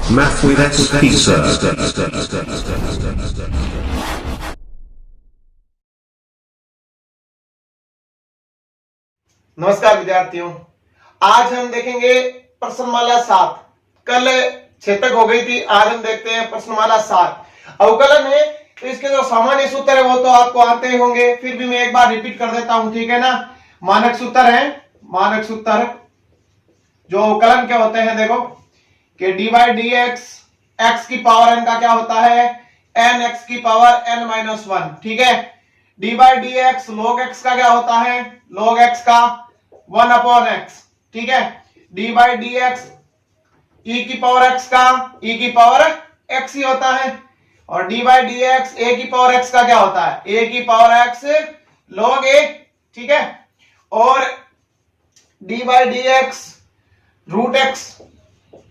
Math with SP, sir. नमस्कार विद्यार्थियों, आज हम देखेंगे प्रश्नमाला 7। कल 6 तक हो गई थी, आज हम देखते हैं प्रश्नमाला 7। अवकलन है तो इसके जो सामान्य सूत्र है वो तो आपको आते ही होंगे, फिर भी मैं एक बार रिपीट कर देता हूं, ठीक है ना। मानक सूत्र है, मानक सूत्र जो अवकलन के होते हैं, देखो कि डी बाई डी एक्स की पावर एन का क्या होता है, एन एक्स की पावर एन माइनस 1, ठीक है। D by d x log x का क्या होता है, लॉग एक्स का 1 अपॉन एक्स, ठीक है। डी बाई डी एक्स ई की पावर एक्स का ई की पावर एक्स ही होता है, और डी बाई डी एक्स ए की पावर एक्स का क्या होता है, ए की पावर एक्स लॉग ए, ठीक है। और d by d x root x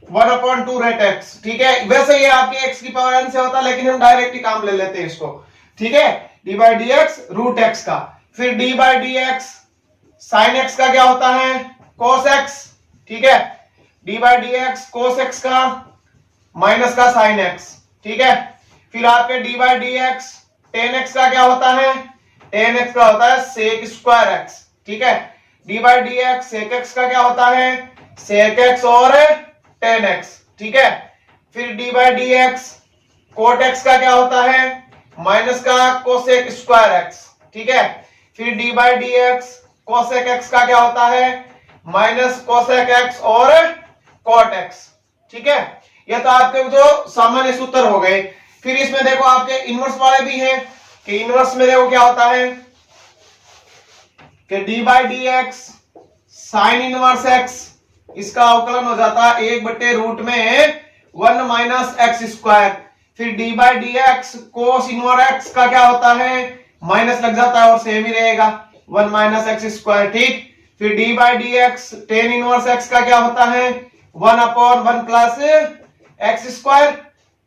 1 upon 2 रेट एक्स, ठीक है। वैसे ये आपके एक्स की पावर एन से होता है, लेकिन हम डायरेक्ट ही काम ले लेते हैं इसको, ठीक है। D by d x root x का, फिर d by d x sine x का क्या होता है, कोस एक्स, ठीक है। D by d x cos x का माइनस का साइन एक्स, ठीक है। फिर आपके d by d x tan x का क्या होता है, टेन एक्स का होता है सेक स्क्वायर एक्स, ठीक है। D by d x sec x का क्या होता है, सेक एक्स और टेन एक्स, ठीक है। फिर d by d x cot x का क्या होता है, माइनस का कोसेक स्क्वायर एक्स, ठीक है। फिर d by d x cosec x का क्या होता है, माइनस कोसेक एक्स और कोट एक्स, ठीक है। ये तो आपके जो सामान्य सूत्र हो गए। फिर इसमें देखो आपके इनवर्स वाले भी हैं, कि इनवर्स में देखो क्या होता है कि d by d x sine inverse x, इसका अवकलन हो जाता है 1/रूट में 1 माइनस एक्स स्क्वायर। फिर d by d x cos inverse x का क्या होता है, माइनस लग जाता है और सेम ही रहेगा 1 माइनस एक्स स्क्वायर, ठीक। फिर d by d x tan inverse x का क्या होता है, 1 अपॉन 1 प्लस एक्स स्क्वायर।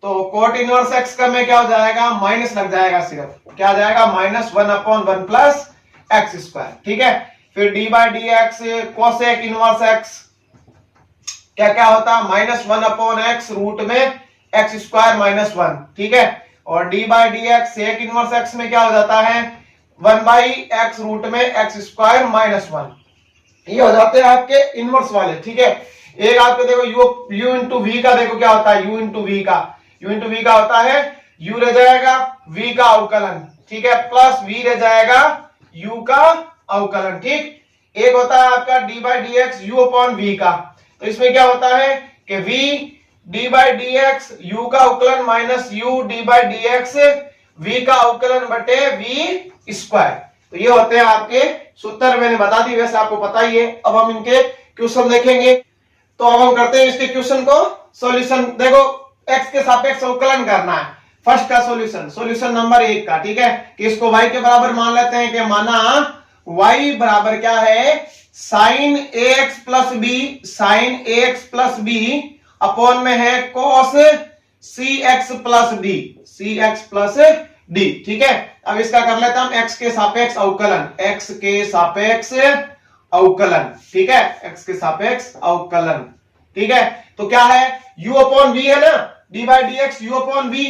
तो कोट इनवर्स एक्स का में क्या हो जाएगा, माइनस लग जाएगा, सिर्फ क्या आ जाएगा, minus 1 upon 1 plus x square, ठीक है। फिर d by d x cosec inverse x क्या क्या होता है, माइनस 1 अपॉन एक्स रूट में एक्स स्क्वायर माइनस 1, ठीक है। और d by d x sec inverse x में क्या हो जाता है, 1 बाई एक्स रूट में एक्स स्क्वायर माइनस 1। ये हो जाते हैं आपके इनवर्स वाले, ठीक है। एक आपके देखो यू इंटू वी का, देखो क्या होता है, यू इंटू वी का, यू इंटू वी का होता है यू रह जाएगा वी का अवकलन, ठीक है, प्लस वी रह जाएगा यू का अवकलन, ठीक। एक होता है आपका d by d x u upon v का, तो इसमें क्या होता है कि v d by d x u का अवकलन minus u d by d x v का अवकलन बटे वी स्क्वायर। तो ये होते हैं आपके सूत्र, मैंने बता दी, वैसे आपको पता ही है। अब हम इनके क्वेश्चन देखेंगे, तो अब हम करते हैं इसके क्वेश्चन को सॉल्यूशन। देखो एक्स के सापेक्ष अवकलन करना है, फर्स्ट का सॉल्यूशन, सॉल्यूशन नंबर 1 का, ठीक है। कि इसको y के बराबर मान लेते हैं, कि माना y बराबर क्या है, sign a x plus b, sine a x plus B upon में है कोस c x plus d, c x plus d, ठीक है। अब इसका कर लेते हैं हम एक्स के सापेक्ष अवकलन, एक्स के सापेक्ष अवकलन, ठीक है, एक्स के सापेक्ष अवकलन, ठीक है। तो क्या है, u अपॉन v है ना, D by d x u upon v,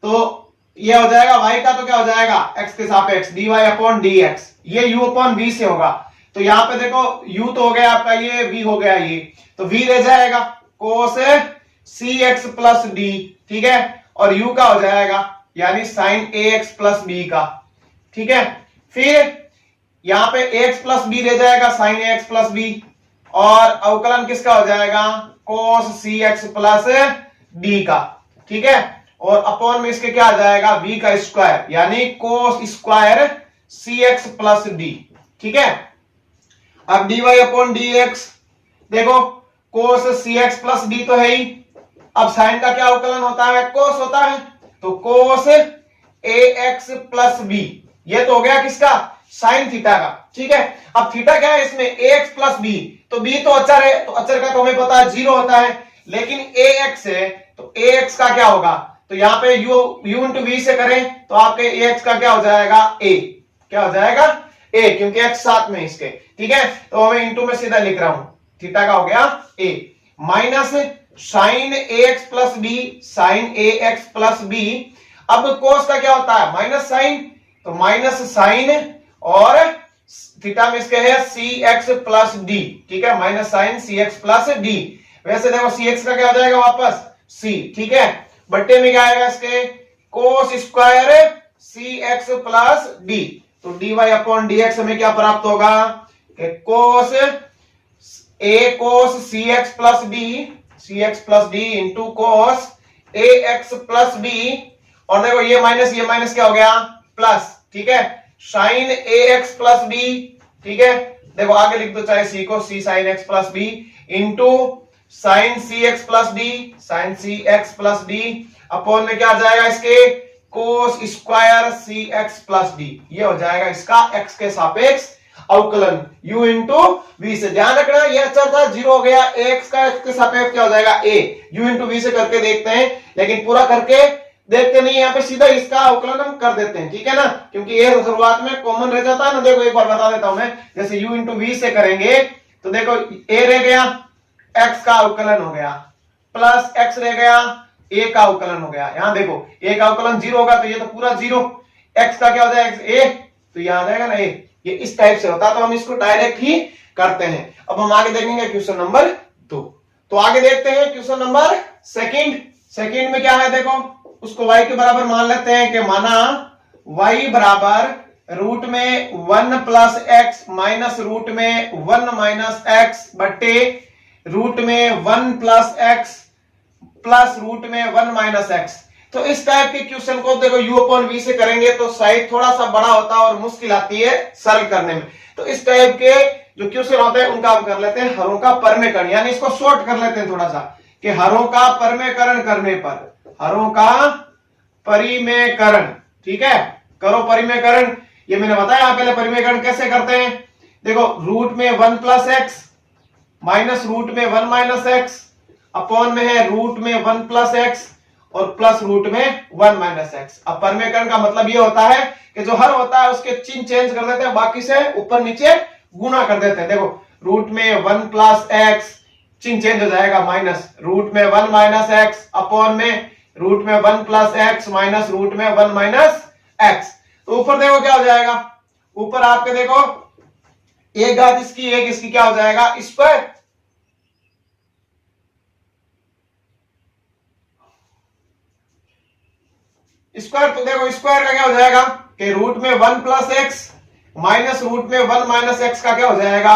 तो ये हो जाएगा y का, तो क्या हो जाएगा x के सापेक्ष dy अपॉन dx, ये u अपॉन v से होगा। तो यहाँ पे देखो u तो हो गया आपका, ये v हो गया, ये तो v रह जाएगा कोस cx प्लस d, ठीक है, और u का हो जाएगा यानी साइन ax प्लस b का, ठीक है। फिर यहाँ पे ax प्लस b रह जाएगा साइन ax प्लस b, और अवकलन किसका हो जाएगा, कोस cx प्लस d का, ठीक है। और अपॉन में इसके क्या आ जाएगा, v का स्क्वायर यानी cos square cx plus d, ठीक है। अब dy अपॉन dx, देखो कोस cx प्लस d तो है ही, अब साइन का क्या अवकलन होता है, कोस होता है, तो कोस ax प्लस b, ये तो हो गया किसका, साइन थीटा का, ठीक है। अब थीटा क्या है इसमें, ax प्लस b, तो b तो अचर है, तो अचर का तो हमें पता है 0 होता है, लेकिन ax है तो ax का क्या होगा, तो यहाँ पे u इंटू v से करें तो आपके ax का क्या हो जाएगा, a, क्या हो जाएगा a, क्योंकि x साथ में इसके, ठीक है। तो मैं इंटू में सीधा लिख रहा हूं, थीटा का हो गया a, minus sine a x plus b, sine a x plus b. अब कोस का क्या होता है, माइनस साइन, तो माइनस साइन और थीटा में इसके है सी एक्स प्लस डी, ठीक है, minus sine c x plus d. वैसे देखो सी एक्स का क्या हो जाएगा वापस सी, ठीक है, बट्टे में क्या आएगा इसके cos square c x plus d. तो d y upon d x हमें क्या प्राप्त होगा कि cos a cos c x plus d, c x plus d into cos a x plus b. और देखो ये माइनस क्या हो गया प्लस, ठीक है, sign a x plus b, ठीक है, देखो आगे लिख दो चाहे सी को, सी sine x plus B into sine c x plus D, sign c x plus D upon में क्या आ जाएगा इसके cos square c x plus D. ये हो जाएगा इसका एक्स के सापेक्ष अवकलन u इंटू वी से। ध्यान रखना ये अचर था, जीरो हो गया, एक्स का एक्स के सापेक्ष क्या हो जाएगा a, u इंटू वी से करके देखते हैं, लेकिन पूरा करके देखते नहीं, यहाँ पे सीधा इसका अवकलन हम कर देते हैं, ठीक है ना, क्योंकि ये शुरुआत में कॉमन रह जाता है ना। देखो एक बार बता देता हूं मैं, जैसे u इंटू वी से करेंगे तो देखो a रह गया, x का अवकलन हो गया, प्लस x रह गया, a का अवकलन हो गया। यहां देखो a का अवकलन जीरो होगा तो ये तो पूरा जीरो, x का क्या हो जाएगा a, तो यहां आ जाएगा ना a। ये इस टाइप से होता है, तो हम इसको डायरेक्ट ही करते हैं। अब हम आगे देखेंगे क्वेश्चन नंबर 2। तो आगे देखते हैं क्वेश्चन नंबर सेकंड में क्या है, देखो उसको y के बराबर मान लेते हैं कि माना y बराबर रूट में 1 प्लस एक्स माइनस रूट में 1 माइनस एक्स बट्टे रूट में 1 प्लस एक्स प्लस रूट में 1 माइनस एक्स। तो इस टाइप के क्वेश्चन को देखो u अपॉन v से करेंगे तो साइज थोड़ा सा बड़ा होता है और मुश्किल आती है सरल करने में। तो इस टाइप के जो क्वेश्चन होते हैं उनका हम कर लेते हैं हरों का परमेकरण, यानी इसको शॉर्ट कर लेते हैं थोड़ा सा कि हरों का परमेकरण करने पर, हरों का परिमेयकरण, ठीक है, करो परिमेयकरण। ये मैंने बताया पहले परिमेयकरण कैसे करते हैं। देखो रूट में 1 प्लस एक्स माइनस रूट में 1 माइनस एक्स अपॉन में है रूट में 1 प्लस एक्स और प्लस रूट में 1 माइनस एक्स। अब परमेयकरण का मतलब ये होता है कि जो हर होता है उसके चिन्ह चेंज कर देते हैं, बाकी से ऊपर नीचे गुना कर देते हैं। देखो रूट में 1 प्लस एक्स चिन्ह चेंज हो जाएगा माइनस, रूट में 1 माइनस एक्स अपॉन में रूट में 1 प्लस एक्स माइनस रूट में 1 माइनस एक्स। तो ऊपर देखो क्या हो जाएगा, ऊपर आपके देखो एक घात इसकी एक इसकी क्या हो जाएगा स्क्वायर, स्क्वायर। तो देखो स्क्वायर का क्या हो जाएगा कि रूट में 1 प्लस एक्स माइनस रूट में 1 माइनस एक्स का क्या हो जाएगा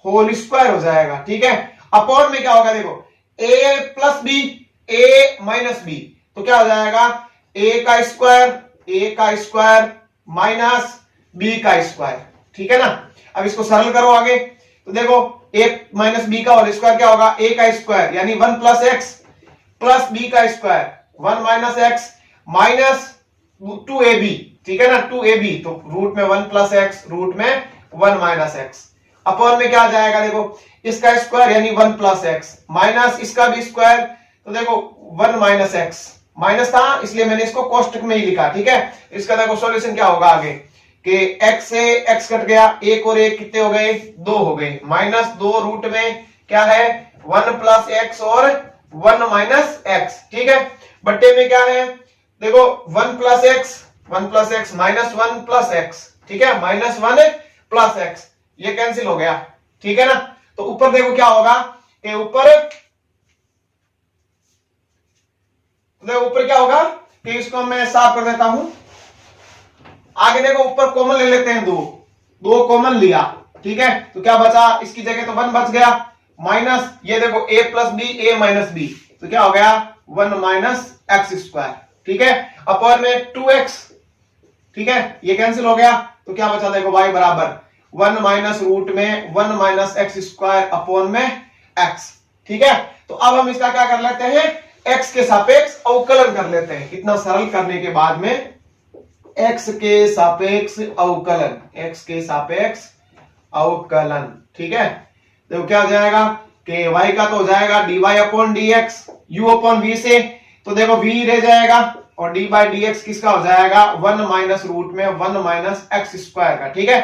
होल स्क्वायर हो जाएगा, ठीक है। अपॉन में क्या होगा देखो a plus b a minus b, तो क्या हो जाएगा a का स्क्वायर माइनस b का स्क्वायर, ठीक है ना। अब इसको सरल करो आगे, तो देखो a माइनस बी का होल स्क्वायर क्या होगा a का स्क्वायर यानी 1 प्लस एक्स प्लस b का square 1 minus x minus 2ab, ठीक है ना, 2ab। तो रूट में 1 प्लस एक्स रूट में 1 माइनस एक्स अपॉन में क्या आ जाएगा देखो इसका स्क्वायर यानी 1 प्लस एक्स माइनस इसका भी स्क्वायर, तो देखो 1 माइनस एक्स माइनस था इसलिए मैंने इसको कोष्टक में ही लिखा, ठीक है। इसका देखो सॉल्यूशन क्या होगा आगे कि x से x कट गया, एक और एक कितने हो गए 2 हो गए, माइनस 2 रूट में क्या है 1 प्लस एक्स और 1 माइनस एक्स, ठीक है। बट्टे में क्या है देखो 1 plus x minus 1 plus x, ठीक है, माइनस 1 प्लस एक्स, ये कैंसिल हो गया, ठीक है ना। तो ऊपर देखो क्या होगा कि ऊपर क्या होगा कि इसको मैं साफ कर देता हूं। आगे देखो ऊपर कॉमन ले लेते हैं, दो कॉमन लिया, ठीक है, तो क्या बचा इसकी जगह तो 1 बच गया माइनस ये देखो a plus b a minus b, तो क्या हो गया 1 माइनस एक्स स्क्वायर, ठीक है, अपॉन में 2x, ठीक है, ये कैंसिल हो गया। तो क्या बचा देखो y बराबर 1 माइनस रूट में 1 माइनस एक्स स्क्वायर अपॉन में x, ठीक है। तो अब हम इसका क्या कर लेते हैं x के सापेक्ष अवकलन कर लेते हैं। इतना सरल करने के बाद में x के सापेक्ष अवकलन, x के सापेक्ष अवकलन, ठीक है। तो क्या हो जाएगा कि y का तो हो जाएगा dy upon dx u upon v से, तो देखो v रह जाएगा और dy बाई dx किसका हो जाएगा 1 माइनस रूट में 1 माइनस एक्स स्क्वायर का, ठीक है।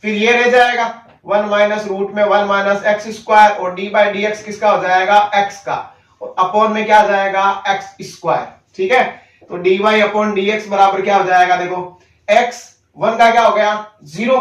फिर ये रह जाएगा 1 माइनस रूट में 1 माइनस एक्स स्क्वायर और dy बाई dx किसका हो जाएगा x का, और अपॉन में क्या आ जाएगा एक्स स्क्वायर। ठीक है, तो dy अपॉन dx बराबर क्या हो जाएगा, देखो x 1 का क्या हो गया 0,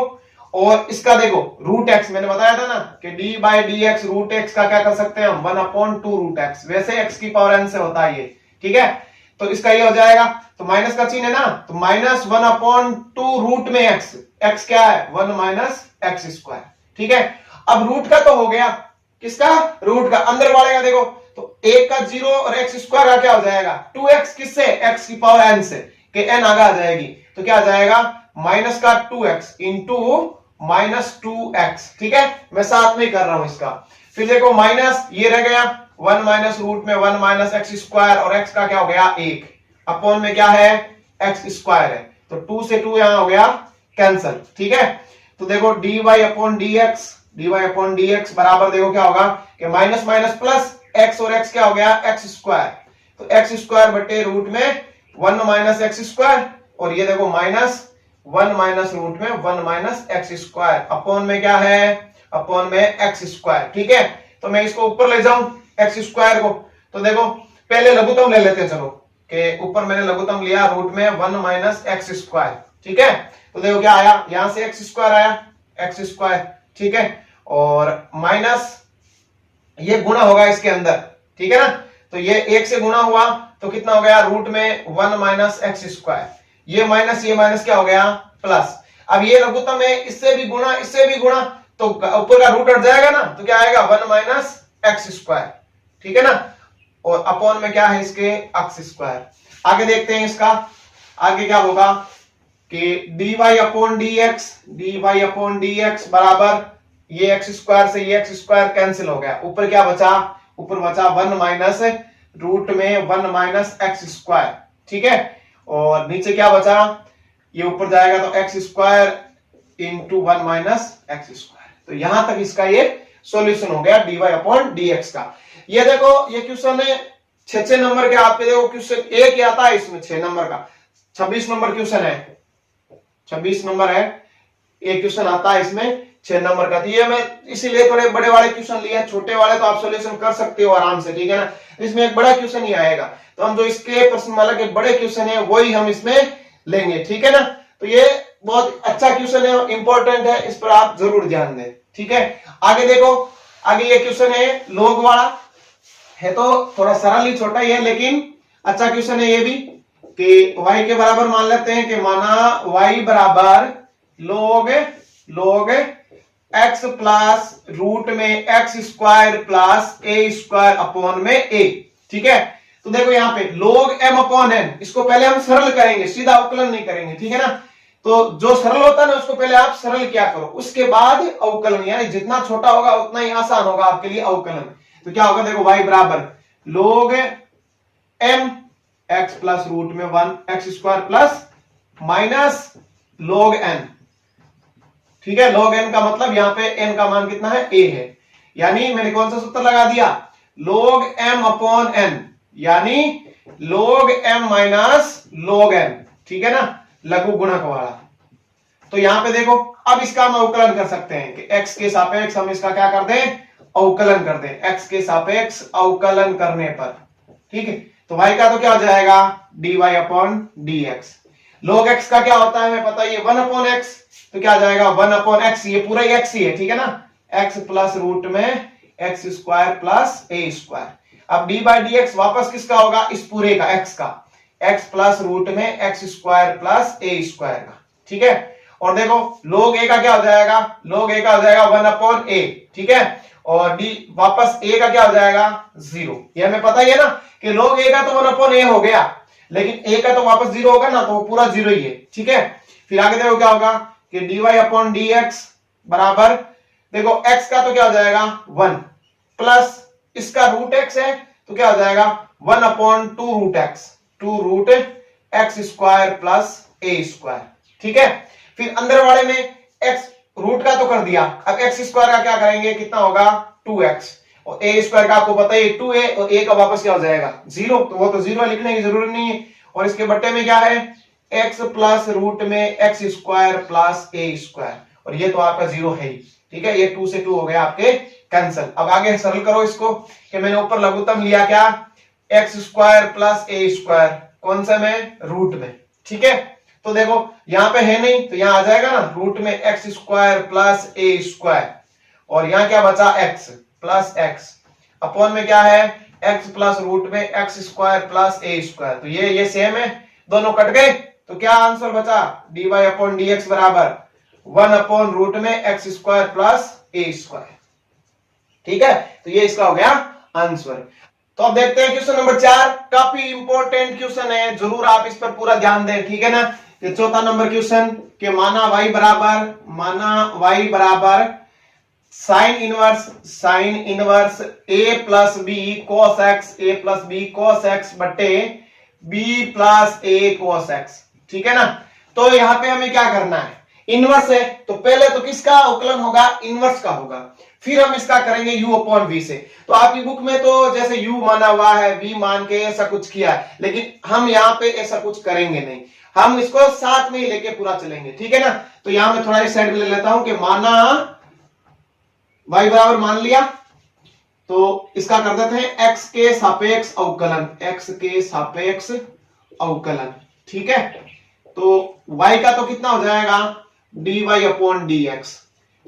और इसका देखो रूट x, मैंने बताया था ना कि d by d x root x का क्या कर सकते हैं हम 1 अपॉन 2 रूट एक्स, वैसे x की पावर n से होता है ये। ठीक है, तो इसका ये हो जाएगा, तो माइनस का चिन्ह है ना, तो माइनस 1 अपॉन 2 रूट में x, x क्या है 1 माइनस एक्स स्क्वायर। ठीक है, अब रूट का तो हो गया, किसका रूट का, अंदर वाले का देखो, तो एक का 0 और एक्स स्क्वायर का क्या हो जाएगा 2x, किससे x की पावर n से, कि n आगे आ जाएगी, तो क्या आ जाएगा माइनस का 2x इंटू माइनस 2x। ठीक है, मैं साथ में ही कर रहा हूं इसका। फिर देखो माइनस ये रह गया 1 माइनस रूट में 1 माइनस एक्स स्क्वायर, और x का क्या हो गया 1, अपॉन में क्या है एक्स स्क्वायर है, तो 2 से 2 यहां हो गया कैंसल। ठीक है, तो देखो dy अपॉन dx बराबर देखो क्या होगा कि माइनस माइनस प्लस x, और x क्या हो गया एक्स स्क्वायर, तो एक्स स्क्वायर बटे रूट में 1 माइनस एक्स स्क्वायर, और ये देखो माइनस 1 माइनस रूट में 1 माइनस एक्स स्क्वायर, अपॉन में क्या है अपॉन में एक्स स्क्वायर। ठीक है, तो मैं इसको ऊपर ले जाऊं एक्स स्क्वायर को, तो देखो पहले लघुत्तम ले लेते हैं, चलो कि ऊपर मैंने लघुत्तम लिया रूट में 1 माइनस एक्स स्क्वायर। ठीक है, तो देखो क्या आया, यहां से एक्स स्क्वायर आया एक्स स्क्वायर। ठीक है, और माइनस ये गुणा होगा इसके अंदर। ठीक है ना, तो ये 1 से गुणा हुआ तो कितना हो गया रूट में 1 माइनस एक्स स्क्वायर, ये माइनस क्या हो गया प्लस। अब ये लघुत्तम है, इससे भी गुणा तो ऊपर का रूट हट जाएगा ना, तो क्या आएगा 1 माइनस एक्स स्क्वायर। ठीक है ना, और अपॉन में क्या है इसके एक्स स्क्वायर। आगे देखते हैं इसका, आगे क्या होगा कि dy अपॉन dx बराबर ये एक्स स्क्वायर से ये एक्स स्क्वायर कैंसिल हो गया, ऊपर क्या बचा, ऊपर बचा 1 माइनस रूट में 1 माइनस एक्स स्क्वायर। ठीक है, और नीचे क्या बचा, ये ऊपर जाएगा तो x square into 1 minus x square. तो यहां तक इसका ये सॉल्यूशन हो गया dy अपॉन dx का। ये देखो ये क्वेश्चन है 6 नंबर के, आपके देखो क्वेश्चन एक ही आता है इसमें 6 नंबर का, 26 नंबर क्वेश्चन है, 26 नंबर है एक क्वेश्चन आता है इसमें 6 नंबर का। तो ये मैं इसीलिए थोड़े बड़े वाले क्वेश्चन लिए, छोटे वाले तो आप सॉल्यूशन कर सकते हो आराम से। ठीक है ना, इसमें एक बड़ा क्वेश्चन ही आएगा, तो हम जो इसके प्रश्नमाला के बड़े क्वेश्चन है वही हम इसमें लेंगे। ठीक है ना, तो ये बहुत अच्छा क्वेश्चन है, इंपॉर्टेंट है, इस पर आप जरूर ध्यान दें। ठीक है, आगे देखो, आगे ये क्वेश्चन है लॉग वाला है, तो थोड़ा सरल ही छोटा ही है, लेकिन अच्छा क्वेश्चन है ये भी, कि y के बराबर मान लेते हैं कि माना y बराबर log x प्लस रूट में x square plus a square upon में a। ठीक है, तो देखो यहाँ पे log m अपॉन n, इसको पहले हम सरल करेंगे, सीधा अवकलन नहीं करेंगे। ठीक है ना, तो जो सरल होता है ना उसको पहले आप सरल क्या करो, उसके बाद अवकलन, यानी जितना छोटा होगा उतना ही आसान होगा आपके लिए अवकलन। तो क्या होगा, देखो y बराबर log m x plus root में 1 x square plus minus log n। ठीक है, log n का मतलब यहां पे n का मान कितना है a है, यानी मैंने कौन सा सूत्र लगा दिया log m अपॉन n, यानी log m minus log n। ठीक है ना, लघु गुणक वाला। तो यहां पे देखो अब इसका हम अवकलन कर सकते हैं कि x के सापेक्ष हम इसका क्या कर दें अवकलन कर दें, x के सापेक्ष अवकलन करने पर। ठीक है, तो y का तो क्या हो जाएगा dy upon dx, log x का क्या होता है हमें पता है ये 1 अपॉन x, तो क्या आ जाएगा 1 अपॉन x, ये पूरा ही x ही है। ठीक है ना, x प्लस रूट में x square plus a square. अब डी बाई डी एक्स वापस किसका होगा, इस पूरे का x का, x प्लस रूट में x square plus a square का। ठीक है, और देखो log a का क्या हो जाएगा, log a का हो जाएगा 1 अपॉन a। ठीक है, और d वापस a का क्या हो जाएगा 0, ये हमें पता ही है ना कि log a का तो 1 अपॉन a हो गया, लेकिन a का तो वापस 0 होगा ना, तो वो पूरा 0 ही है। ठीक है, फिर आगे देखो क्या होगा कि dy अपॉन dx बराबर, देखो x का तो क्या हो जाएगा 1 प्लस इसका रूट x है, तो क्या हो जाएगा 1 upon 2 root x, 2 root x square plus a square. ठीक है, फिर अंदर वाले में x रूट का तो कर दिया, अब एक्स स्क्वायर का क्या करेंगे, कितना होगा 2x, और ए स्क्वायर का आपको पता है 2a, और a का वापस क्या हो जाएगा 0, तो वो तो 0 लिखने की जरूरत नहीं है। और इसके बट्टे में क्या है x प्लस रूट में x square plus a square, और ये तो आपका 0 है ही। ठीक है, ये 2 से 2 हो गया आपके कैंसिल। अब आगे सरल करो इसको कि मैंने ऊपर लघुत्तम लिया क्या, x square plus a square, कौन सा में, रूट में। ठीक है, तो देखो यहां पे है नहीं तो यहां आ जाएगा ना, रूट में x square plus a square, और यहां क्या बचा, एक्स प्लस एक्स, अपॉन में क्या है, एक्स प्लस रूट में x square plus a square. तो ये सेम है, दोनों कट गए, तो क्या आंसर बचा, d y upon d x बराबर 1 अपॉन रूट में x square plus a square. ठीक है, तो ये इसका हो गया आंसर। तो अब देखते हैं क्वेश्चन नंबर 4, काफी इंपॉर्टेंट क्वेश्चन है, जरूर आप इस पर पूरा ध्यान दें। ठीक है ना, ये चौथा नंबर क्वेश्चन के माना y बराबर sine inverse a plus b cos x बट्टे b plus a cos x। ठीक है ना, तो यहां पे हमें क्या करना है, इनवर्स है तो पहले तो किसका अवकलन होगा, इनवर्स का होगा, फिर हम इसका करेंगे u अपॉन v से। तो आपकी बुक में तो जैसे u माना हुआ है, v मान के ऐसा कुछ किया है, लेकिन हम यहाँ पे ऐसा कुछ करेंगे नहीं, हम इसको साथ में ही लेके पूरा चलेंगे। ठीक है ना, तो यहां मैं थोड़ा इस साइड में ले लेता हूं कि माना y बराबर मान लिया, तो इसका कर देते हैं x के सापेक्ष अवकलन, ठीक है। तो y का तो कितना हो जाएगा, dy upon dx।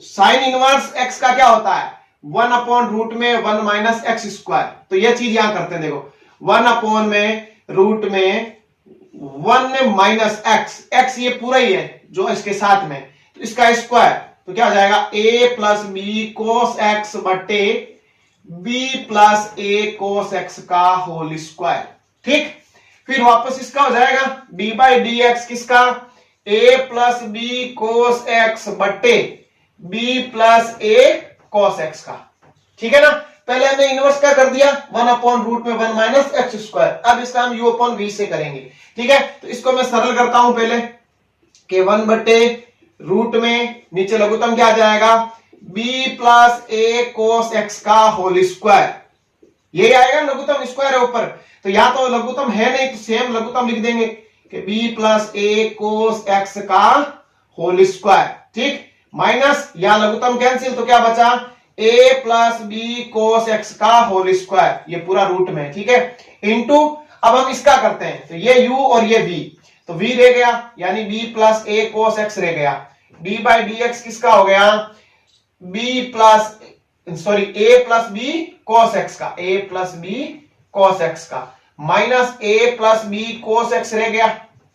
Sine inverse x का क्या होता है, 1 अपॉन रूट में 1 माइनस एक्स स्क्वायर। तो ये चीज यहां करते हैं, देखो 1 अपॉन में रूट में 1 माइनस एक्स ये पूरा ही है जो इसके साथ में, तो इसका स्क्वायर, तो क्या हो जाएगा a plus b cos x बटे b plus a cos x का होल स्क्वायर। ठीक, फिर वापस इसका हो जाएगा डी बाई डी एक्स किसका, a plus b cos x बटे b plus a cos x का। ठीक है ना, पहले हमने इनवर्स का कर दिया 1 अपॉन रूट में 1 माइनस एक्स स्क्वायर, अब इसका हम u अपॉन v से करेंगे। ठीक है, तो इसको मैं सरल करता हूं पहले कि 1 बटे रूट में नीचे लघुत्तम क्या आ जाएगा, b plus a cos x का होल स्क्वायर, यही आएगा लघुत्तम, स्क्वायर है ऊपर, तो यहां तो लघुत्तम है नहीं तो सेम लघुत्तम लिख देंगे कि b plus a cos x का होल स्क्वायर। ठीक, माइनस यहां लघुत्तम कैंसिल, तो क्या बचा a plus b cos x का होल स्क्वायर, ये पूरा रूट में। ठीक है, इंटू अब हम इसका करते हैं, तो ये u और ये v, तो v रह गया यानी b plus a cos x रह गया, d बाई डी एक्स किसका हो गया, a plus b cos x का, a plus b cos x का, minus a plus b cos x रह गया।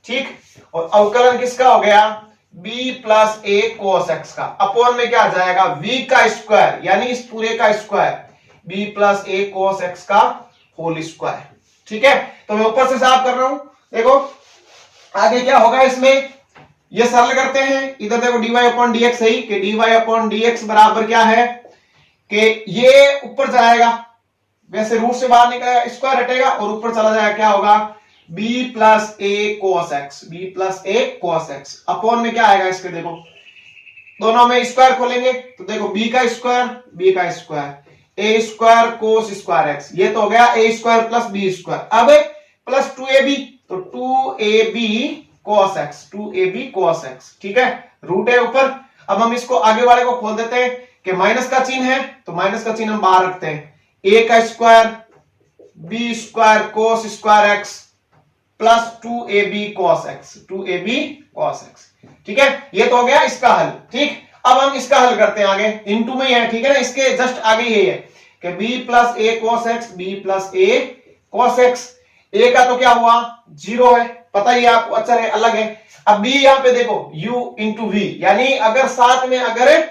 ठीक, और अवकलन किसका हो गया, b plus a cos x का, अपॉन में क्या आ जाएगा v का स्क्वायर यानी इस पूरे का square, b plus a cos x का होल स्क्वायर। ठीक है, तो मैं ऊपर से साफ कर रहा हूं, देखो आगे क्या होगा इसमें, ये सरल करते हैं, इधर देखो dy अपॉन dx सही कि dy अपॉन dx बराबर क्या है कि ये ऊपर जाएगा, वैसे रूट से बाहर निकलेगा, स्क्वायर हटेगा और ऊपर चला जाएगा, क्या होगा b plus a cos x, upon में क्या आएगा इसके, देखो दोनों में स्क्वायर खोलेंगे तो देखो b का square a square cos square x, ये तो हो गया a square plus b square, अब प्लस 2ab, तो 2ab कोस एक्स। ठीक है, रूट है ऊपर, अब हम इसको आगे वाले को खोल देते हैं कि माइनस का चिन्ह है तो माइनस का चिन्ह हम बाहर रखते हैं, a का square b square cos square x plus 2ab कोस एक्स। ठीक है, ये तो हो गया इसका हल। ठीक, अब हम इसका हल करते हैं आगे, इनटू में ही है, ठीक है ना, इसके जस्ट आगे ये है कि b plus a cos x, a का तो क्या हुआ 0 है, पता ही आपको, अचर है, अलग है। अब b यहां पे देखो u इंटू v, यानी अगर साथ में अगर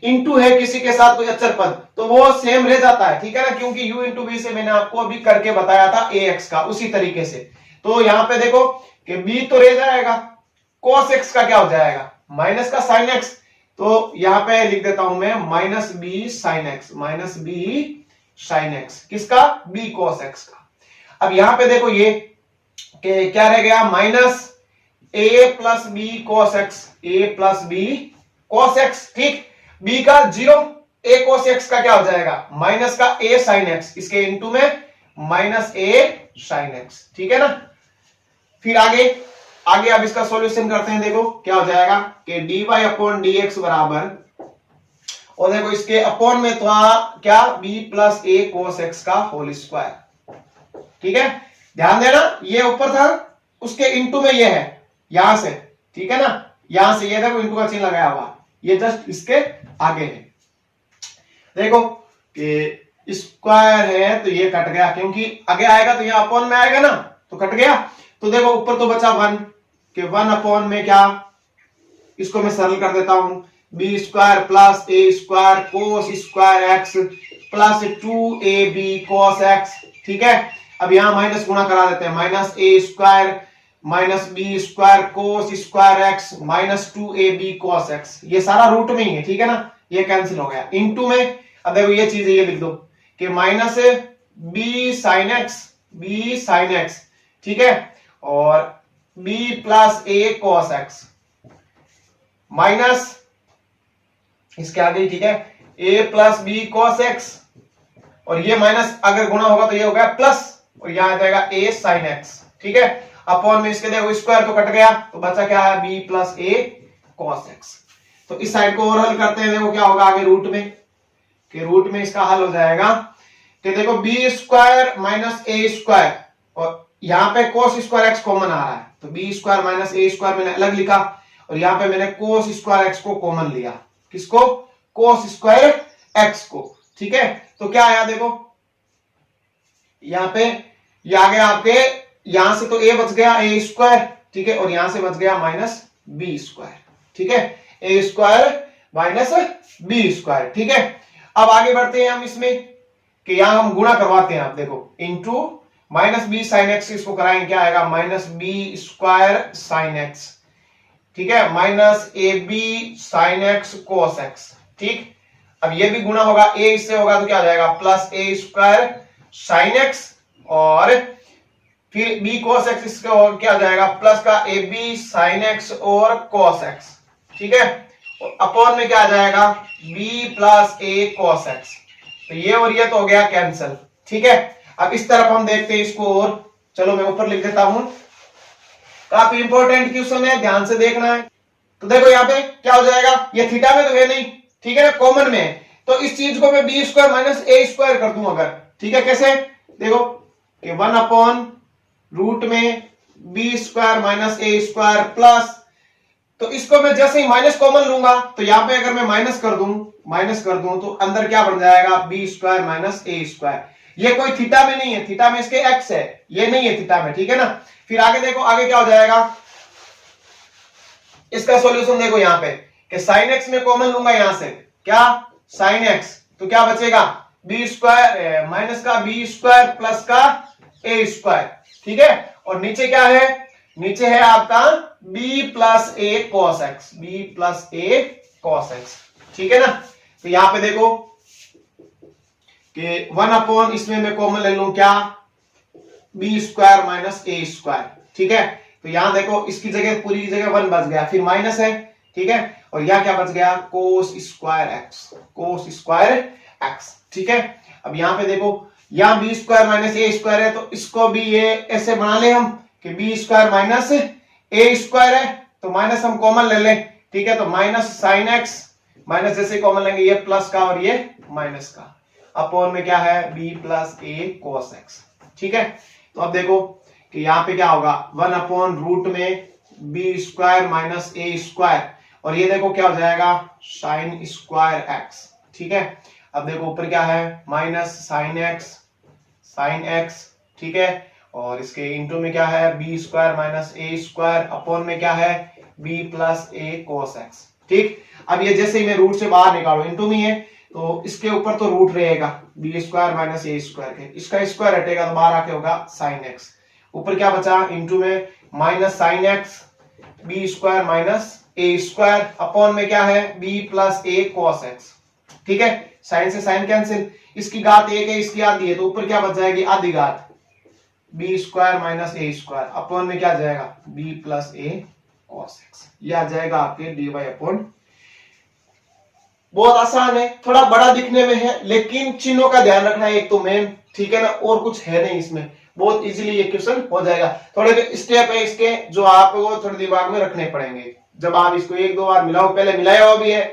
इंटू है किसी के साथ कोई अचर पद तो वो सेम रह जाता है। ठीक है ना, क्योंकि u इंटू v से मैंने आपको अभी करके बताया था ax का, उसी तरीके से। तो यहां पे देखो कि b तो रह जाएगा, cos x का क्या हो जाएगा माइनस का sin x, तो यहां पे लिख देता हूं मैं माइनस b sin x, किसका b cos x का। अब यहां पे देखो ये कि क्या रह गया, minus a plus b cos x। ठीक, b का 0, a cos x का क्या हो जाएगा माइनस का a sin x, इसके इनटू में माइनस a sin x। ठीक है ना, फिर आगे अब इसका सॉल्यूशन करते हैं, देखो क्या हो जाएगा कि dy अपॉन dx बराबर और देखो इसके अपॉन में था क्या, b plus a cos x का होल स्क्वायर। ठीक है, ध्यान देना ये ऊपर था, उसके इंटू में ये है यहां से, ठीक है ना, यहां से ये देखो इंटू का चिन्ह लगाया हुआ, ये जस्ट इसके आगे है। देखो कि स्क्वायर है तो ये कट गया, क्योंकि आगे आएगा तो ये अपॉन में आएगा ना, तो कट गया। तो देखो ऊपर तो बचा 1 कि 1 अपॉन में क्या, इसको मैं सरल कर देता हूं, b square plus a square cos square x plus 2ab cos x। ठीक है, अब यहां माइनस गुणा करा देते हैं, minus a square minus b square cos square x minus 2ab cos x, ये सारा रूट में ही है। ठीक है ना, ये कैंसिल हो गया। इनटू में अब देखो ये चीज ये लिख दो कि माइनस बी साइन एक्स, ठीक है, और b plus a cos x minus इसके आगे, ठीक है, a plus b cos x, और ये माइनस अगर गुणा होगा तो ये हो गया प्लस, और यहां आ जाएगा a sin x। ठीक है, अपॉन में इसके देखो स्क्वायर तो कट गया, तो बचा क्या है, b plus a cos x। तो इस साइड को और हल करते हैं, देखो क्या होगा आगे रूट में, कि रूट में इसका हल हो जाएगा कि देखो b square minus a square, और यहां पे कोस स्क्वायर एक्स कॉमन आ रहा है, तो B square minus a square मैंने अलग लिखा, और यहां पे मैंने कोस स्क्वायर एक्स को कॉमन लिया। किसको, कोस स्क्वायर एक्स को। ठीक है, तो क्या आया देखो यहां पे, ये आ गया आपके, यहां से तो ए बच गया ए स्क्वायर, ठीक है, और यहां से बच गया माइनस बी स्क्वायर। ठीक है, a square minus b square. ठीक है, अब आगे बढ़ते हैं हम इसमें कि यहां हम गुणा करवाते हैं, आप देखो into minus b sine x, इसको कराएंगे क्या आएगा, minus b square sine x, ठीक है, minus a b sine x cos x. ठीक, अब ये भी गुणा होगा, ए इससे होगा तो क्या आ जाएगा, plus a square sine x, और फिर बी कोस एक्स इसका क्या आ जाएगा, प्लस का ए बी साइन एक्स और कोस एक्स। ठीक है, अपॉन में क्या आ जाएगा, b plus a cos x, तो ये और ये तो हो गया कैंसिल। ठीक है, अब इस तरफ हम देखते हैं इसको, और चलो मैं ऊपर लिख देता हूं, काफी इंपॉर्टेंट क्वेश्चन है, ध्यान से देखना है। तो देखो यहाँ पे क्या हो जाएगा, ये थीटा में तो है नहीं, ठीक है ना, कॉमन में है, तो इस चीज को मैं B square minus a square कर दूं अगर, ठीक है, कैसे, देखो कि 1 अपॉन रूट में B square minus a square plus, तो इसको मैं जैसे ही माइनस कॉमन लूंगा, तो यहां पे अगर मैं माइनस कर दूं तो अंदर क्या बन जाएगा, B square minus a square. ये कोई थीटा में नहीं है, थीटा में इसके एक्स है, ये नहीं है थीटा में। ठीक है ना, फिर आगे देखो, आगे क्या हो जाएगा, इसका सॉल्यूशन देखो यहां पे कि साइन एक्स में कॉमन लूंगा यहां से, क्या साइन एक्स, तो क्या बचेगा, बी स्क्वायर माइनस का बी स्क्वायर प्लस का ए स्क्वायर। ठीक है, और नीचे क्या है, नीचे है आपका b प्लस ए कॉस एक्स, b प्लस ए कॉस एक्स। ठीक है ना, तो यहां पे देखो कि 1 अपॉन इसमें मैं कॉमन ले लूं क्या, B square minus a square. ठीक है, तो यहां देखो इसकी जगह पूरी की जगह 1 बच गया, फिर माइनस है, ठीक है, और यहां क्या बच गया, कोस स्क्वायर एक्स, कोस स्क्वायर एक्स। ठीक है, अब यहां पे देखो यहां B square minus a square है, तो इसको भी ये ऐसे बना ले हम कि b square minus a square है, तो माइनस हम कॉमन ले लें। ठीक है, तो माइनस साइन एक्स, माइनस जैसे कॉमन लेंगे ये प्लस का और ये माइनस का, अपॉन में क्या है, b plus a cos x. ठीक है, तो अब देखो कि यहाँ पे क्या होगा, 1 अपॉन रूट में B square minus a square, और ये देखो क्या हो जाएगा, साइन स्क्वायर एक्स। ठीक है, अब देखो ऊपर क्या है, माइनस साइन एक्स, ठीक है, और इसके इंटू में क्या है, b square minus a square, upon में क्या है, b plus a cos x. ठीक, अब ये जैसे ही मैं रूट से बाहर निकालो, इंटू में है तो इसके ऊपर तो रूट रहेगा B square minus a square के, इसका स्क्वायर हटेगा तो बाहर आके होगा साइन एक्स, ऊपर क्या बचा, इंटू में minus sine x b square minus a square, upon में क्या है, b plus a cos x. ठीक है, साइन से साइन कैंसिल, इसकी घात एक है, इसकी आधी है, तो ऊपर क्या बच जाएगी, आधी घात B square minus a square, upon में क्या आ जाएगा, b प्लस ए कॉस एक्स। ये आ जाएगा आपके dy अपॉन। बहुत आसान है, थोड़ा बड़ा दिखने में है, लेकिन चिन्हों का ध्यान रखना है एक तो मेन, ठीक है ना, और कुछ है नहीं इसमें, बहुत इजीली ये क्वेश्चन हो जाएगा। थोड़े स्टेप है इसके जो आपको थोड़े दिमाग में रखने पड़ेंगे, जब आप इसको 1-2 बार मिलाओ, पहले मिलाया हुआ भी है,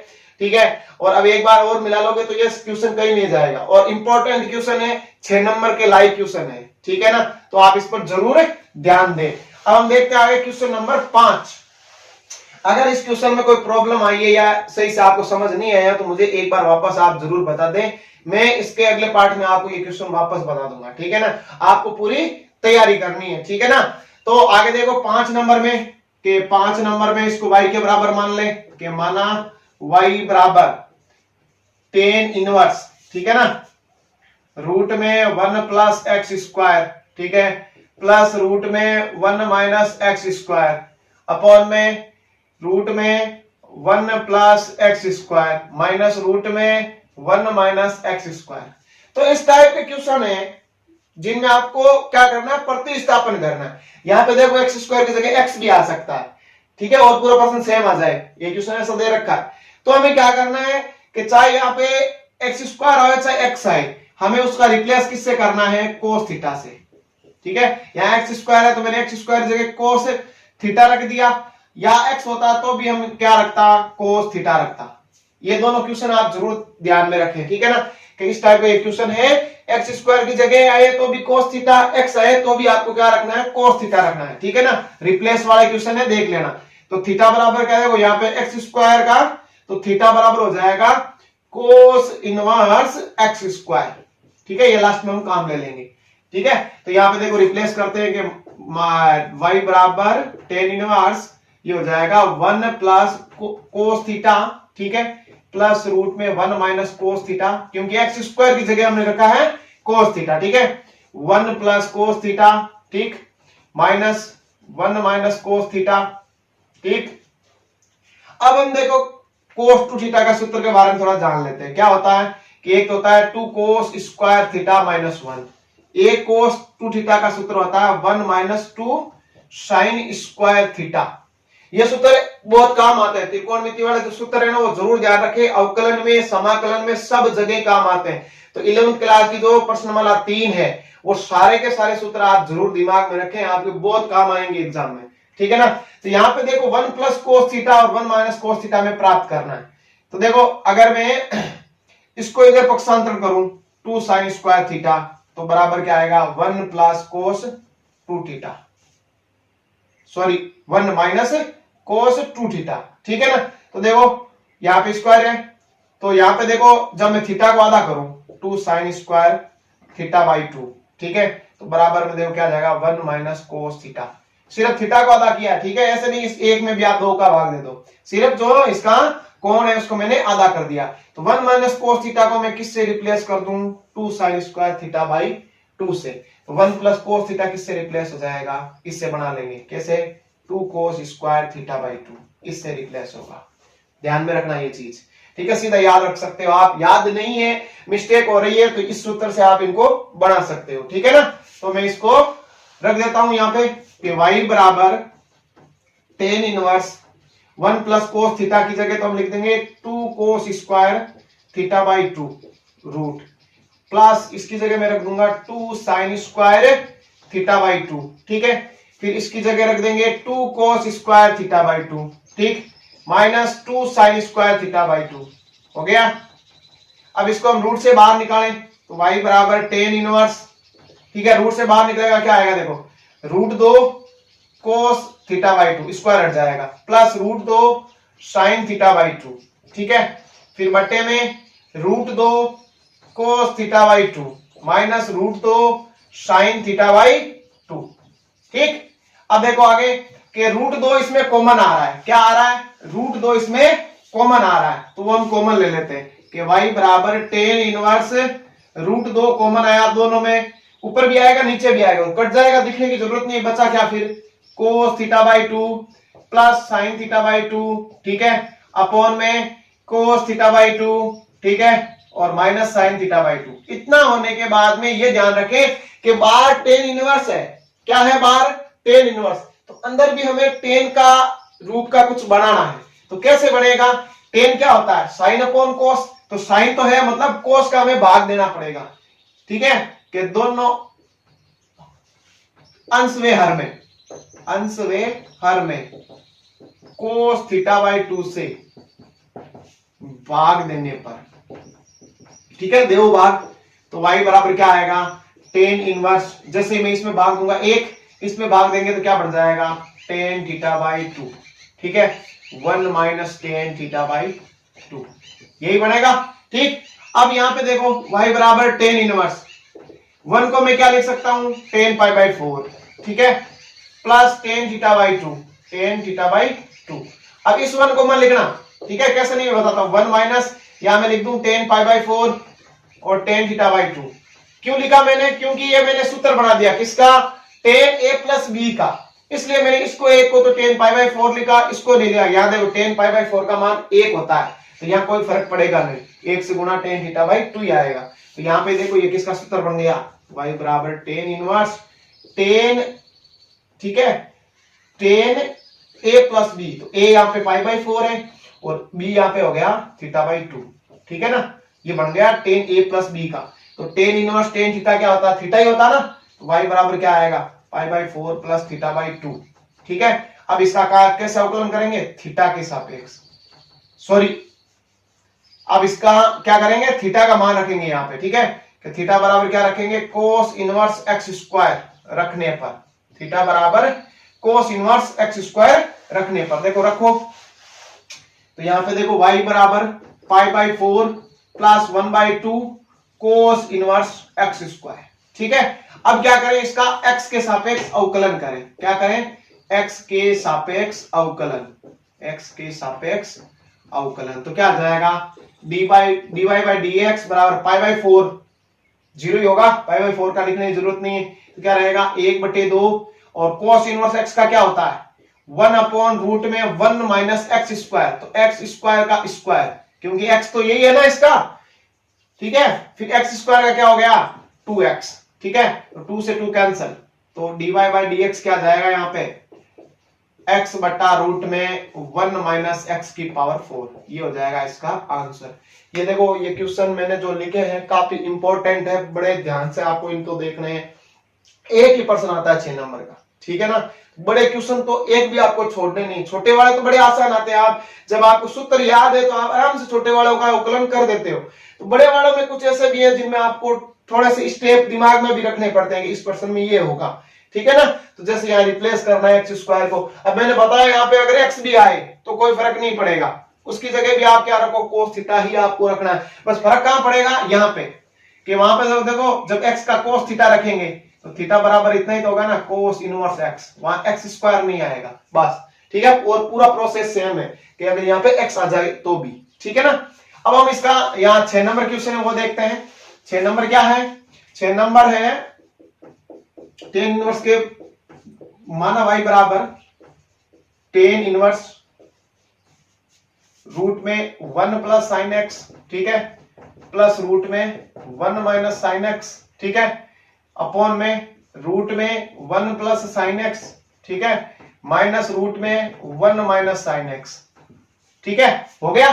ठीक है। और अब एक बार और मिला लोगे तो ये क्वेश्चन कहीं नहीं जाएगा, और इंपॉर्टेंट क्वेश्चन है, 6 नंबर के लाइव क्वेश्चन है, ठीक है ना। तो आप इस पर जरूर ध्यान दें। अब हम देखते हैं आगे क्वेश्चन नंबर 5। अगर इस क्वेश्चन में कोई प्रॉब्लम आई है या सही से आपको समझ नहीं आया तो मुझे एक बार वापस आप जरूर बता दें, मैं इसके अगले पार्ट में आपको ये क्वेश्चन वापस बता दूंगा, ठीक है ना। आपको पूरी तैयारी करनी है, ठीक है ना। तो आगे देखो 5 नंबर में, कि 5 नंबर में इसको y के बराबर मान ले, कि माना y बराबर tan इनवर्स, ठीक है ना, रूट में 1 प्लस एक्स स्क्वायर, ठीक है, प्लस रूट में 1 माइनस एक्स स्क्वायर, अपॉन में रूट में 1 plus x square, minus root में 1 माइनस एक्स स्क्वायर। तो इस टाइप के क्वेश्चन है जिनमें आपको क्या करना है, प्रतिस्थापन करना है। यहां पे देखो एक्स स्क्वायर की जगह एक्स भी आ सकता है, ठीक है, और पूरा पर्सन सेम आ जाए, ये क्वेश्चन ऐसा दे रखा है। तो हमें क्या करना है कि चाहे यहाँ पे एक्स स्क्वायर आए चाहे एक्स आए, हमें उसका रिप्लेस किससे करना है, कोस थीटा से, ठीक है। यहाँ एक्स स्क्वायर है तो मैंने एक्स स्क्वायर जगह कोस थीटा रख दिया, या एक्स होता तो भी हम क्या रखता, कोस थीटा रखता। ये दोनों क्वेश्चन आप जरूर ध्यान में रखें, ठीक है ना, कि इस टाइप का एक क्वेश्चन है, एक्स स्क्वायर की जगह आए तो भी कोस थीटा, एक्स आए तो भी आपको क्या रखना है, कोस थीटा रखना है, ठीक है ना। रिप्लेस वाला क्वेश्चन है, देख लेना। तो थीटा बराबर क्या है, यहाँ पे एक्स स्क्वायर का, तो थीटा बराबर हो जाएगा कोस इनवर्स एक्स स्क्वायर, ठीक है। ये लास्ट में हम काम ले लेंगे, ठीक है। तो यहाँ पे देखो रिप्लेस करते हैं कि y बराबर tan इनवर्स, ये हो जाएगा 1 प्लस कोस थीटा, ठीक है, प्लस रूट में 1 माइनस कोस थीटा, क्योंकि एक्स स्क्वायर की जगह हमने रखा है कोस थीटा, ठीक है, 1 प्लस कोस थीटा, ठीक, माइनस 1 माइनस कोस थीटा, ठीक। अब हम देखो कोस टू थीटा का सूत्र के बारे में थोड़ा जान लेते हैं। क्या होता है कि एक होता है 2 कोस स्क्वायर थीटा माइनस 1, एक कोस टू थीटा का सूत्र होता है 1 माइनस 2 साइन स्क्वायर थीटा। ये सूत्र बहुत काम आता है, त्रिकोणमिति वाले जो सूत्र है ना वो जरूर ध्यान रखें, अवकलन में, समाकलन में, सब जगह काम आते हैं। तो 11वीं क्लास की जो प्रश्न नंबर 3 है वो सारे के सारे सूत्र आप जरूर दिमाग में रखें, आपके बहुत काम आएंगे एग्जाम में, ठीक है ना। तो यहाँ पे देखो 1 प्लस कोस थीटा और 1 माइनस कोस थीटा में प्राप्त करना है। तो देखो अगर मैं इसको इधर पक्षांतरण करूं 2 साइन स्क्वायर थीटा, तो बराबर क्या आएगा, 1 प्लस कोस 2 theta, sorry 1 minus cos 2 theta, ठीक है ना। तो देखो यहाँ पे स्क्वायर है, तो यहाँ पे देखो जब मैं थीटा को आधा करूं 2 साइन स्क्वायर थीटा बाई 2, ठीक है, तो बराबर में देखो क्या आ जाएगा 1 माइनस कोस थीटा। सिर्फ थीटा को आधा किया, ठीक है, ऐसे नहीं इस एक में भी आप 2 का भाग दे दो, सिर्फ जो इसका कोण है उसको मैंने आधा कर दिया। तो 1 माइनस कोस थीटा को मैं किससे रिप्लेस कर दूं, 2 साइन स्क्वायर थीटा बाई 2 से। तो 1 प्लस कोस थीटा किससे रिप्लेस हो जाएगा, इससे बना लेंगे, कैसे, 2 कोस स्क्वायर थीटा बाई 2, इससे रिप्लेस होगा। ध्यान में रखना ये चीज, ठीक है, सीधा याद रख सकते हो आप, याद नहीं है मिस्टेक हो रही है तो इस सूत्र से आप इनको बना सकते हो, ठीक है ना। तो मैं इसको रख देता हूं यहाँ पे कि y बराबर tan inverse 1 plus cos theta की जगह तो हम लिख देंगे 2 cos square theta by 2 root, plus इसकी जगह मैं रख दूंगा 2 साइन स्क्वायर थीटा बाई 2, ठीक है, फिर इसकी जगह रख देंगे 2 कोस स्क्वायर थीटा बाई 2, ठीक, minus 2 sign square theta by 2 हो गया। अब इसको हम रूट से बाहर निकालें तो y बराबर tan इनवर्स, ठीक है, रूट से बाहर निकलेगा क्या आएगा, देखो root 2 cos theta by 2 square हट जाएगा, plus root 2 sine theta by 2, ठीक है, फिर बट्टे में root 2 cos theta by 2 minus root 2 sine theta by 2, ठीक। अब देखो आगे कि रूट 2 इसमें कॉमन आ रहा है, क्या आ रहा है, रूट 2 इसमें कॉमन आ रहा है, तो वो हम कॉमन ले लेते हैं कि y बराबर tan इनवर्स रूट 2 कॉमन आया दोनों में, ऊपर भी आएगा नीचे भी आएगा, कट जाएगा, दिखने की जरूरत नहीं, बचा क्या फिर कोस theta by 2 plus sign theta by 2, ठीक है, अपॉन में कोस थीटा बाई 2, ठीक है, और माइनस साइन थीटा बाई 2। इतना होने के बाद में ये ध्यान रखें कि बाहर tan इनवर्स है, क्या है बाहर tan इनवर्स, तो अंदर भी हमें tan का रूप का कुछ बनाना है। तो कैसे बनेगा, tan क्या होता है साइन अपॉन कोस, तो साइन तो है मतलब कोस का हमें भाग देना पड़ेगा, ठीक है, कि दोनों अंश व हर में, अंश व हर में कोस थीटा बाई 2 से भाग देने पर, ठीक है, देव भाग, तो y बराबर क्या आएगा, टेन इनवर्स, जैसे मैं इसमें भाग दूंगा एक, इसमें भाग देंगे तो क्या बन जाएगा, टेन थीटा बाई टू, ठीक है, 1 minus tan theta by two, यही बनेगा। ठीक, अब यहां पे देखो y बराबर टेन इनवर्स, 1 को मैं क्या लिख सकता हूं, टेन पाई बाई 4, ठीक है, plus tan theta by two, tan theta by two. अब इस 1 को मैं लिखना, ठीक है, कैसे नहीं बताता हूं, 1 माइनस यहां मैं लिख दूं टेन पाई बाई 4 और टेन थीटा बाई टू। क्यों लिखा मैंने, क्योंकि ये मैंने सूत्र बना दिया किसका, टेन ए प्लस बी का, इसलिए मैंने इसको एक को तो टेन पाई बाई 4 लिखा, इसको नहीं लिया। याद है टेन पाई बाई 4 का मान 1 होता है, तो यहाँ कोई फर्क पड़ेगा नहीं, 1 से गुना टेन थीटा बाई टू ही आएगा। तो यहाँ पे देखो ये किसका सूत्र बन गया, y बराबर टेन इनवर्स टेन, ठीक है, टेन ए प्लस बी, तो a यहाँ पे पाई बाई 4 है और b यहाँ पे हो गया थीटा बाई टू, ठीक है ना, ये बन गया टेन ए प्लस बी का। तो टेन इनवर्स टेन थीटा क्या होता है, थीटा ही होता है ना, तो y बराबर क्या आएगा, pi by 4 plus theta by two, ठीक है। अब इसका कैसे अवकलन करेंगे, थीटा के सापेक्ष, सॉरी, अब इसका क्या करेंगे, थीटा का मान रखेंगे यहाँ पे, ठीक है, कि थीटा बराबर क्या रखेंगे, कोस इनवर्स एक्स स्क्वायर रखने पर, थीटा बराबर कोस इनवर्स एक्स स्क्वायर रखने पर, देखो रखो, तो यहाँ पे देखो y बराबर pi by 4 plus 1 by 2 cos inverse x square, ठीक है। अब क्या करें, इसका x के सापेक्ष अवकलन करें, क्या करें, x के सापेक्ष अवकलन, x के सापेक्ष अवकलन, तो क्या आ जाएगा, dy बाई डी एक्स बराबर पाई बाई 4, जीरो ही होगा, पाई बाई 4 का लिखने की जरूरत नहीं है, तो क्या रहेगा 1/2, और cos इनवर्स x का क्या होता है, 1 अपॉन रूट में 1 माइनस एक्स स्क्वायर, तो एक्स स्क्वायर का स्क्वायर, क्योंकि x तो यही है ना इसका, ठीक है, फिर एक्स स्क्वायर का क्या हो गया 2x, ठीक है, तो 2 से 2 कैंसिल, तो dy बाई डी एक्स क्या जाएगा यहाँ पे, x बटा रूट में 1 माइनस एक्स की पावर 4, ये हो जाएगा इसका आंसर। ये देखो ये क्वेश्चन मैंने जो लिखे हैं काफी इंपॉर्टेंट है, बड़े ध्यान से आपको इनको देखना है, एक ही प्रश्न आता है 6 नंबर का, ठीक है ना, बड़े क्वेश्चन तो एक भी आपको छोड़ने नहीं, छोटे वाले तो बड़े आसान आते हैं, आप जब आपको सूत्र याद है तो आप आराम से छोटे वालों का अवकलन कर देते हो, तो बड़े वालों में कुछ ऐसे भी है जिनमें आपको थोड़े से स्टेप दिमाग में भी रखने पड़ते हैं कि इस प्रश्न में ये होगा, ठीक है ना। तो जैसे यहाँ रिप्लेस करना है एक्स स्क्वायर को, अब मैंने बताया यहाँ पे अगर एक्स भी आए तो कोई फर्क नहीं पड़ेगा, उसकी जगह भी आप क्या रखो, कोस थीटा ही आपको रखना है, बस फर्क कहां पड़ेगा यहाँ पे, कि वहां पे देखो जब एक्स का कोस थीटा रखेंगे तो थीटा बराबर इतना ही तो होगा ना, कोस इनवर्स एक्स, वहां एक्स स्क्वायर नहीं आएगा, बस, ठीक है, और पूरा प्रोसेस सेम है कि अगर यहाँ पे एक्स आ जाए तो भी, ठीक है ना। अब हम इसका यहाँ 6 नंबर क्वेश्चन है वो देखते हैं, 6 नंबर क्या है, 6 नंबर है टेन इनवर्स के, माना y बराबर टेन इनवर्स रूट में 1 प्लस साइन एक्स, ठीक है, प्लस रूट में 1 माइनस साइन एक्स, ठीक है, अपॉन में रूट में 1 प्लस साइन एक्स, ठीक है, माइनस रूट में 1 माइनस साइन एक्स, ठीक है, हो गया।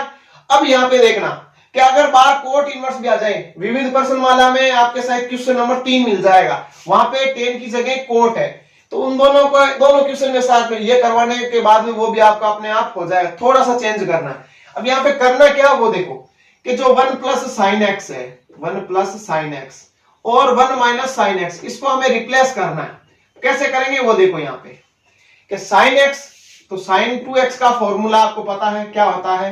अब यहां पे देखना कि अगर बार कोट इनवर्स भी आ जाए, विविध प्रश्नमाला में आपके साथ क्वेश्चन नंबर 3 मिल जाएगा, वहां पे टेन की जगह कोट है, तो उन दोनों को, दोनों क्वेश्चन के साथ में ये करवाने के बाद में वो भी आपका अपने आप हो जाएगा, थोड़ा सा चेंज करना है। अब यहाँ पे करना क्या वो देखो कि जो 1 प्लस साइन एक्स है, 1 प्लस साइन एक्स और 1 माइनस साइन एक्स, इसको हमें रिप्लेस करना है, कैसे करेंगे वो देखो यहाँ पे कि साइन एक्स, तो साइन 2x का फॉर्मूला आपको पता है क्या होता है,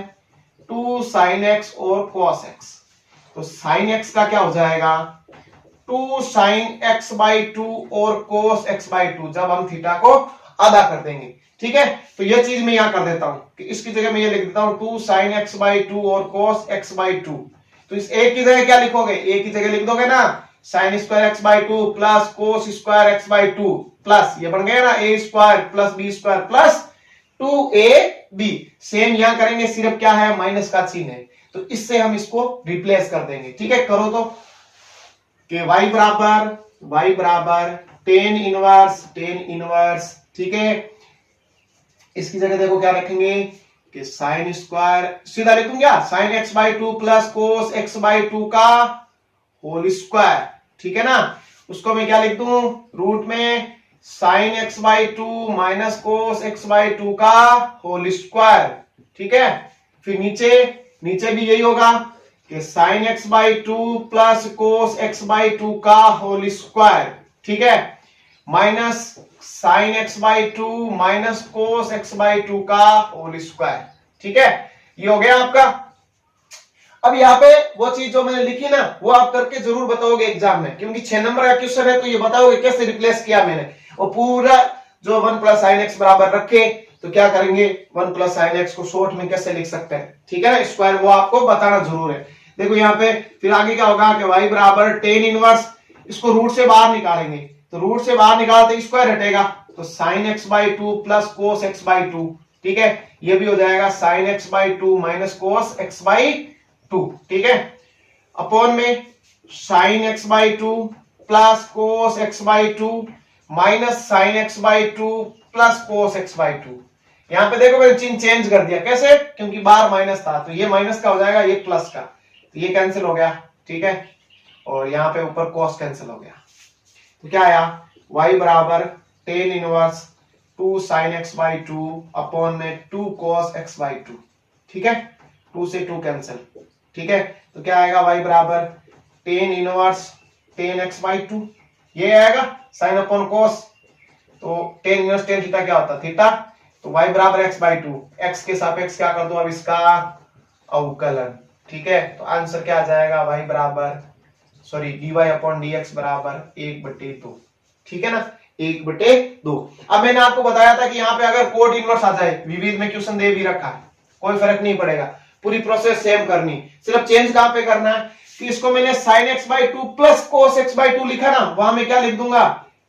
2 साइन एक्स और कॉस एक्स, तो साइन एक्स का क्या हो जाएगा 2 साइन एक्स बाई 2 और कोस एक्स बाई 2, जब हम थीटा को आधा कर देंगे, ठीक है, तो ये चीज मैं यहां कर देता हूं कि इसकी जगह मैं ये लिख देता हूं 2 साइन एक्स बाई 2 और कोस एक्स बाई 2, तो इस एक की जगह क्या लिखोगे, एक की जगह लिख दोगे ना sine square x by 2 plus cos square x by 2 plus ये बन गया ना a square plus b square plus 2ab, same यहां करेंगे, सिर्फ क्या है माइनस का चिन्ह है, तो इससे हम इसको रिप्लेस कर देंगे, ठीक है, करो तो कि y बराबर टेन इनवर्स, ठीक है, इसकी जगह देखो क्या रखेंगे कि साइन स्क्वायर, सीधा लिखूं क्या, sine x by 2 plus cos x by 2 का होल स्क्वायर, ठीक है ना, उसको मैं क्या लिख दूं, रूट में sine x by 2 minus cos x by 2 का होल स्क्वायर, ठीक है, फिर नीचे भी यही होगा कि sine x by two plus cos x by two का होल स्क्वायर, ठीक है, minus sine x by two minus cos x by two का होल स्क्वायर, ठीक है, ये हो गया आपका। अब यहाँ पे वो चीज जो मैंने लिखी ना वो आप करके जरूर बताओगे एग्जाम में, क्योंकि 6 नंबर का क्वेश्चन है तो ये बताओगे कैसे रिप्लेस किया मैंने। और पूरा जो 1 प्लस साइन एक्स बराबर रखे तो क्या करेंगे, 1 प्लस साइन एक्स को शॉर्ट में कैसे लिख सकते हैं, ठीक है ना, स्क्वायर, वो आपको बताना जरूर है। देखो यहाँ पे फिर आगे क्या होगा कि y बराबर टेन इनवर्स, इसको रूट से बाहर निकालेंगे तो रूट से बाहर निकालते स्क्वायर हटेगा तो sine x by two plus cos x by two, ठीक है, ये भी हो जाएगा sine x by two minus cos x by two, ठीक है, अपॉन में sine x by two plus cos x by two minus sine x by two plus cos x by two. यहां पे देखो मैंने चिन्ह चेंज कर दिया, कैसे, क्योंकि बाहर माइनस था तो ये माइनस का हो जाएगा, ये प्लस का, तो ये कैंसिल हो गया, ठीक है, और यहाँ पे ऊपर कॉस कैंसिल हो गया तो क्या आया, y बराबर tan inverse 2 sine x by two upon में 2 कॉस एक्स बाई टू, ठीक है, 2 से 2 कैंसिल, ठीक है, तो क्या आएगा y बराबर tan inverse tan x by two, ये आएगा साइन अपॉन कॉस, तो टेन इनवर्स टेन थीटा क्या होता है थीटा, तो y बराबर x बाई टू, एक्स के सापेक्ष क्या कर दो अब इसका अवकलन, ठीक है, तो आंसर क्या आ जाएगा y बराबर सॉरी dy अपॉन dx बराबर 1/2, ठीक है ना, 1/2। अब मैंने आपको बताया था कि यहाँ पे अगर कोट इनवर्स आ जाए, विविध में क्वेश्चन दे भी रखा है, कोई फर्क नहीं पड़ेगा, पूरी प्रोसेस सेम करनी, सिर्फ चेंज कहां पे करना है कि इसको मैंने sin x by two plus cos x by two लिखा ना, वहां में क्या लिख दूंगा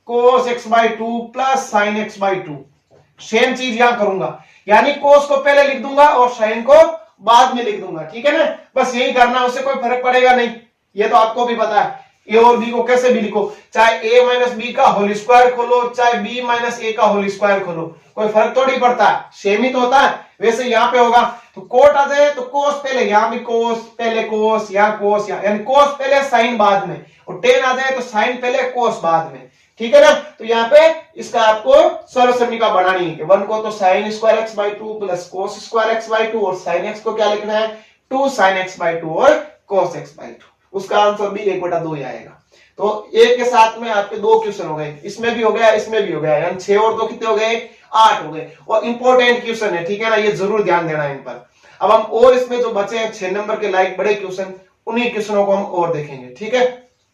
cos x by two plus sin x by two, same चीज यहां करूंगा, यानी cos को पहले लिख दूंगा और sin को बाद में लिख दूंगा, ठीक है ना, बस यही करना, उससे कोई फर्क पड़ेगा नहीं, ये तो आपको भी पता है। ए और बी को कैसे भी लिखो, चाहे ए माइनस बी का होल स्क्वायर खोलो चाहे बी माइनस ए का होल स्क्वायर खोलो, कोई फर्क थोड़ी पड़ता है, सेम ही तो होता है। वैसे यहाँ पे होगा तो कोट आ जाए तो कोस पहले, यहाँ भी कोस पहले कोस, यहाँ कोस, यानी कोस पहले साइन बाद में, और टेन आ जाए तो साइन पहले कोस बाद में, ठीक है ना। तो यहाँ पे इसका आपको सर्वसमीका बनानी है, वन को तो sign square x by two plus cos square x by two, और साइन एक्स को क्या लिखना है 2 साइन एक्स बाई टू और कोस एक्स बाई टू, उसका आंसर भी 1/2 ही आएगा। तो एक के साथ में आपके 2 क्वेश्चन हो गए, इसमें भी हो गया इसमें भी हो गया, यानी 6 और 2 कितने हो गए 8 हो गए, और इंपॉर्टेंट क्वेश्चन है, ठीक है ना, ये जरूर ध्यान देना है इन पर। अब हम और इसमें जो बचे हैं 6 नंबर के लायक बड़े क्वेश्चन, उन्हीं क्वेश्चनों को हम और देखेंगे, ठीक है।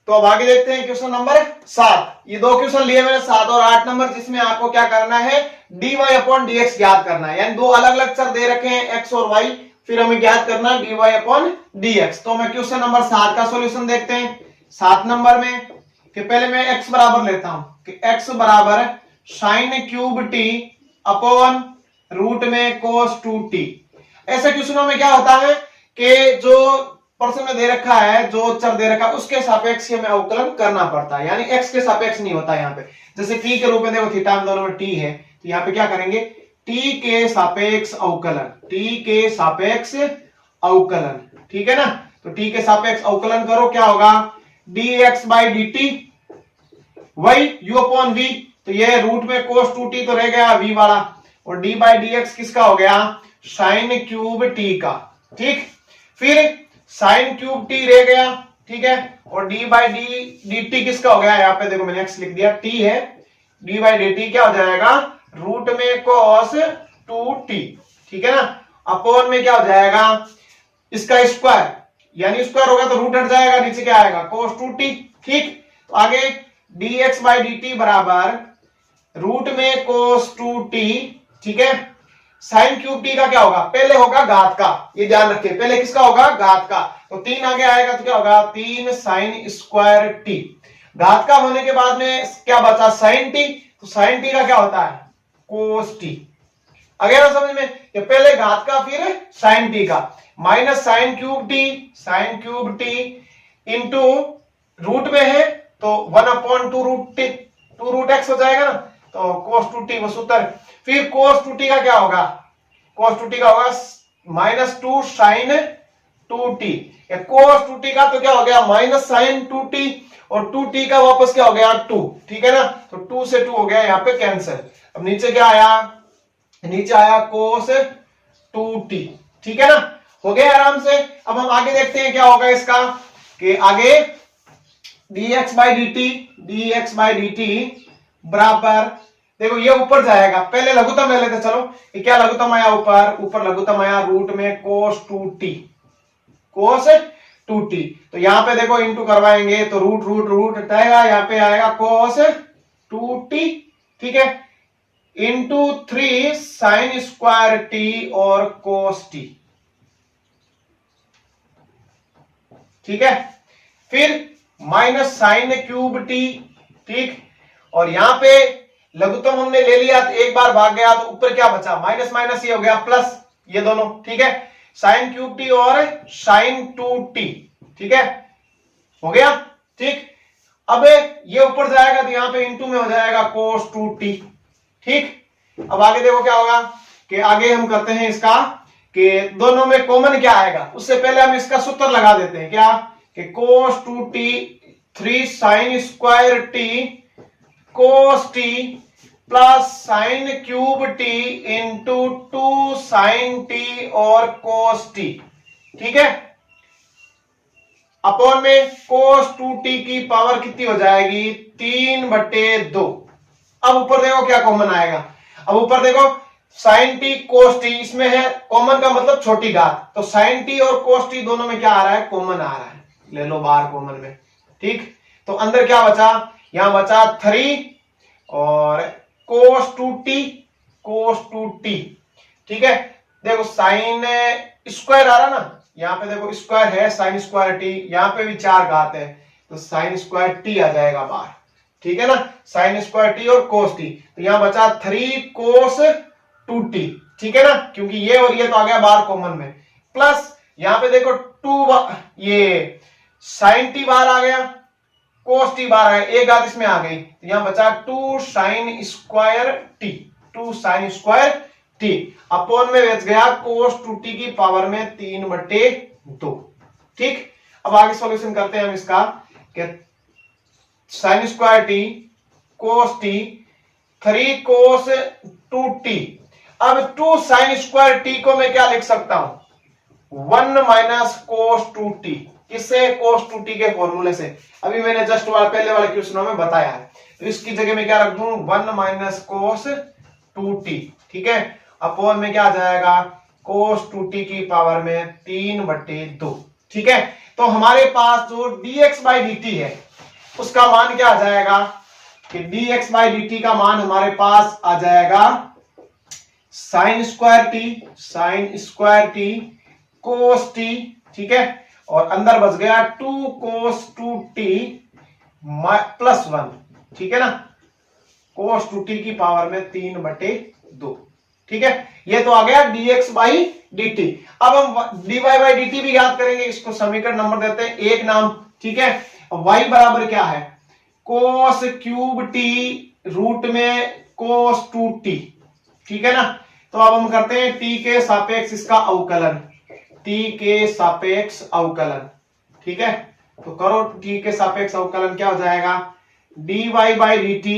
तो अब आगे देखते हैं क्वेश्चन नंबर 7। ये 2 क्वेश्चन लिए मैंने 7 और 8 नंबर, जिसमें आपको क्या करना है dy अपॉन dx ज्ञात करना है, यानी 2 अलग अलग चर दे रखे हैं x और y, फिर हमें ज्ञात करना है dy अपॉन dx। तो मैं क्वेश्चन नंबर 7 का सॉल्यूशन देखते हैं। 7 नंबर में कि पहले मैं x बराबर लेता हूं कि x बराबर sine cube t upon root में कोस 2t। ऐसे क्वेश्चनों में क्या होता है कि जो प्रश्न में दे रखा है, जो चर दे रखा है उसके सापेक्ष हमें अवकलन करना पड़ता है, यानी x के सापेक्ष नहीं होता यहाँ पे। जैसे t के रूप में देखो थीटा में दोनों में t है, तो यहाँ पे क्या करेंगे t के सापेक्ष अवकलन, t के सापेक्ष अवकलन, ठीक है ना। तो t के सापेक्ष अवकलन करो, क्या होगा dx by dt y u upon v, तो ये रूट में cos 2t तो रह गया v वाला, और d बाई dx किसका हो गया साइन क्यूब t का, ठीक, फिर साइन क्यूब t रह गया, ठीक है, और d बाई dt किसका हो गया, यहाँ पे देखो मैंने x लिख दिया, t है, d बाई dt क्या हो जाएगा रूट में cos 2t, ठीक है ना, अपॉन में क्या हो जाएगा इसका स्क्वायर, यानी स्क्वायर होगा तो रूट हट जाएगा, नीचे क्या आएगा cos 2t, ठीक। तो आगे dx बाई dt बराबर रूट में cos 2t, ठीक है, साइन क्यूब t का क्या होगा पहले होगा घात का, ये ध्यान रखिए, पहले किसका होगा घात का, तो 3 आगे आएगा तो क्या होगा 3 साइन स्क्वायर t, घात का होने के बाद में क्या बचा साइन t, तो साइन t का क्या होता है cos t। अगर ना समझ में, ये पहले घात का फिर साइन t का, minus sine cube t into root में है तो 1/2 रूट x हो जाएगा ना, तो cos 2t वो सूत्र, फिर cos 2t का क्या होगा cos 2t का होगा -2 sin 2t, cos 2t का तो क्या हो गया माइनस साइन 2t, और 2t का वापस क्या हो गया 2, ठीक है ना, तो 2 से 2 हो गया यहाँ पे कैंसिल। अब नीचे क्या आया, नीचे आया cos 2t, ठीक है ना, हो गया आराम से। अब हम आगे देखते हैं क्या होगा इसका, कि आगे dx बाई dt बराबर, देखो ये ऊपर जाएगा, पहले लघुत्तम ले लेते चलो। ये क्या लघुत्तम आया, ऊपर लघुत्तम आया रूट में cos 2t। तो यहां पे देखो इंटू करवाएंगे तो रूट रूट रूट हटाएगा, यहां पे आएगा cos 2t, ठीक है, इंटू 3 साइन स्क्वायर t और cos t, ठीक है, फिर माइनस साइन क्यूब t, ठीक, और यहां पे लघुत्तम हमने ले लिया तो एक बार भाग गया तो ऊपर क्या बचा, माइनस माइनस ये हो गया प्लस, ये दोनों, ठीक है, साइन क्यूब टी और साइन 2t, ठीक है, हो गया, ठीक। अब ये ऊपर जाएगा तो यहां पे इंटू में हो जाएगा cos 2t, ठीक। अब आगे देखो क्या होगा, कि आगे हम करते हैं इसका, कि दोनों में कॉमन क्या आएगा, उससे पहले हम इसका सूत्र लगा देते हैं, क्या, कि cos 2t 3 sine square t cos t plus sine cube t into 2 sine t और cos t, ठीक है, अपॉन में cos 2t की पावर कितनी हो जाएगी, 3/2। अब ऊपर देखो क्या कॉमन आएगा, अब ऊपर देखो साइन t cos t, इसमें है कॉमन का मतलब छोटी घात, तो साइन t और cos t दोनों में क्या आ रहा है, कॉमन आ रहा है, ले लो बाहर कॉमन में, ठीक। तो अंदर क्या बचा, यहां बचा 3 और cos 2t, ठीक है, देखो साइन स्क्वायर आ रहा ना, यहां पे देखो स्क्वायर है साइन स्क्वायर t, यहां पे भी 4 घात है तो साइन स्क्वायर t आ जाएगा बाहर, ठीक है ना, साइन स्क्वायर t और cos t, तो यहां बचा 3 cos 2t, ठीक है ना, क्योंकि ये और ये तो आ गया बाहर कॉमन में, प्लस यहां पे देखो 2 ये साइन t बाहर आ गया, cos t बाहर है, एक घात इसमें आ गई, तो यहां बचा 2 साइन स्क्वायर t अपॉन में बच गया cos 2t की पावर में 3/2, ठीक। अब आगे सॉल्यूशन करते हैं हम इसका, कि sign square t cos t 3 cos 2t, अब 2 साइन स्क्वायर t को मैं क्या लिख सकता हूं, 1 माइनस cos 2t, किससे, cos 2t के फॉर्मूले से, अभी मैंने जस्ट पहले वाले क्वेश्चनों में बताया है, तो इसकी जगह में क्या रख दूं, 1 माइनस cos 2t, ठीक है, अपॉन में क्या आ जाएगा, cos 2t की पावर में 3/2, ठीक है। तो हमारे पास जो dx बाई dt है उसका मान क्या आ जाएगा, कि dx बाई dt का मान हमारे पास आ जाएगा sign square t cos t, ठीक है, और अंदर बच गया 2 cos 2t प्लस 1, ठीक है ना, cos 2t की पावर में 3/2, ठीक है, ये तो आ गया dx बाई dt। अब हम dy बाई dt भी याद करेंगे, इसको समीकरण नंबर देते हैं 1 नाम, ठीक है, y बराबर क्या है, cos क्यूब t रूट में cos 2t, ठीक है ना। तो अब हम करते हैं t के सापेक्ष इसका अवकलन, t के सापेक्ष अवकलन, ठीक है, तो करो t के सापेक्ष अवकलन, क्या हो जाएगा, dy बाई dt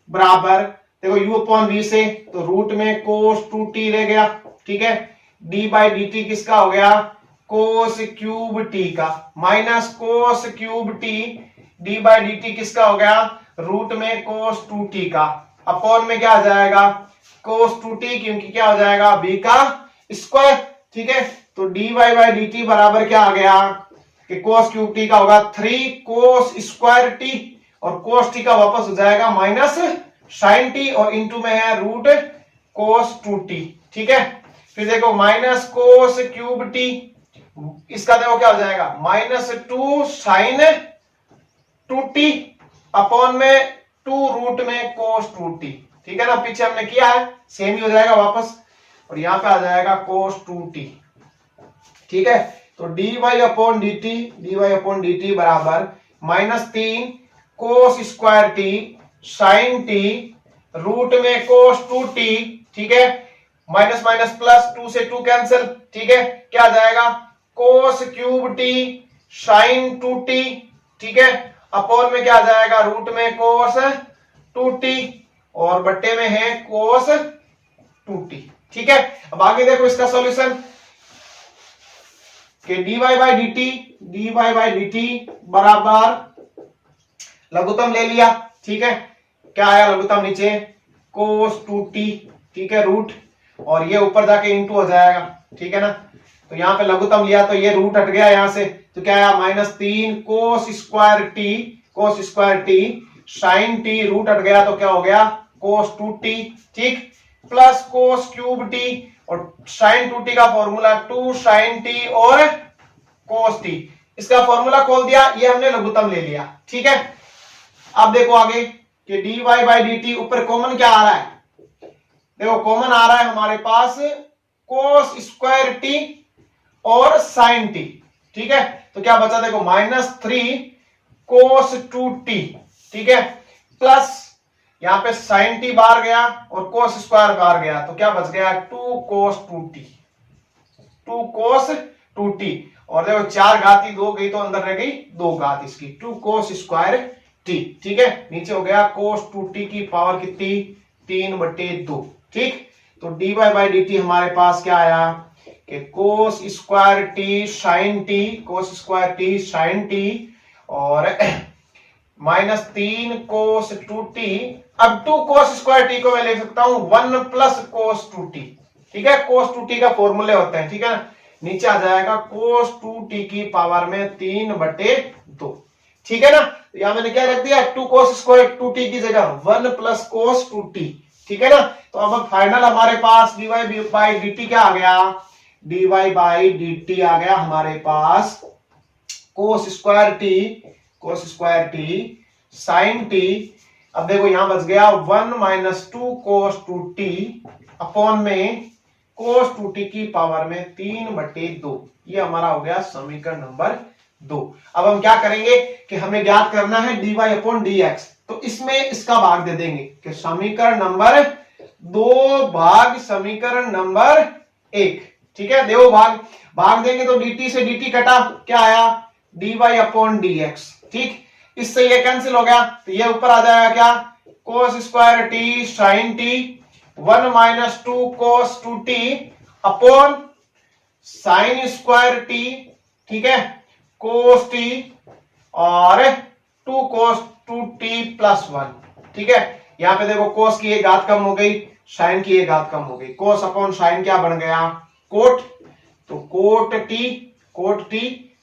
बराबर, देखो u अपॉन v से, तो रूट में cos 2t रह गया, ठीक है, d बाई dt किसका हो गया, cos क्यूब t का, minus cos cube t d by dt किसका हो गया, रूट में cos 2t का, अपॉन में क्या आ जाएगा, cos 2t, क्योंकि क्या हो जाएगा, b का स्क्वायर, ठीक है, तो dy बाई dt बराबर क्या आ गया, कि cos क्यूब t का होगा 3 cos स्क्वायर t, और cos t का वापस हो जाएगा माइनस साइन t, और इंटू में है रूट cos 2t, ठीक है, फिर देखो माइनस cos क्यूब t, इसका देखो क्या हो जाएगा, माइनस 2 साइन 2t अपॉन में 2 रूट में cos 2t, ठीक है ना, पीछे हमने किया है सेम ही हो जाएगा वापस, और यहां पे आ जाएगा cos 2t, ठीक है, तो dy अपॉन dt बराबर minus 3 cos square t sine t root में cos 2t, ठीक है, माइनस माइनस प्लस, 2 से 2 कैंसिल, ठीक है, क्या आ जाएगा, cos cube t sign 2t, ठीक है, अपॉन में क्या आ जाएगा, रूट में cos 2t और बट्टे में है cos 2t, ठीक है, अब आगे देखो इसका सॉल्यूशन कि dy बाई डी टी बराबर लघुत्तम ले लिया, ठीक है, क्या आया लघुत्तम नीचे cos 2t, ठीक है, रूट, और ये ऊपर जाके इंटू हो जाएगा, ठीक है ना, तो यहाँ पे लघुत्तम लिया तो ये रूट हट गया यहां से, तो क्या आया -3 cos square t sin t, root हट गया तो क्या हो गया cos 2t, ठीक, प्लस cos क्यूब t, और sin 2t का फॉर्मूला 2 sin t और cos t, इसका फॉर्मूला खोल दिया, ये हमने लघुत्तम ले लिया, ठीक है। अब देखो आगे कि dy बाई डी टी, ऊपर कॉमन क्या आ रहा है, देखो कॉमन आ रहा है हमारे पास cos स्क्वायर टी और sin t, ठीक है, तो क्या बचा देखो -3 cos 2t, ठीक है, प्लस यहां पे sin t बाहर गया और cos स्क्वायर बाहर गया, तो क्या बच गया 2 cos 2t, और देखो 4 घात 2 गई तो अंदर रह गई 2 घात इसकी, 2 cos स्क्वायर t, ठीक है, नीचे हो गया cos 2t की पावर कितनी 3/2, ठीक, तो dy बाई डी टी हमारे पास क्या आया कि cos square t sin t और -3 cos 2t, अब 2 cos स्क्वायर t को मैं ले सकता हूं 1 प्लस cos 2t, ठीक है, cos 2t का फॉर्मूले होते हैं, ठीक है ना, नीचे आ जाएगा cos 2t की पावर में 3/2, ठीक है ना, तो यहां मैंने क्या रख दिया 2 cos स्क्वायर 2t की जगह 1 प्लस cos 2t, ठीक है ना, तो अब फाइनल हमारे पास dy बाई डी टी क्या आ गया, dy बाई डी टी आ गया हमारे पास cos square t sin t, अब देखो यहां बच गया 1 - 2 cos 2t अपॉन में cos 2t की पावर में 3/2, ये हमारा हो गया समीकरण नंबर 2। अब हम क्या करेंगे कि हमें ज्ञात करना है dy अपॉन dx, तो इसमें इसका भाग दे देंगे कि समीकरण नंबर 2 भाग समीकरण नंबर 1, ठीक है, देखो भाग देंगे तो dt से dt कटा, क्या आया dy अपॉन dx, ठीक, इससे ये कैंसिल हो गया, तो ये ऊपर आ जाएगा क्या cos square t sin t 1 - 2 cos 2t upon sin square t, ठीक है, cos t और 2 cos 2t प्लस 1, ठीक है, यहां पे देखो cos की एक घात कम हो गई, sin की एक घात कम हो गई, cos अपॉन sin क्या बन गया cot, तो cot t,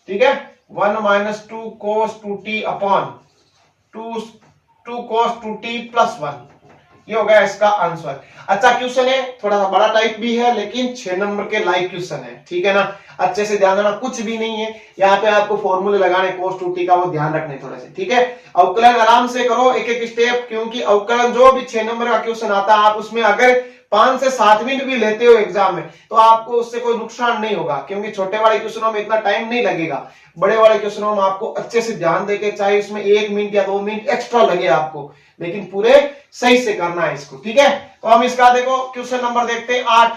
ठीक है, 1 - 2 cos 2t upon 2 cos 2t plus 1, ये हो गया इसका आंसर। अच्छा क्वेश्चन है, थोड़ा सा बड़ा टाइप भी है लेकिन 6 नंबर के लाइक क्वेश्चन है, ठीक है ना, अच्छे से ध्यान देना, कुछ भी नहीं है यहाँ पे आपको फॉर्मूले लगाने cos 2t का, वो ध्यान रखने थोड़े से, ठीक है, अवकलन आराम से करो एक एक स्टेप, क्योंकि अवकलन जो भी 6 नंबर का क्वेश्चन आता है आप उसमें अगर 5 से 7 मिनट भी लेते हो एग्जाम में तो आपको उससे कोई नुकसान नहीं होगा, क्योंकि छोटे वाले क्वेश्चनों में इतना टाइम नहीं लगेगा, बड़े वाले क्वेश्चनों में आपको अच्छे से ध्यान देके, चाहे इसमें 1 मिनट या 2 मिनट एक्स्ट्रा लगे आपको, लेकिन पूरे सही से करना है इसको, ठीक है। तो हम इसका देखो क्वेश्चन नंबर देखते हैं 8,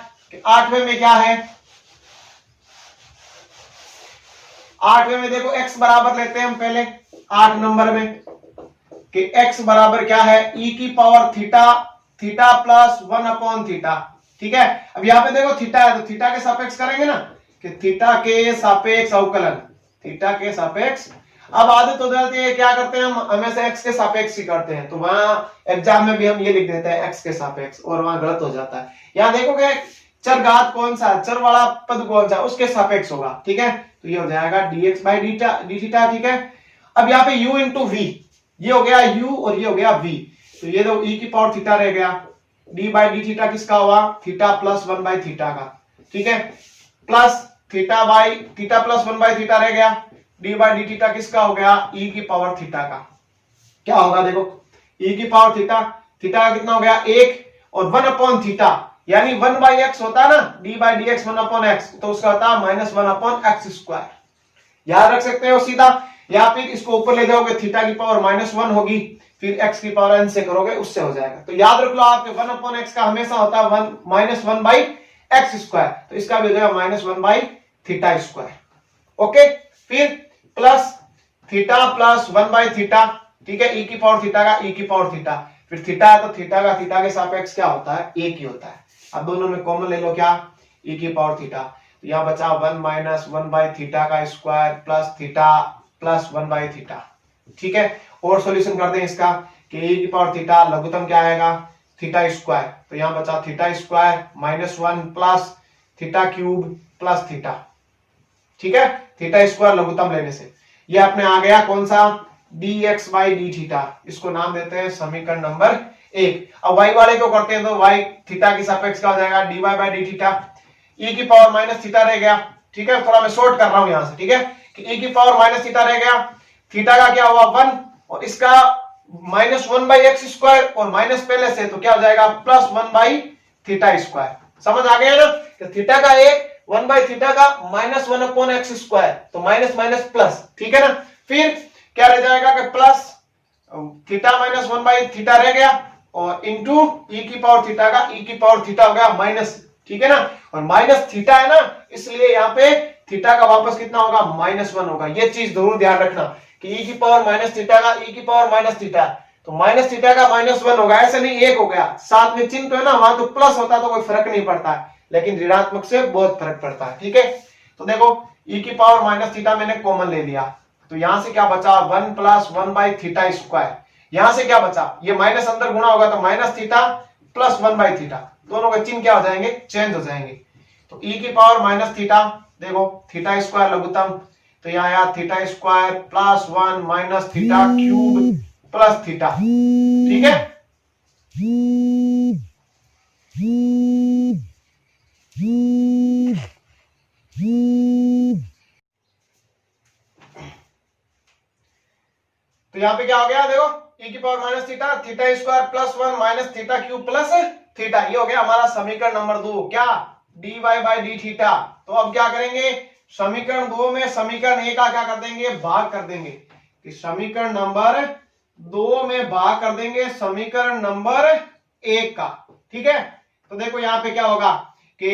8वें में क्या है, 8वें में देखो x बराबर लेते हैं हम पहले 8 नंबर में कि x बराबर क्या है e की power theta plus 1 upon theta, ठीक है, अब यहां पे देखो थीटा है तो थीटा के सापेक्ष करेंगे ना कि थीटा के सापेक्ष अवकलन, थीटा के सापेक्ष, अब आदत हो जाती है क्या करते हैं हम हमेशा x के सापेक्ष ही करते हैं, तो वहां एग्जाम में भी हम ये लिख देते हैं x के सापेक्ष, और वहां गलत हो जाता है, यहां देखोगे चर घात कौन सा, चर वाला पद कौन सा, उसके सापेक्ष होगा, ठीक है, तो ये हो जाएगा dx बाई डी थीटा, ठीक है। अब यहाँ पे u इंटू v, ये हो गया u और ये हो गया v, तो ये तो e की पावर थीटा रह गया, d बाई डी थीटा किसका हुआ थीटा प्लस 1 बाई थीटा का, ठीक है, plus theta plus 1 by theta रह गया, d बाई डी थीटा किसका हो गया e की पावर थीटा का, क्या होगा देखो e की पावर थीटा का कितना हो गया 1 और 1 अपॉन थीटा, यानी 1 बाई एक्स होता है ना, d by d x 1 upon x, तो उसका होता है -1 अपॉन एक्स स्क्वायर, याद रख सकते हो सीधा, या फिर इसको ऊपर ले जाओगे थीटा की पावर -1 होगी, फिर x की पावर n से करोगे उससे हो जाएगा, तो याद रख लो आपके 1 अपॉन x का हमेशा होता है -1 बाई एक्स स्क्वायर, तो इसका भी हो जाएगा -1 बाई थीटा स्क्वायर, ओके, फिर plus theta plus 1 by theta, ठीक है, e की पावर थीटा का e की पावर थीटा, फिर थीटा है तो थीटा का थीटा के सापेक्ष क्या होता है 1 ही होता है। अब दोनों में कॉमन ले लो क्या, e की पावर थीटा, तो यहाँ बचा 1 माइनस 1 बाई थीटा का square plus theta plus 1 by theta. ठीक है, और सॉल्यूशन करते हैं इसका कि e की पावर थीटा लघुत्तम क्या आएगा, थीटा स्क्वायर, तो यहाँ बचा theta square minus 1 plus theta cube plus theta. ठीक है, थीटा स्क्वायर लघुत्तम लेने से ये अपने आ गया कौन सा, dx बाई डी थीटा, इसको नाम देते हैं समीकरण नंबर 1। अब y वाले को करते हैं तो y थीटा की सापेक्ष क्या हो जाएगा, dy by d theta, e की पावर माइनस थीटा रह गया। ठीक है, थोड़ा मैं शॉर्ट कर रहा हूं यहां से। ठीक है, कि e की पावर माइनस थीटा रह गया, थीटा का क्या हुआ 1 और इसका माइनस 1 बाई एक्स स्क्वायर और माइनस पहले से तो क्या हो जाएगा प्लस 1 बाई थीटा स्क्वायर। समझ आ गया ना, कि थीटा का 1 बाई थीटा का माइनस 1 अपॉन एक्स स्क्वायर, तो माइनस माइनस प्लस। ठीक है ना, फिर क्या रह जाएगा कि plus theta minus 1 by theta रह गया और इंटू e की पावर थीटा का e की पावर थीटा हो गया माइनस। ठीक है ना, और माइनस थीटा है ना, इसलिए यहाँ पे थीटा का वापस कितना होगा, -1 होगा। ये चीज जरूर ध्यान रखना कि e की पावर माइनस थीटा का e की पावर माइनस थीटा, तो माइनस थीटा का -1 होगा, ऐसे नहीं 1 हो गया, साथ में चिन्ह तो है ना, वहां तो प्लस होता तो कोई फर्क नहीं पड़ता है, लेकिन ऋणात्मक से बहुत फर्क पड़ता है। ठीक है, तो देखो e की पावर माइनस थीटा मैंने कॉमन ले लिया, तो यहां से क्या बचा 1 प्लस 1 बाई थीटा स्क्वायर, यहां से क्या बचा, ये माइनस अंदर गुणा होगा तो minus theta plus 1 by theta, दोनों के चिन्ह क्या हो जाएंगे, चेंज हो जाएंगे। तो e की पावर माइनस थीटा, देखो थीटा स्क्वायर लघुत्तम, तो यहाँ आया theta square plus 1 minus theta cube plus theta. ठीक है, तो यहाँ पे क्या हो गया, देखो e की power minus theta, theta square plus 1 minus theta cube plus theta, ये हो गया हमारा समीकरण नंबर 2, क्या, dy बाई डी थीटा। तो अब क्या करेंगे, समीकरण 2 में समीकरण 1 का क्या कर देंगे, भाग कर देंगे, कि समीकरण नंबर 2 में भाग कर देंगे समीकरण नंबर 1 का। ठीक है, तो देखो यहाँ पे क्या होगा कि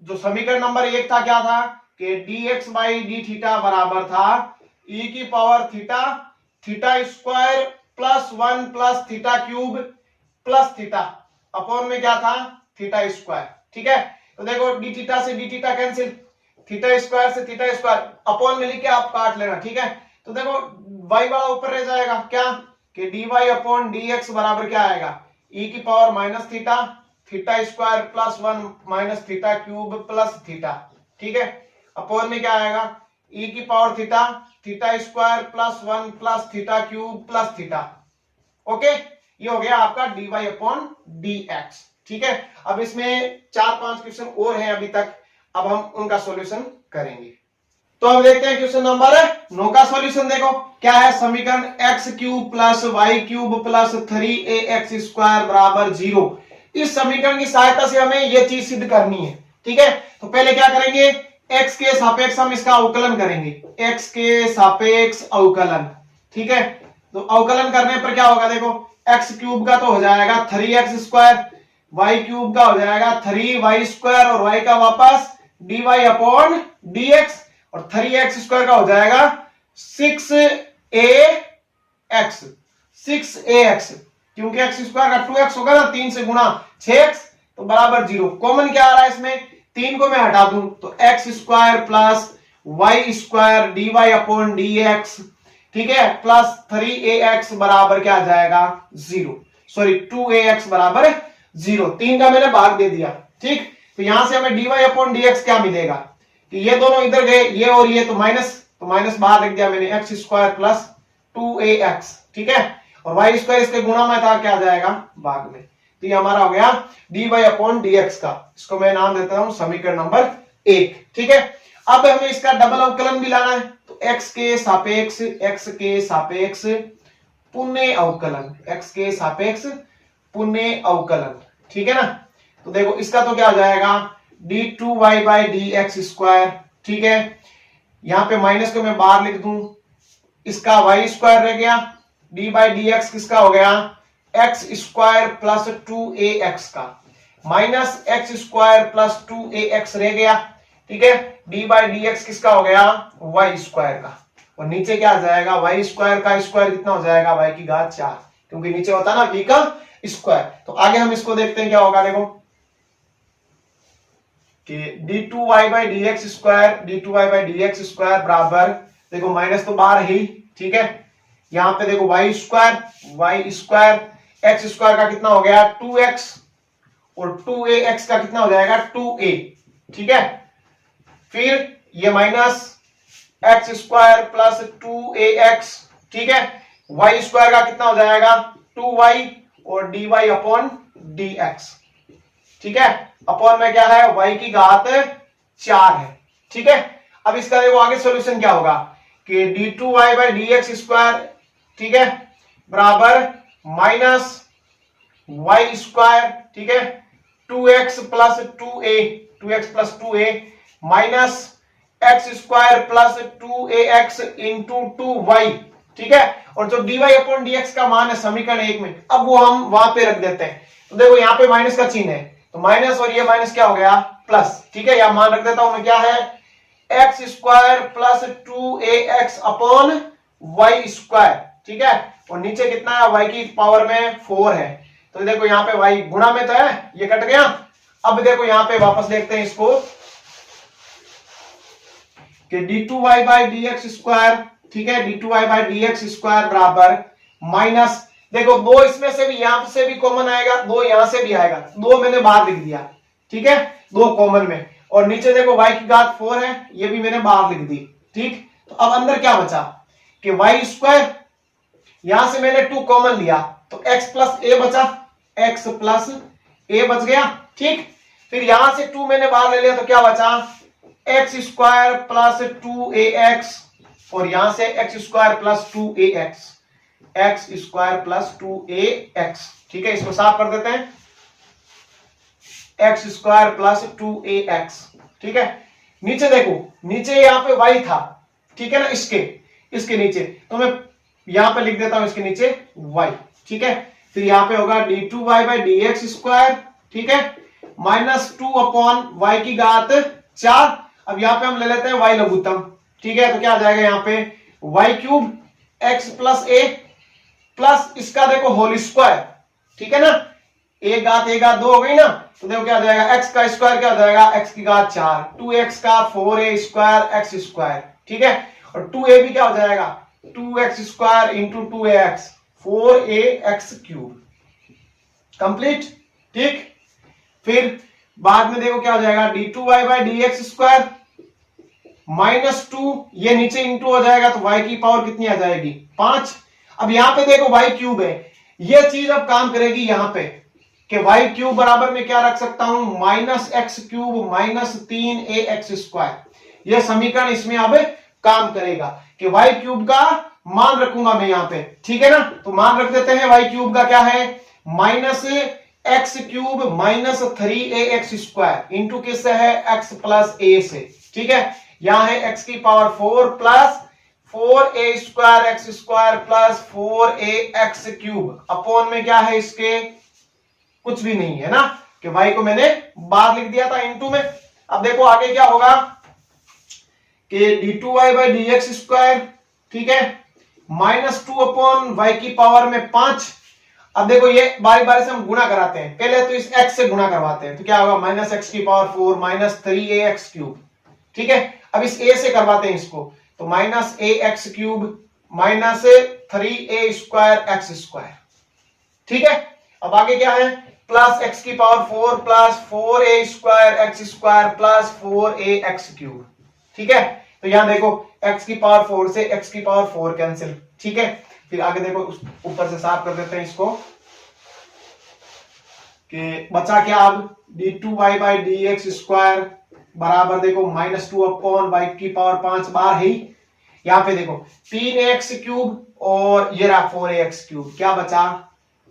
जो समीकरण नंबर 1 था क्या था, कि dx बाई डी थीटा बराबर था e की power theta, theta square plus 1 plus theta cube plus theta, upon में क्या था, थीटा स्क्वायर। ठीक है, तो देखो डी थीटा से D theta cancel, theta square से थीटा स्क्वायर, अपॉन में लिख के आप काट लेना। ठीक है, तो देखो y वाला ऊपर रह जाएगा क्या, कि dy अपॉन dx बराबर क्या आएगा, e की power minus theta, theta square plus 1 minus theta cube plus theta. ठीक है, अपॉन में क्या आएगा, e की power theta, theta square plus 1 plus theta cube plus theta. Okay, ये हो गया आपका dy अपॉन dx। ठीक है, अब इसमें 4-5 क्वेश्चन और हैं अभी तक, अब हम उनका सॉल्यूशन करेंगे। तो अब देखते हैं क्वेश्चन नंबर 9 का सॉल्यूशन। देखो क्या है, समीकरण x cube plus y cube plus 3ax square बराबर 0। इस समीकरण की सहायता से हमें यह चीज सिद्ध करनी है। ठीक है, तो पहले क्या करेंगे, x के सापेक्ष हम इसका अवकलन करेंगे, x के सापेक्ष अवकलन। ठीक है, तो अवकलन करने पर क्या होगा, देखो x क्यूब का तो हो जाएगा 3x स्क्वायर, y क्यूब का हो जाएगा 3y स्क्वायर और y का वापस dy अपॉन dx, और 3x स्क्वायर का हो जाएगा 6ax, क्योंकि x स्क्वायर का 2x होगा ना, 3 से गुणा 6x, तो बराबर 0। कॉमन क्या आ रहा है इसमें, 3 को मैं हटा दूं तो x square plus y square dy upon dx। ठीक है, प्लस 3ax बराबर क्या आ जाएगा 0, सॉरी 2ax बराबर 0, 3 का मैंने भाग दे दिया। ठीक, तो यहां से हमें dy अपॉन dx क्या मिलेगा, कि ये दोनों इधर गए, ये और ये, तो माइनस बाहर रख दिया मैंने, x स्क्वायर प्लस 2ax। ठीक है, और y स्क्वायर इसके गुणा में था, क्या आ जाएगा भाग में, तो ये हमारा हो गया dy अपॉन dx का, इसको मैं नाम देता हूं समीकरण नंबर 1। ठीक है, अब हमें इसका डबल अवकलन भी लाना है, तो x के सापेक्ष पुनः अवकलन, x के सापेक्ष पुनः अवकलन। ठीक है ना, तो देखो इसका तो क्या हो जाएगा d2y बाई dx स्क्वायर। ठीक है, यहां पे माइनस को मैं बाहर लिख दूं, इसका y स्क्वायर रह गया, d बाई dx किसका हो गया, x स्क्वायर प्लस 2ax का, minus x square plus 2ax रह गया। ठीक है, d बाई dx किसका हो गया, y स्क्वायर का, और नीचे क्या आ जाएगा, y स्क्वायर का स्क्वायर कितना हो जाएगा, y की घात 4, क्योंकि नीचे होता ना v का स्क्वायर। तो आगे हम इसको देखते हैं क्या होगा, देखो कि d2y/dx² बराबर, देखो माइनस तो बाहर ही, ठीक है, यहां पे देखो y स्क्वायर x स्क्वायर का कितना हो गया 2x, और 2ax का कितना हो जाएगा 2a, ठीक है। फिर ये minus x square plus 2ax, ठीक है, y स्क्वायर का कितना हो जाएगा 2y, और dy अपॉन dx, ठीक है, अपॉन में क्या है y की घात 4 है, ठीक है। अब इसका देखो आगे सॉल्यूशन क्या होगा कि d2y/dx², ठीक है, बराबर माइनस y स्क्वायर, ठीक है, 2x plus 2a minus x square plus 2ax into 2y, ठीक है। और जो dy अपॉन dx का मान है समीकरण 1 में, अब वो हम वहां पे रख देते हैं। तो देखो यहाँ पे माइनस का चिन्ह है, तो माइनस और ये माइनस क्या हो गया प्लस, ठीक है। यहां मान रख देता हूं मैं, क्या है x square plus 2ax upon y square, ठीक है, और नीचे कितना है y की पावर में 4 है, तो देखो यहाँ पे y गुणा में तो है, ये कट गया। अब देखो यहाँ पे वापस देखते हैं इसको कि d2y/dx², ठीक है, d2y/dx² बराबर माइनस, देखो दो इसमें से भी, यहां से भी कॉमन आएगा, दो यहां से भी आएगा, दो मैंने बाहर लिख दिया, ठीक है, दो कॉमन में, और नीचे देखो y की घात 4 है, ये भी मैंने बाहर लिख दी, ठीक। तो अब अंदर क्या बचा कि y स्क्वायर, यहां से मैंने 2 कॉमन लिया तो x प्लस a बचा, x प्लस a बच गया, ठीक। फिर यहां से 2 मैंने बाहर ले लिया तो क्या बचा x स्क्वायर प्लस 2ax, और यहां से x square plus 2ax, x square plus 2ax, ठीक है, इसको साफ कर देते हैं, x स्क्वायर प्लस 2ax, ठीक है। नीचे देखो, नीचे यहाँ पे y था, ठीक है ना, इसके नीचे, तो मैं यहां पे लिख देता हूं इसके नीचे y, ठीक है। फिर यहां पे होगा d2y/dx², ठीक है, माइनस 2 अपॉन y की घात 4। अब यहां पे हम ले लेते हैं y लघुत्तम, ठीक है, तो क्या आ जाएगा यहाँ पे y³ x plus a plus इसका देखो होल स्क्वायर, ठीक है ना, a घात 2 हो गई ना, तो देखो क्या आ जाएगा x का स्क्वायर क्या आ जाएगा x की घात 4, 2x का 4a स्क्वायर x स्क्वायर, ठीक है, और 2a भी क्या हो जाएगा 2x square into 2ax 4ax³, complete, ठीक। फिर बाद में देखो क्या हो जाएगा d2y/dx² माइनस 2, ये नीचे इंटू हो जाएगा तो y की पावर कितनी आ जाएगी 5। अब यहां पे देखो y³ है, ये चीज अब काम करेगी यहां पे कि y³ बराबर में क्या रख सकता हूं -x³ माइनस 3ax², यह समीकरण इसमें अब काम करेगा कि y³ का मान रखूंगा मैं यहां पे, ठीक है ना। तो मान रख देते हैं y³ का क्या है -x³ माइनस 3ax² इंटू किससे है x प्लस a से, ठीक है। यहां है x की power 4 plus 4a² x² plus 4ax³ upon में क्या है इसके कुछ भी नहीं है ना, कि y को मैंने बाहर लिख दिया था इंटू में। अब देखो आगे क्या होगा कि d2y/dx², ठीक है, -2 अपॉन y की पावर में 5। अब देखो ये बारी बारी से हम गुणा कराते हैं, पहले तो इस x से गुणा करवाते हैं, तो क्या होगा -x की पावर 4 माइनस 3ax³, ठीक है। अब इस a से करवाते हैं इसको, तो -ax³ माइनस 3a² x², ठीक है। अब आगे क्या है प्लस x की power 4 plus 4a² x² plus 4ax³, ठीक है। तो यहां देखो x की पावर 4 से x की पावर 4 कैंसिल, ठीक है। फिर आगे देखो ऊपर से साफ कर देते हैं इसको कि बचा क्या अब d2y/dx² बराबर देखो -2 अपॉन y की पावर 5 बार ही, यहां पे देखो 3ax³ और ये रहा 4ax³, क्या बचा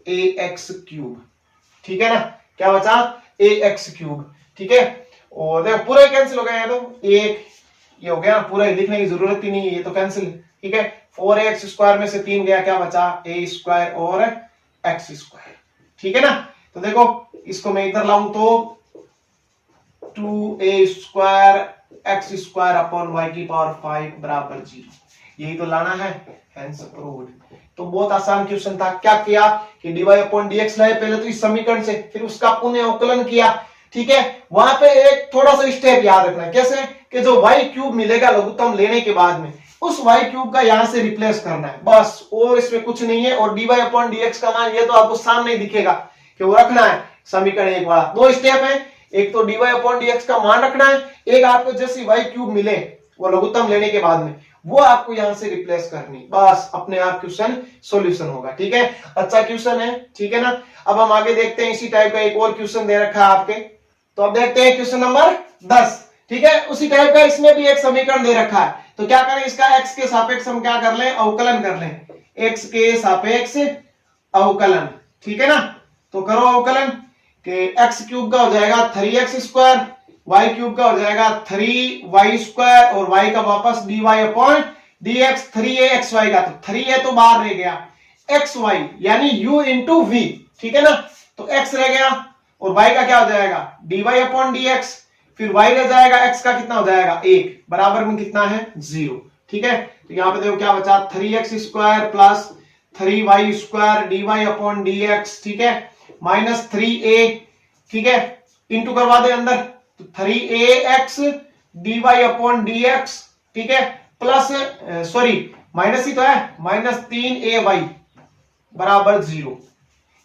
ax³, ठीक है ना, क्या बचा ax³, ठीक है। और देखो पूरे कैंसिल हो गए, तो एक ये हो गया, पूरा लिखने की जरूरत ही नहीं है, ये तो कैंसिल, ठीक है। 4ax² में से 3 गया, क्या बचा a² और x², ठीक है ना। तो देखो इसको मैं इधर लाऊं तो 2a² x² अपॉन y की पावर 5 बराबर 0, यही तो लाना है, हेंस प्रूव्ड। तो बहुत आसान क्वेश्चन था। क्या किया कि dy अपॉन dx लाए पहले तो इस समीकरण से, फिर उसका पुनः अवकलन किया, ठीक है, वहां पे एक थोड़ा सा स्टेप याद रखना है। कैसे कि जो y क्यूब मिलेगा लघुत्तम लेने के बाद में उस y क्यूब का यहां से रिप्लेस करना है बस, और इसमें कुछ नहीं है। और dy अपॉन dx का मान ये तो आपको सामने ही दिखेगा कि वो रखना है समीकरण एक वाला। दो स्टेप है, एक तो dy अपॉन dx का मान रखना है, एक आपको जैसी y क्यूब मिले वो लघुत्तम लेने के बाद में वो आपको यहां से रिप्लेस करनी, बस अपने आप क्वेश्चन सॉल्यूशन होगा। ठीक है, अच्छा क्वेश्चन है, ठीक है ना। अब हम आगे देखते हैं, इसी टाइप का एक और क्वेश्चन दे रखा है आपके, तो अब देखते हैं क्वेश्चन नंबर 10। ठीक है, उसी टाइप का इसमें भी एक समीकरण दे रखा है, तो क्या करें, इसका x के सापेक्ष हम क्या कर लें, अवकलन कर लें, x के सापेक्ष अवकलन। ठीक है ना, तो करो अवकलन कि x क्यूब का हो जाएगा 3x स्क्वायर, y क्यूब का हो जाएगा 3y स्क्वायर और y का वापस dy अपॉन dx, 3axy का, तो 3a तो बाहर रह गया, xy यानी u इंटू v। ठीक है ना, तो x रह गया और y का क्या हो जाएगा dy अपॉन dx, फिर y रह जाएगा, x का कितना हो जाएगा 1, बराबर में कितना है 0। ठीक है, तो यहां पे देखो क्या बचा, 3x square plus 3y square dy upon dx, ठीक है, माइनस 3a, ठीक है, इंटू करवा दे अंदर, तो 3ax dy अपॉन dx, ठीक है, प्लस सॉरी माइनस ही तो है, माइनस 3ay बराबर 0।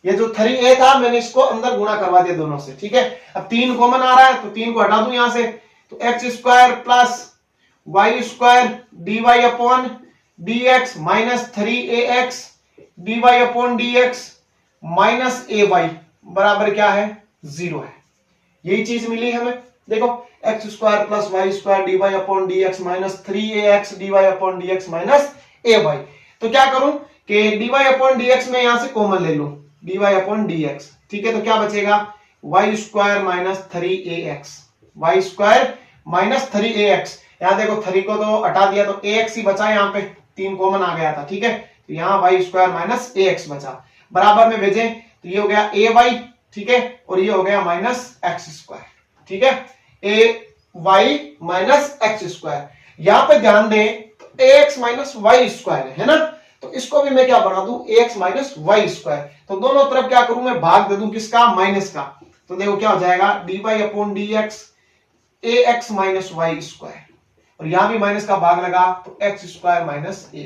ये जो 3a था मैंने इसको अंदर गुणा करवा दिया दोनों से। ठीक है, अब 3 कॉमन आ रहा है तो 3 को हटा दूं यहां से, तो x square plus y square dy upon dx minus 3ax dy upon dx minus ay बराबर क्या है 0 है। यही चीज मिली हमें, देखो x square plus y square dy upon dx minus 3ax dy upon dx minus ay। तो क्या करूं कि dy अपॉन dx में यहां से कॉमन ले लूं, dy अपॉन dx, ठीक है, तो क्या बचेगा y square minus 3ax, y square minus 3ax, यहां देखो 3 को तो हटा दिया तो ax ही बचा, यहां पे 3 कॉमन आ गया था। ठीक है, तो यहां y स्क्वायर माइनस ax बचा, बराबर में भेजें तो ये हो गया ay, ठीक है, और ये हो गया माइनस x स्क्वायर। ठीक है, ay माइनस x स्क्वायर, यहां पे ध्यान दें तो ax माइनस y स्क्वायर है ना, तो इसको भी मैं क्या बना दूं ax माइनस y स्क्वायर, तो दोनों तरफ क्या करूं मैं भाग दे दूं किसका, माइनस का, तो देखो क्या हो जाएगा dy upon dx ax minus y square, और यहां भी माइनस का भाग लगा तो x स्क्वायर माइनस ay।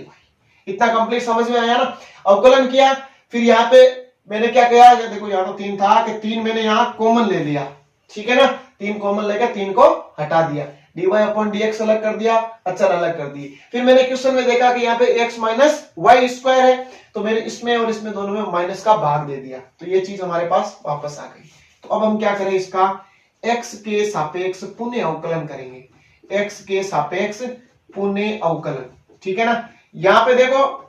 इतना कंप्लीट समझ में आया ना, अवकलन किया, फिर यहाँ पे मैंने क्या किया, देखो यहाँ तो 3 था कि 3 मैंने यहाँ कॉमन ले लिया, ठीक है ना, 3 कॉमन लेकर 3 को हटा दिया, dy अपॉन dx अलग कर दिया, अचर अलग कर दिए। फिर मैंने क्वेश्चन में देखा कि यहाँ पे x माइनस y स्क्वायर है, तो मैंने इसमें और इसमें दोनों में माइनस का भाग दे दिया, तो ये चीज हमारे पास वापस आ गई। तो अब हम क्या करें, इसका x के सापेक्ष पुनः अवकलन करेंगे, x के सापेक्ष पुनः अवकलन। ठीक है ना, यहाँ पे देखो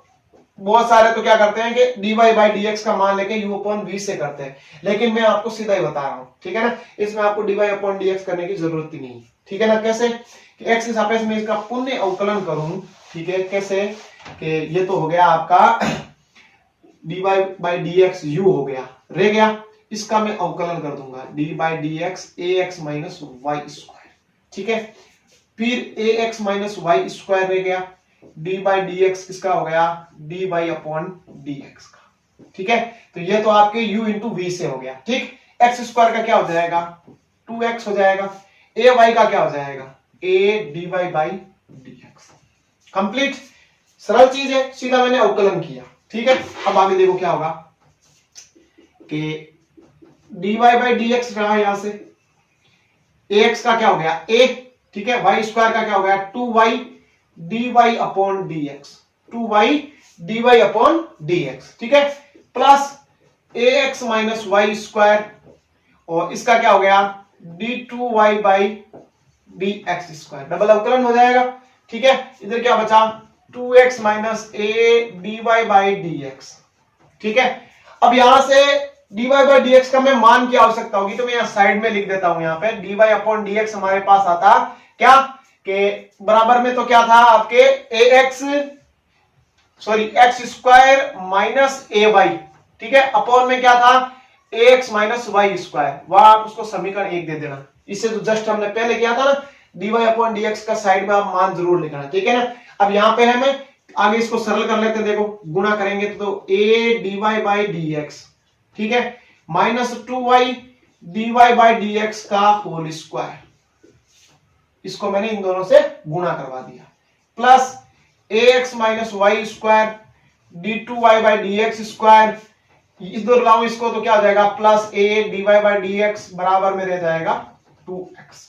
बहुत सारे तो क्या करते हैं कि dy बाई dx का मान लेके u अपॉन v से करते हैं, लेकिन मैं आपको सीधा ही बता रहा हूं, ठीक है ना, इसमें आपको dy अपॉन dx करने की जरूरत ही नहीं। ठीक है ना, कैसे कि x के सापेक्ष में इसका पुनः अवकलन करूं, ठीक है, कैसे कि ये तो हो गया आपका dy बाई dx u हो गया, रह गया, इसका मैं अवकलन कर दूंगा dy by dx ax minus y square. ठीक है, फिर ax माइनस y स्क्वायर रह गया, डी बाई डी एक्स किसका हो गया, D by upon d x का। ठीक है, तो ये तो आपके u इंटू वी से हो गया। ठीक, एक्स स्क्वायर का क्या हो जाएगा 2x हो जाएगा, ए वाई का क्या हो जाएगा a d y by d x. Complete, सरल चीज है, सीधा मैंने अवकलन किया। ठीक है, अब आगे देखो क्या होगा कि d y by d x रहा यहां से, ax का क्या हो गया a, ठीक है, y स्क्वायर का क्या हो गया 2y dy upon dx, 2y dy upon dx। ठीक है, plus ax minus y square, और इसका क्या हो गया d2y by dx square, double अवकलन हो जाएगा। ठीक है, इधर क्या बचा 2x minus a dy by dx। ठीक है, अब यहां से dy बाई dx का मैं मान की आवश्यकता होगी, तो मैं यहां साइड में लिख देता हूं, यहां पे dy अपॉन dx हमारे पास आता क्या के बराबर में तो क्या था आपके ax sorry x square minus a y. ठीक है, अपॉन में क्या था ax माइनस वाई स्क्वायर, वह आप उसको समीकरण 1 दे देना, इससे तो जस्ट हमने पहले किया था ना, dy अपॉन dx का साइड में आप मान जरूर लिखना। ठीक है ना, अब यहां पे है मैं आगे इसको सरल कर लेते हैं, देखो गुणा करेंगे तो a dy बाई dx, ठीक है, minus 2y dy by d x का होल स्क्वायर, इसको मैंने इन दोनों से गुणा करवा दिया, plus ax minus y square d2y by d x square, इस दो लाऊं इसको तो क्या हो जाएगा plus a dy by d x बराबर में रह जाएगा 2x।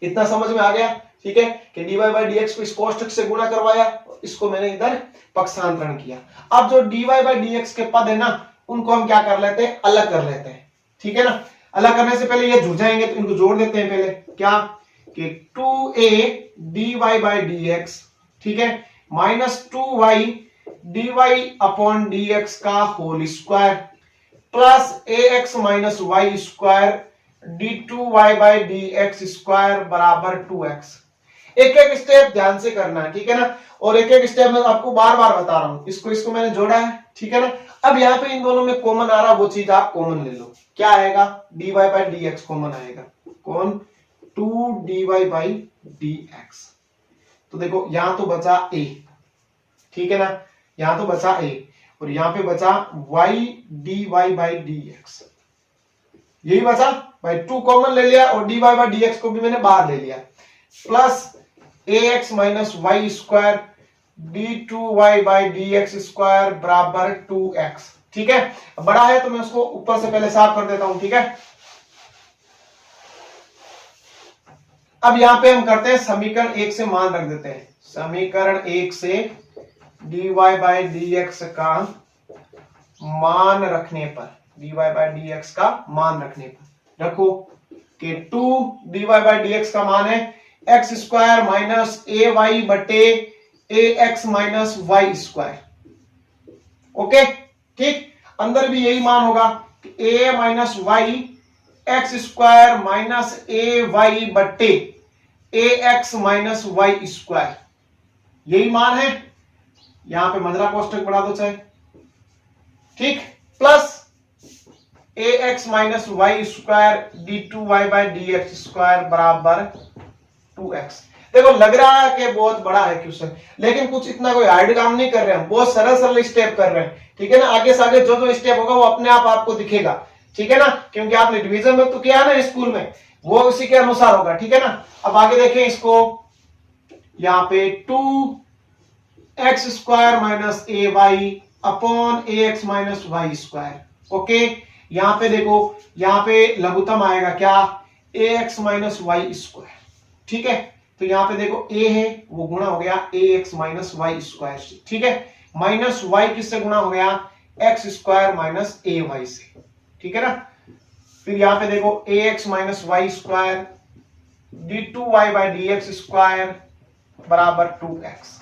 इतना समझ में आ गया? ठीक है कि dy बाई डी एक्स को इस कोष्ठक से गुणा करवाया, इसको मैंने इधर पक्षांतरण किया। अब जो dy बाई डी एक्स के पद है ना, उनको हम क्या कर लेते हैं, अलग कर लेते हैं। ठीक है ना, अलग करने से पहले ये जुड़ जाएंगे तो इनको जोड़ देते हैं पहले, क्या कि 2a dy by d x, ठीक है, minus 2y dy upon dx का whole square, plus ax minus y square d2y by d x square बराबर 2x। एक एक स्टेप ध्यान से करना है, ठीक है ना, और एक एक स्टेप मैं आपको बार बार बता रहा हूं। इसको मैंने जोड़ा है, ठीक है ना। अब यहाँ पे इन दोनों में कॉमन आ रहा, वो चीज आप कॉमन ले लो। क्या आएगा, dy by d x common आएगा, कौन 2dy बाई डी एक्स। तो देखो यहां तो बचा a, ठीक है ना, यहां तो बचा a और यहां पे बचा y dy by d x, यही बचा भाई। 2 कॉमन ले लिया और dy बाई डी एक्स को भी मैंने बाहर ले लिया, plus ax minus y square d2y by d x square बराबर 2x। ठीक है, बड़ा है तो मैं उसको ऊपर से पहले साफ कर देता हूं। ठीक है, अब यहां पे हम करते हैं समीकरण 1 से मान रख देते हैं। समीकरण 1 से dy बाई डी एक्स का मान रखने पर, dy बाई डी एक्स का मान रखने पर रखो कि 2 dy बाई डी एक्स का मान है x square minus a y बटे a x minus y square. Okay, ठीक, अंदर भी यही मान होगा कि a minus y x square minus a y बटे a x minus y square, यही मान है। यहां पे मंदरा कोष्टक बढ़ा दो चाहे, ठीक, plus a x minus y square d two y by d x square बराबर 2x। देखो लग रहा है कि बहुत बड़ा है क्वेश्चन, लेकिन कुछ इतना कोई हार्ड काम नहीं कर रहे हैं, बहुत सरल सरल स्टेप कर रहे हैं। ठीक है ना, आगे से आगे जो जो स्टेप होगा वो अपने आप आपको दिखेगा। ठीक है ना, क्योंकि आपने डिवीजन में तो किया ना स्कूल में, वो उसी के अनुसार होगा। ठीक है ना, अब आगे देखें इसको, यहाँ पे 2x square minus a y upon a x minus y square. Okay, यहाँ पे देखो, यहाँ पे लघुत्तम आएगा क्या, a x minus y square. ठीक है, तो यहां पे देखो a है वो गुणा हो गया a x minus y square से। ठीक है, माइनस वाई किससे गुणा हो गया, x square minus a y से। ठीक है ना, फिर यहां पे देखो a x minus y square d two y by d x square बराबर 2x।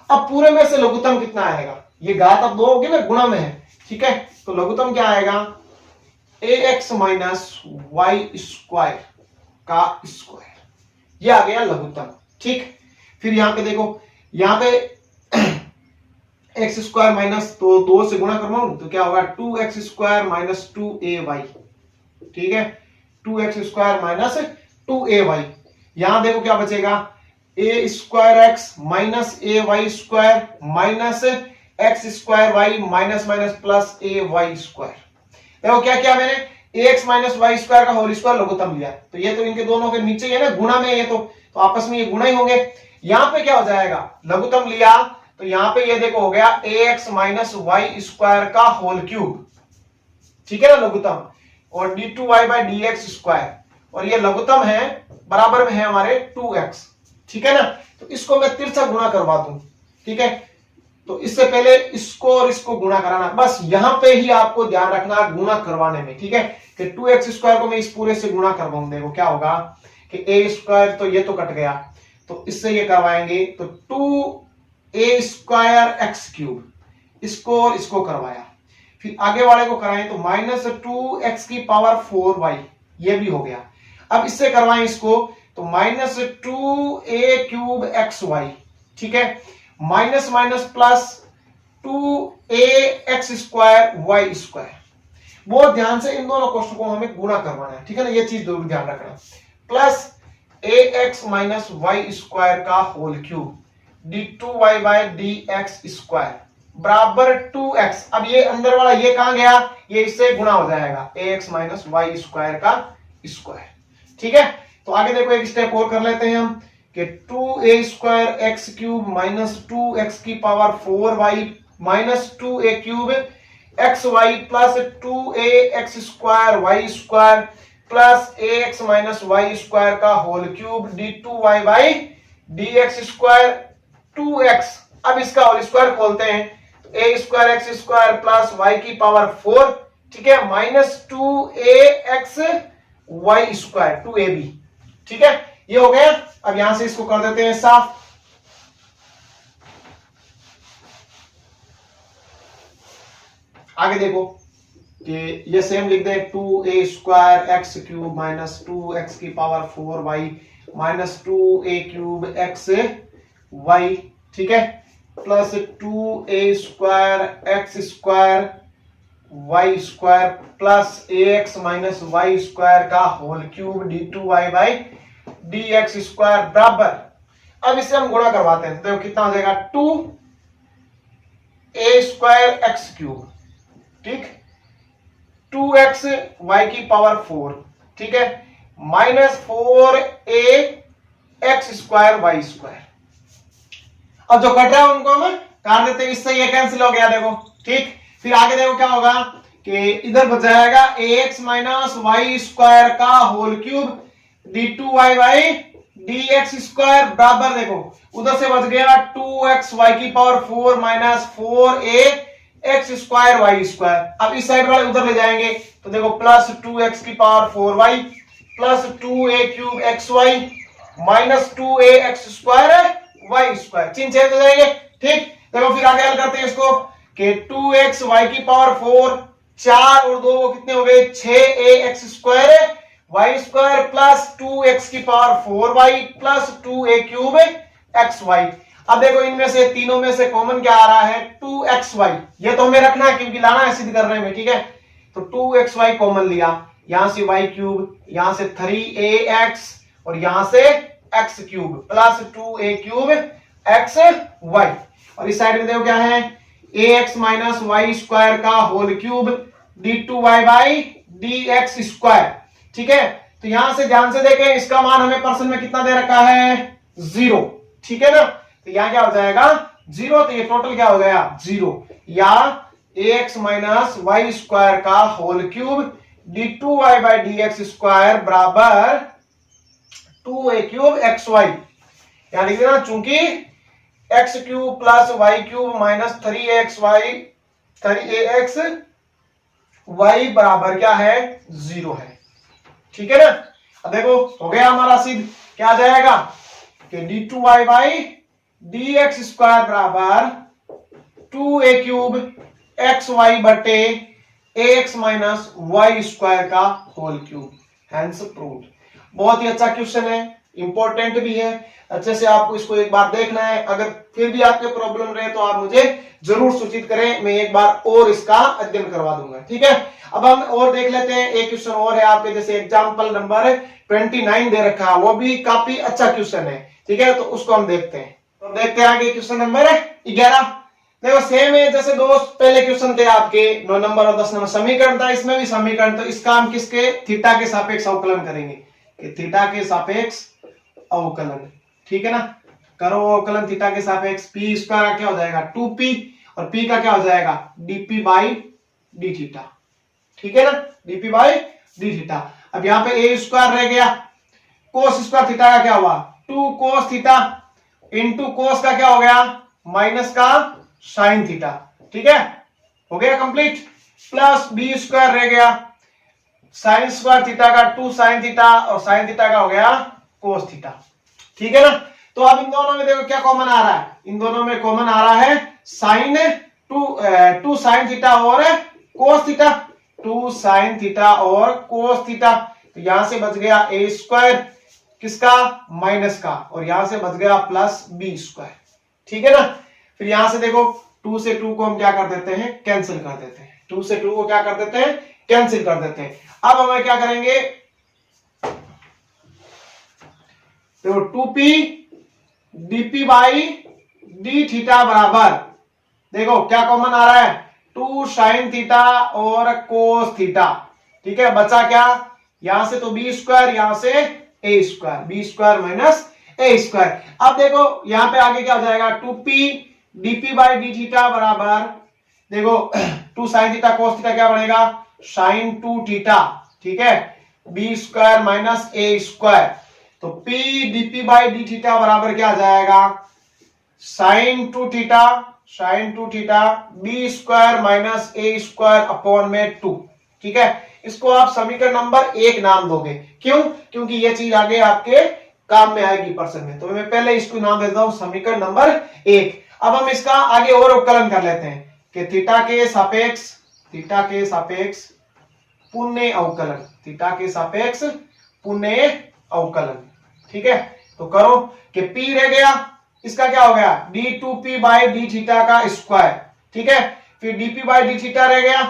अब पूरे में से लघुत्तम कितना आएगा, ये घात अब 2 होगी ना, गुणा में है। ठीक है, तो लघुत्तम क्या आएगा, ए एक्स माइनस वाई स्क्वायर का स्क्वायर, ये आ गया लघुत्तम। ठीक, फिर यहां पे देखो, यहां पे एक्स स्क्वायर माइनस तो 2 से गुणा करवाऊं तो क्या होगा 2x स्क्वायर माइनस 2ay। ठीक है, 2x स्क्वायर माइनस 2ay। यहां देखो क्या बचेगा, a square x minus a y square minus x square y minus minus plus a y square. देखो क्या किया मैंने, ax माइनस वाई स्क्वायर का होल स्क्वायर लघुत्तम लिया, तो ये तो इनके दोनों के नीचे ही है ना, गुणा में ये तो आपस में ये गुणा ही होंगे। यहां पे क्या हो जाएगा, लघुत्तम लिया तो यहां पे ये देखो हो गया ax माइनस वाई स्क्वायर का होल क्यूब। ठीक है ना, लघुत्तम, और d2y by d x square, और ये लघुत्तम है बराबर में है हमारे 2x। ठीक है ना, तो इसको मैं तिरछा गुणा करवा दूं। ठीक है, तो इससे पहले इसको और इसको गुणा कराना, बस यहां पे ही आपको ध्यान रखना गुणा करवाने में। ठीक है, कि 2x स्क्वायर को मैं इस पूरे से गुणा करवाऊं, देखो क्या होगा कि a स्क्वायर, तो ये तो कट गया, तो इससे ये करवाएंगे तो 2a स्क्वायर एक्स क्यूब, इसको और इसको करवाया, फिर आगे वाले को कराएं तो माइनस 2x की पावर 4y, ये भी हो गया। अब इससे करवाएं इसको तो minus 2a cube x y. ठीक है, minus minus plus 2a x square y square. बहुत ध्यान से इन दोनों क्वेश्चन को हमें गुणा करवाना है। ठीक है ना, ये चीज जरूर ध्यान रखना, plus a x minus y square का whole cube d two y by d x square. बराबर 2x। अब ये अंदर वाला ये कहां गया, ये इससे गुणा हो जाएगा, ax माइनस वाई स्क्वायर का स्क्वायर। ठीक है, तो आगे देखो एक स्टेप और कर लेते हैं हम कि 2a square x cube minus 2x की power 4y minus 2a cube x y plus 2a x square y square plus ax minus y square का whole cube d2y by dx square 2x। अब इसका whole square खोलते हैं, a square x square plus y की power 4, ठीक है, minus 2ax Y square 2ab। ठीक है, ये हो गया। अब यहां से इसको कर देते हैं साफ। आगे देखो कि ये सेम लिख दे 2a square x cube minus 2x की power 4y minus 2a cube x y, ठीक है, plus 2a square x square y square plus ax minus y square का whole cube d2y by dx square बराबर। अब इसे हम गुणा करवाते हैं, तो देखो कितना हो जाएगा 2a स्क्वायर एक्स क्यूब, ठीक, 2x y की पावर 4, ठीक है, minus 4a x square y square. अब जो कट रहा है उनको हम काट देते हैं, इससे ये कैंसिल हो गया देखो, ठीक। फिर आगे देखो क्या होगा कि इधर बच जाएगा ax माइनस वाई स्क्वायर का whole cube d2y by dx square बराबर, देखो उधर से बच गया 2x y की power 4 minus 4a x square y square. अब इस साइड वाले उधर ले जाएंगे, तो देखो प्लस 2x की power 4y plus 2a cube x y minus 2a x square y square, चिन्ह चेंज हो जाएंगे, ठीक। देखो फिर आगे हल करते हैं इसको कि 2x y की पावर 4, 4 और 2 कितने हो गए 6a x square y square plus 2x की power 4y plus 2a cube x y. अब देखो इनमें से तीनों में से कॉमन क्या आ रहा है 2xy, ये तो हमें रखना है क्योंकि लाना है सिद्ध करने में, ठीक है। तो 2xy कॉमन लिया, यहां से y क्यूब, यहां से 3ax और यहां से x cube plus 2a cube x y. और इस साइड में देखो क्या है ax माइनस वाई स्क्वायर का whole cube d2y by dx square, ठीक है। तो यहां से ध्यान से देखें, इसका मान हमें परसेंट में कितना दे रखा है 0, ठीक है ना। तो यहां क्या हो जाएगा 0, तो ये टोटल क्या हो गया 0, या ax माइनस वाई स्क्वायर का whole cube d2y by dx square बराबर 2a क्यूब एक्स वाई। यहां लिख देना, चूंकि x cube plus y cube minus 3ax y बराबर क्या है 0 है, ठीक है ना। अब देखो हो गया हमारा सिद्ध, क्या आ जाएगा कि d2y बाई dx स्क्वायर बराबर 2a क्यूब एक्स वाई बटे ax माइनस वाई स्क्वायर का होल क्यूब, हैंस प्रूव्ड। बहुत ही अच्छा क्वेश्चन है, इंपॉर्टेंट भी है, अच्छे से आपको इसको एक बार देखना है। अगर फिर भी आपके प्रॉब्लम रहे तो आप मुझे जरूर सूचित करें, मैं एक बार और इसका अध्ययन करवा दूंगा, ठीक है। अब हम और देख लेते हैं, एक क्वेश्चन और है आपके, जैसे एग्जाम्पल नंबर 29 दे रखा है, वो भी काफी अच्छा क्वेश्चन है, ठीक है। तो उसको हम देखते हैं, तो देखते हैं आगे क्वेश्चन नंबर 11। देखो सेम है जैसे दोस्त पहले क्वेश्चन थे आपके 9 नंबर और 10 नंबर, समीकरण था, इसमें भी समीकरण। तो इसका हम किसके थीटा के सापेक्ष अवकलन करेंगे, कि थीटा के सापेक्ष अवकलन, ठीक है ना। करो अवकलन थीटा के सापेक्ष, p इसका क्या हो जाएगा 2p और p का क्या हो जाएगा dp बाई डी थीटा, ठीक है ना, dp बाई डी थीटा। अब यहाँ पे a स्क्वायर रह गया, कोस स्क्वायर थीटा का क्या हुआ 2 कोस थीटा इंटू कोस का क्या हो गया माइनस का साइन थीटा, ठीक है, हो गया कंप्लीट। प्लस b स्क्वायर रह गया, साइन स्क्वायर थीटा का 2 साइन थीटा और साइन थीटा का हो गया कोस थीटा, ठीक है ना। तो अब इन दोनों में देखो क्या कॉमन आ रहा है, इन दोनों में कॉमन आ रहा है साइन 2 साइन थीटा और कोस थीटा, 2 साइन थीटा और कोस थीटा। तो यहां से बच गया a स्क्वायर किसका माइनस का, और यहां से बच गया प्लस b स्क्वायर, ठीक है ना। फिर यहां से देखो 2 से 2 को हम क्या कर देते हैं कैंसिल कर देते हैं, 2 से 2 को क्या कर देते हैं कैंसिल कर देते हैं। अब हमें क्या करेंगे, देखो 2p dp by d theta बराबर देखो क्या कॉमन आ रहा है, 2 साइन थीटा और कोस थीटा, ठीक है। बचा क्या, यहां से तो बी स्क्वायर, यहां से ए square, b square minus a square. अब देखो यहां पे आगे क्या हो जाएगा, 2p dp by d theta बराबर, देखो 2 साइन थीटा कोस थीटा क्या बनेगा, साइन 2 थीटा, ठीक है, b square minus a square. तो p dp by d theta बराबर क्या आ जाएगा, sine 2 theta, sine 2 theta b square minus a square upon में 2, ठीक है। इसको आप समीकरण नंबर 1 नाम दोगे, क्यों, क्योंकि ये चीज आगे आपके काम में आएगी प्रश्न में। तो मैं पहले इसको नाम देता हूं समीकरण नंबर 1। अब हम इसका आगे और अवकलन कर लेते हैं कि थीटा के सापेक्ष पुण्य अवकलन, थीटा के सापेक्ष पुण्य अवकलन, ठीक है। तो करो कि p रह गया, इसका क्या हो गया, d2p बाई डी थीटा का स्क्वायर, ठीक है। फिर dp बाई डी थीटा रह गया,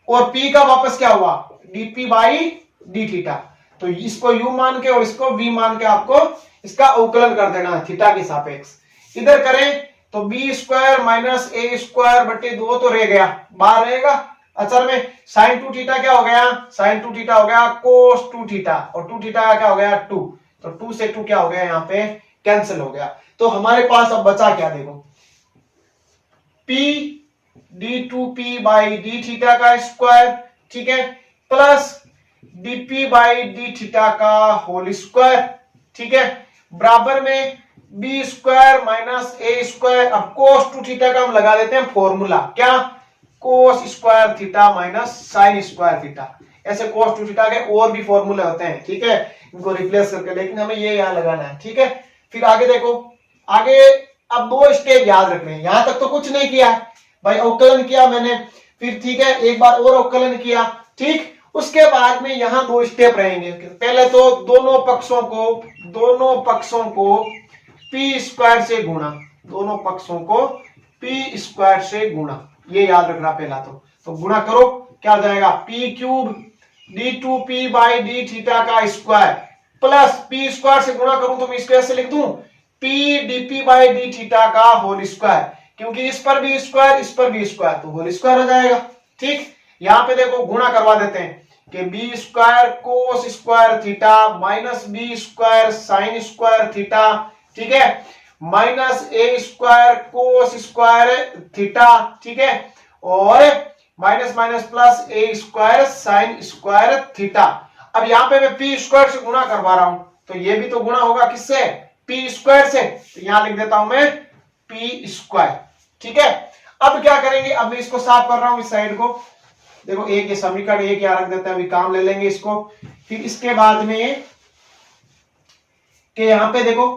और p का वापस क्या हुआ, dp बाई डी थीटा। तो इसको u मान के और इसको v मान के आपको इसका अवकलन कर देना है थीटा के सापेक्ष। इधर करें तो B square minus a square बटे 2 तो रह गया, बाहर रहेगा। असल में साइन 2 थीटा क्या हो गया, साइन 2 थीटा हो गया कोस 2 थीटा, और 2 थीटा का क्या हो गया 2, तो 2 से 2 क्या हो गया, यहाँ पे कैंसिल हो गया। तो हमारे पास अब बचा क्या, देखो p d2p by d theta का स्क्वायर, ठीक है, plus dp by d theta का होल स्क्वायर, ठीक है, बराबर में B square minus a square. अब कोस 2 थीटा का हम लगा देते हैं फॉर्मूला, क्या, कोस square theta minus sign square theta. ऐसे कोस 2 थीटा के और भी फॉर्मूले होते हैं, ठीक है, इनको रिप्लेस करके, लेकिन हमें ये यहां लगाना है, ठीक है। फिर आगे देखो, आगे अब 2 स्टेप याद रखने हैं। यहां तक तो कुछ नहीं किया भाई, अवकलन किया मैंने, फिर ठीक है एक बार और अवकलन किया, ठीक। उसके बाद में यहां 2 स्टेप रहेंगे। पहले तो दोनों पक्षों को p स्क्वायर से गुणा, दोनों पक्षों को p स्क्वायर से गुणा, ये याद रखना पहला। तो गुणा करो, क्या हो जाएगा, p cube d2p by d theta का स्क्वायर प्लस p स्क्वायर से गुणा करूं तो मैं इसको ऐसे लिख दूं, p dp by d theta का होल स्क्वायर, क्योंकि इस पर भी स्क्वायर इस पर भी स्क्वायर, तो होल स्क्वायर हो जाएगा, ठीक। यहां पे देखो गुणा करवा देते हैं कि b square cos square theta minus b square sine square theta, ठीक है, minus a square cos square theta, ठीक है, और minus minus plus a square sine square theta. अब यहां पे मैं पी स्क्वायर से गुणा करवा रहा हूं, तो ये भी तो गुणा होगा किससे, पी स्क्वायर से, तो यहां लिख देता हूं मैं पी स्क्वायर, ठीक है। अब क्या करेंगे, अब मैं इसको साफ कर रहा हूं इस साइड को, देखो एक ये समीकरण एक यहां रख देते हैं, अभी काम ले लेंगे इसको। फिर इसके बाद में कि यहां पे देखो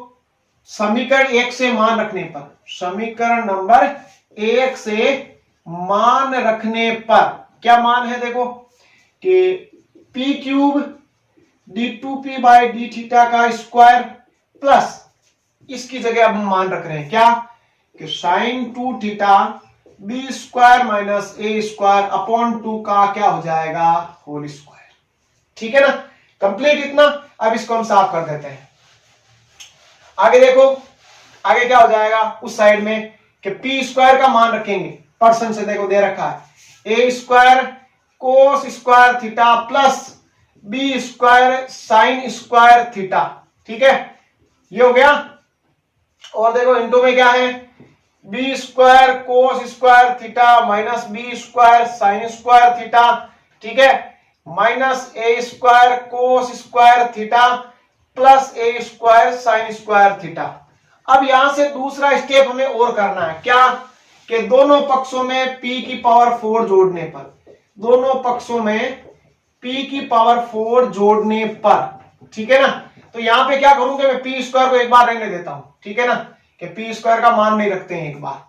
समीकरण 1 से मान रखने पर, समीकरण नंबर 1 से मान रखने पर क्या मान है, देखो कि p cube d2p by d theta का स्क्वायर प्लस इसकी जगह अब हम मान रख रहे हैं क्या, कि sine 2 theta b square minus a square upon 2 का क्या हो जाएगा, होल स्क्वायर, ठीक है ना, कंप्लीट इतना। अब इसको हम साफ कर देते हैं। आगे देखो, आगे क्या हो जाएगा उस साइड में कि पी स्क्वायर का मान रखेंगे, परसेंट से देखो दे रखा है a square cos square theta plus b square sine square theta, ठीक है, ये हो गया। और देखो इनटू में क्या है, b square cos square theta minus b square sine square theta, ठीक है, minus a square cos square theta plus a square sine square theta. अब यहां से दूसरा स्टेप हमें और करना है, क्या, कि दोनों पक्षों में p की पावर 4 जोड़ने पर, दोनों पक्षों में p की पावर 4 जोड़ने पर, ठीक है ना। तो यहां पे क्या करूंगा, मैं p स्क्वायर को एक बार रहने देता हूं, ठीक है ना, कि p स्क्वायर का मान नहीं रखते हैं एक बार।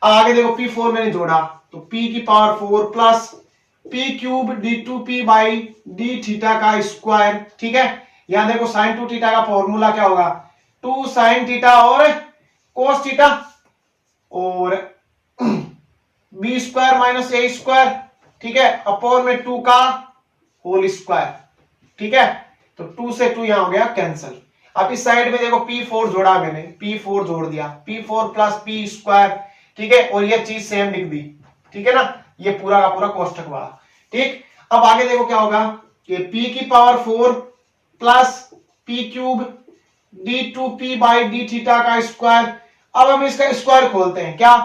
आगे देखो p4 मैंने जोड़ा, तो p की power 4 plus p cube d2p by d theta का स्क्वायर, ठीक है। यहां देखो साइन 2 थीटा का फॉर्मूला क्या होगा, 2 साइन थीटा और कोस थीटा, और B square minus a square, ठीक है, अपॉन में 2 का होल स्क्वायर, ठीक है। तो 2 से 2 यहां हो गया कैंसिल। अब इस साइड में देखो p4 जोड़ा मैंने, p4 जोड़ दिया, p4 प्लस p स्क्वायर, ठीक है, और ये चीज सेम लिख दी, ठीक है ना, ये पूरा का पूरा कोष्ठक वाला। ठीक, अब आगे देखो क्या होगा कि p की power 4 plus p cube d2p by d theta का स्क्वायर। अब हम इसका स्क्वायर खोलते हैं, क्या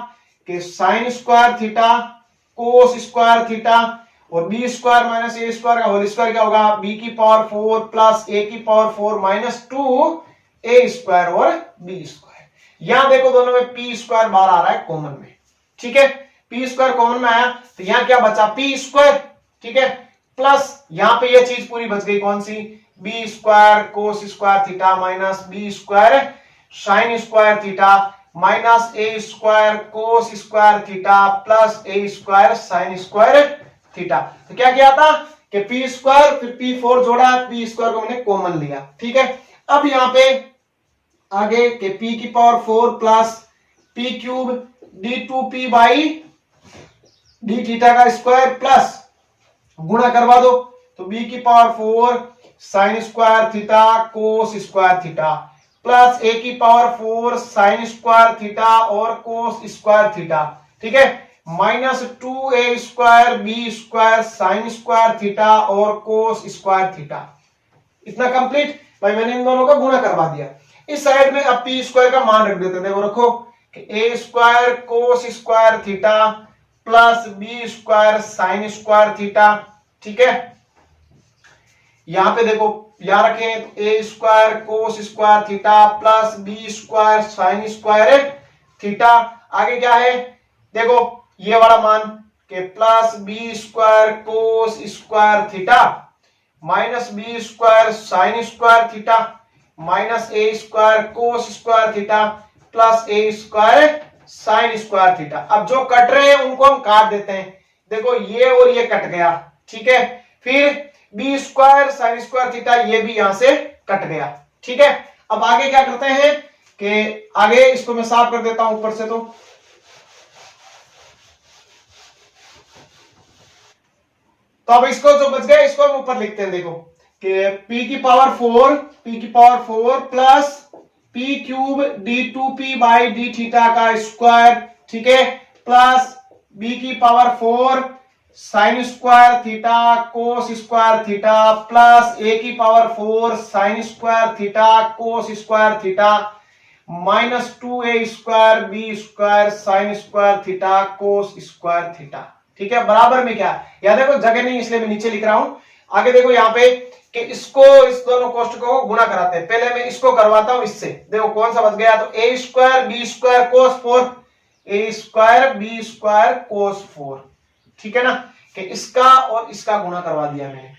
कि sign square theta cos square theta और B square minus a square का होल स्क्वायर क्या होगा, बी की पावर 4 प्लस ए की पावर 4 माइनस 2 ए स्क्वायर और बी स्क्वायर। यहां देखो दोनों में पी स्क्वायर बाहर आ रहा है कॉमन में, ठीक है, पी स्क्वायर कॉमन में आया तो यहां क्या बचा पी स्क्वायर, ठीक है, प्लस यहां पे ये चीज पूरी बच गई कौन सी, b square cos square theta minus b square sine square theta minus a square cos square theta plus a square sine square theta. तो क्या किया था कि पी स्क्वायर फिर पी 4 जोड़ा, पी स्क्वायर को मैंने कॉमन लिया, ठीक है। अब यहां पे आगे के p की power 4 plus p cube d2p by d theta का स्क्वायर प्लस गुणा करवा दो तो b की power 4 sine square theta cos square theta plus a की पावर 4 साइन स्क्वायर थीटा और कोस स्क्वायर थीटा, ठीक है, minus 2a square b square sine square theta और कोस स्क्वायर थीटा। इतना कंप्लीट भाई, मैंने इन दोनों का गुणा करवा दिया। इस साइड में अब पी स्क्वायर का मान रख देते, देखो रखो कि a square cos square theta plus b square sine square theta, ठीक है। यहां पे देखो यहां रखें तो a square cos square theta plus b square sine square theta. आगे क्या है देखो ये वाला मान के plus b square cos square theta minus b square sine square theta minus a square cos square theta plus a square sine square theta. अब जो कट रहे हैं उनको हम काट देते हैं, देखो ये और ये कट गया, ठीक है, फिर b square sine square theta ये भी यहां से कट गया, ठीक है। अब आगे क्या करते हैं कि आगे इसको मैं साफ कर देता हूं ऊपर से, तो अब इसको जो बच गया इसको हम ऊपर लिखते हैं, देखो कि p की power 4 plus p cube d2p by d theta का स्क्वायर, ठीक है, प्लस b की power 4 sine square theta cos square theta plus a की power 4 sine square theta cos square theta minus 2a square b square sine square theta cos square theta, ठीक है। बराबर में क्या या देखो जगह नहीं इसलिए मैं नीचे लिख रहा हूं। आगे देखो यहाँ पे कि इसको इस दोनों कोष्ठकों को गुणा कराते हैं, पहले मैं इसको करवाता हूं इससे, देखो कौन सा बच गया, तो a square b square cos 4 A square b square cos 4, ठीक है ना, कि इसका और इसका गुणा करवा दिया मैंने।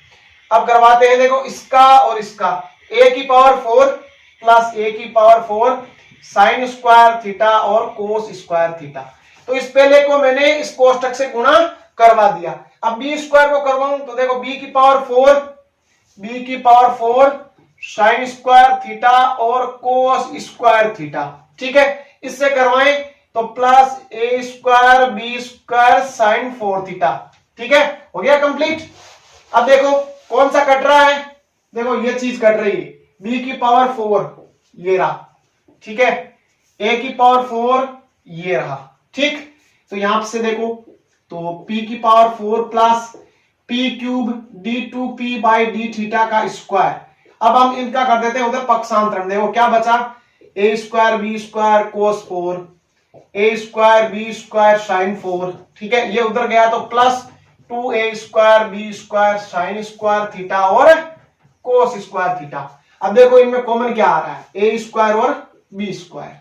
अब करवाते हैं देखो इसका और इसका, ए की पावर 4 प्लस ए की पावर 4 साइन स्क्वायर थीटा और कोस स्क्वायर थीटा। तो इस पहले को मैंने इस कोष्ठक से गुणा करवा दिया। अब बी स्क्वायर को करवाऊं तो देखो बी की पावर 4 साइन स्क्वायर थीटा और कोस स्क्वायर थीटा, ठीक है, इससे करवाएं तो plus a square b square sine 4 theta, ठीक है, हो गया कंप्लीट। अब देखो कौन सा कट रहा है, देखो ये चीज कट रही है, बी की पावर 4 ये रहा, ठीक है, ए की पावर 4 ये रहा, ठीक। तो यहां से देखो तो p की power 4 plus p cube d2p by d theta का स्क्वायर। अब हम इनका कर देते हैं उधर पक्षांतरण, देखो क्या बचा, a square b square cos 4 a square b square sine 4, ठीक है, ये उधर गया तो plus 2a square b square sine square theta और कोस स्क्वायर थीटा। अब देखो इनमें कॉमन क्या आ रहा है, a स्क्वायर और b स्क्वायर,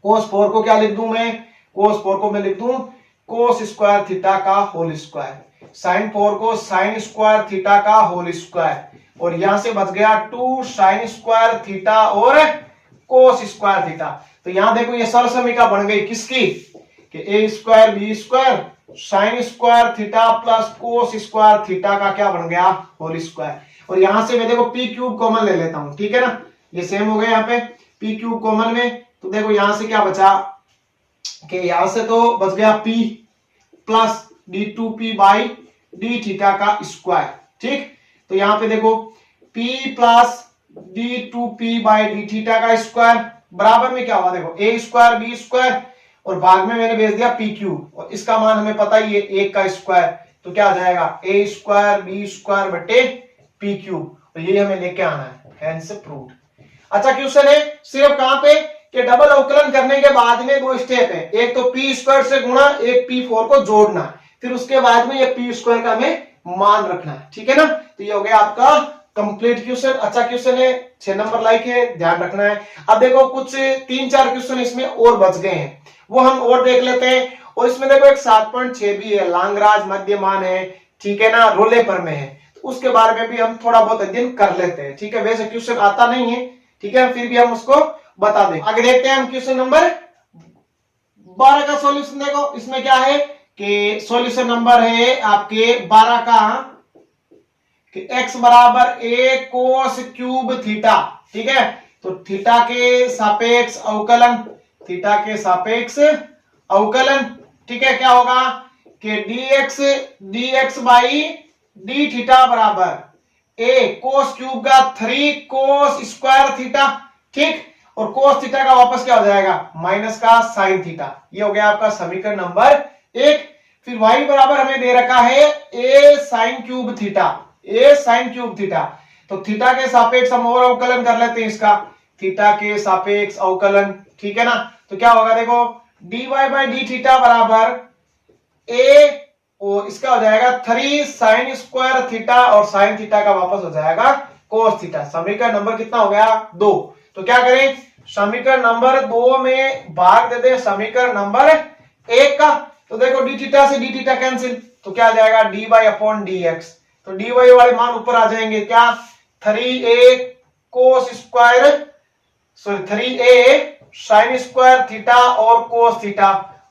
कोस 4 को क्या लिख दूं मैं, कोस 4 को मैं लिख दूं कोस स्क्वायर थीटा का होल स्क्वायर, साइन 4 को साइन स्क्वायर थीटा का होल स्क्वायर, और यहां से बच गया 2 साइन स्क्वायर थीटा और कोस स्क्वायर थीटा। तो यहां देखो ये सरसमीका बन गई किसकी, कि a square b square sine square theta plus cos square theta का क्या बन गया, होल स्क्वायर। और यहां से मैं देखो पी क्यूब कॉमन ले लेता हूं, ठीक है ना, ये सेम हो गया यहाँ पे पी क्यूब कॉमन में, तो देखो यहां से क्या बचा कि यहां से तो बच गया p plus d2p by d theta का स्क्वायर, ठीक। तो यहां पे देखो p plus d2p by d theta का स्क्वायर बराबर में क्या हुआ, देखो a स्क्वायर बी स्क्वायर और भाग में मैंने भेज दिया पी क्यूब, और इसका मान हमें पता ही है 1 का स्क्वायर, तो क्या आ जाएगा a स्क्वायर b स्क्वायर बटे पी क्यूब, तो ये हमें लेके आना है, हेंस प्रूव्ड। अच्छा क्वेश्चन है सिर्फ कहां पे कि डबल अवकलन करने के बाद में 2 स्टेप है, एक तो पी स्क्वायर से गुणा, एक p4 को जोड़ना, फिर उसके बाद में ये पी स्क्वायर का हमें मान रखना है, ठीक है ना। तो ये हो गया आपका कंप्लीट क्वेश्चन। अच्छा क्वेश्चन है, 6 नंबर लाइक है, ध्यान रखना है। अब देखो कुछ 3-4 क्वेश्चन इसमें और बच गए हैं, वो हम और देख लेते हैं। और इसमें देखो एक 7.6 भी है, लांगराज मध्यमान है, ठीक है ना, रोले पर में है, तो उसके बारे में भी हम थोड़ा बहुत अध्ययन कर लेते हैं, ठीक है। वैसे क्वेश्चन आता नहीं है, ठीक है, फिर भी हम उसको बता दें। आगे देखते हैं हम क्वेश्चन नंबर 12 का सॉल्यूशन। देखो इसमें क्या है कि सॉल्यूशन नंबर है आपके 12 का कि x बराबर a कोस क्यूब थीटा, ठीक है। तो थीटा के सापेक्ष अवकलन, थीटा के सापेक्ष अवकलन, ठीक है, क्या होगा कि dx बाई डी थीटा बराबर a कोस क्यूब का 3 कोस स्क्वायर थीटा, ठीक, और कोस थीटा का वापस क्या हो जाएगा माइनस का साइन थीटा। ये हो गया आपका समीकरण नंबर 1। फिर y बराबर हमें दे रखा है a sine cube theta, a sine cube theta, तो थीटा के सापेक्ष हम और अवकलन कर लेते हैं इसका, थीटा के सापेक्ष अवकलन, ठीक है ना। तो क्या होगा देखो dy बाई डी थीटा बराबर a, और इसका हो जाएगा 3 साइन स्क्वायर थीटा, और साइन थीटा का वापस हो जाएगा कोस थीटा। समीकरण नंबर कितना हो गया 2। तो क्या करें, समीकरण नंबर 2 में भाग दे दें समीकरण नंबर 1 का। तो देखो डी थीटा से डी थीटा कैंसिल, तो क्या आ जाएगा dy अपॉन dx, तो dy वाले मान ऊपर आ जाएंगे, क्या 3a cos square, sorry 3a sign square theta और कोस थीटा,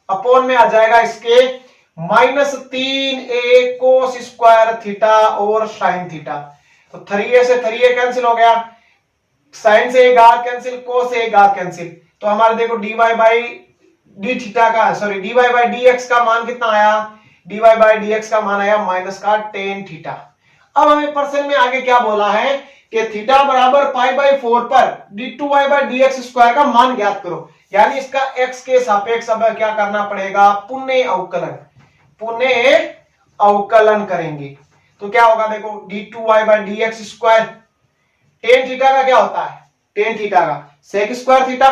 अपॉन में आ जाएगा इसके माइनस 3a कोस स्क्वायर थीटा और साइन थीटा। तो 3a से 3a कैंसिल हो गया, साइन से एक घात कैंसिल, कोस से एक घात कैंसिल, तो हमारे देखो dy बाई डी थीटा का, सॉरी dy बाई dx का मान कितना आया, dy बाई dx का मान आया माइनस का tan थीटा। अब हमें प्रश्न में आगे क्या बोला है कि थीटा बराबर पाई बाई 4 पर d2y बाई dx स्क्वायर का मान ज्ञात करो, यानी इसका x के सापेक्ष अब क्या करना पड़ेगा, पुनः अवकलन, पुनः अवकलन करेंगे। तो क्या होगा देखो d2y by dx square, tan theta का क्या होता है, tan थीटा का sec स्क्वायर थीटा,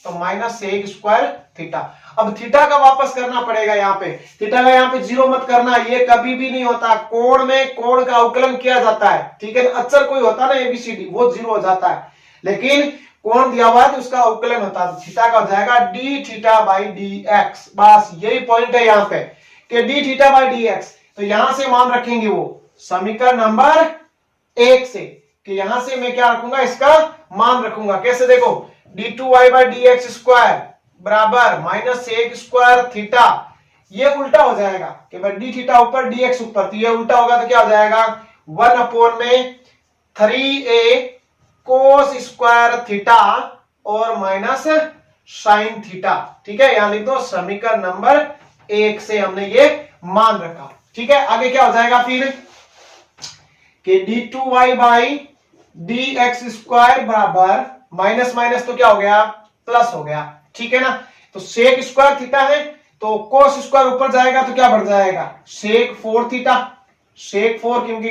तो माइनस sec स्क्वायर थीटा। अब थीटा का वापस करना पड़ेगा, यहाँ पे थीटा का यहाँ पे जीरो मत करना, ये कभी भी नहीं होता, कोण में कोण का अवकलन किया जाता है, ठीक है। अक्षर कोई होता ना एबीसीडी, वो जीरो हो जाता है, लेकिन कोण दिया हुआ है तो उसका अवकलन होता है, थीटा का हो जाएगा D theta by d x. बस यही पॉइंट है यहाँ पे कि D theta by d x, तो यहां से मान रखेंगे वो समीकरण नंबर 1 से, कि यहां से मैं क्या रखूंगा, इसका मान रखूंगा। कैसे देखो d2y बाई dx स्क्वायर बराबर माइनस sec स्क्वायर थीटा, ये उल्टा हो जाएगा कि भाई डी थीटा ऊपर dx ऊपर, तो ये उल्टा होगा तो क्या हो जाएगा 1 अपॉन में 3a कोस स्क्वायर थीटा और माइनस साइन थीटा, ठीक है। यहां लिख दो समीकरण नंबर 1 से हमने ये मान रखा, ठीक है। आगे क्या हो जाएगा फिर कि d2y बाई dx स्क्वायर बराबर माइनस माइनस तो क्या हो गया प्लस हो गया, ठीक है ना। तो सेक स्क्वायर थीटा है तो कोस स्क्वायर ऊपर जाएगा तो क्या बढ़ जाएगा सेक 4 थीटा, सेक 4, क्योंकि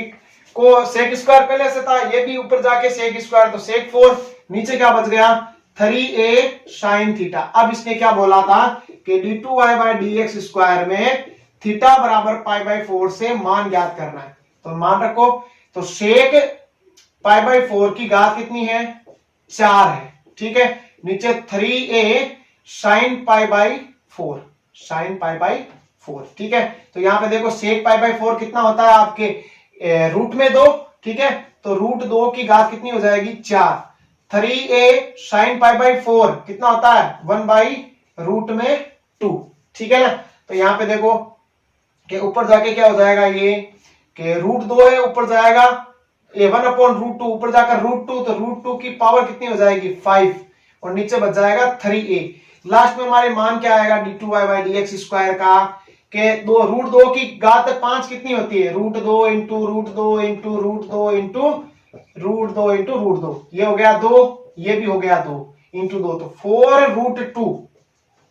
को सेक स्क्वायर पहले से था, ये भी ऊपर जाके सेक स्क्वायर, तो सेक 4, नीचे क्या बच गया 3a साइन थीटा। अब इसने क्या बोला था कि d2y बाई dx स्क्वायर में थीटा बराबर पाई बाई 4 से मान ज्ञात करना है, तो मान रखो। तो सेक पाई बाई 4 की घात कितनी है 4 है, ठीक है। नीचे 3a sine pi by 4, sine pi by 4, ठीक है। तो यहां पे देखो सेक पाई बाई 4 कितना होता है आपके रूट में 2, ठीक है। तो रूट 2 की घात कितनी हो जाएगी 4, 3a साइन पाई बाई 4 कितना होता है 1 बाई रूट में 2, ठीक है ना। तो यहां पे देखो कि ऊपर जाके क्या हो जाएगा ये कि रूट 2 है, ऊपर जाएगा ये 1 अपॉन रूट 2, ऊपर जाकर रूट 2, तो रूट 2 की पावर कितनी हो जाएगी 5, और नीचे बच जाएगा 3a। लास्ट में हमारे मान क्या आएगा d2y बाई dx स्क्वायर का कि रूट 2 की घात 5 कितनी होती है root 2 into root 2 into root 2 into root 2 into root 2, ये हो गया 2, ये भी हो गया 2 इंटू 2, तो 4 रूट 2,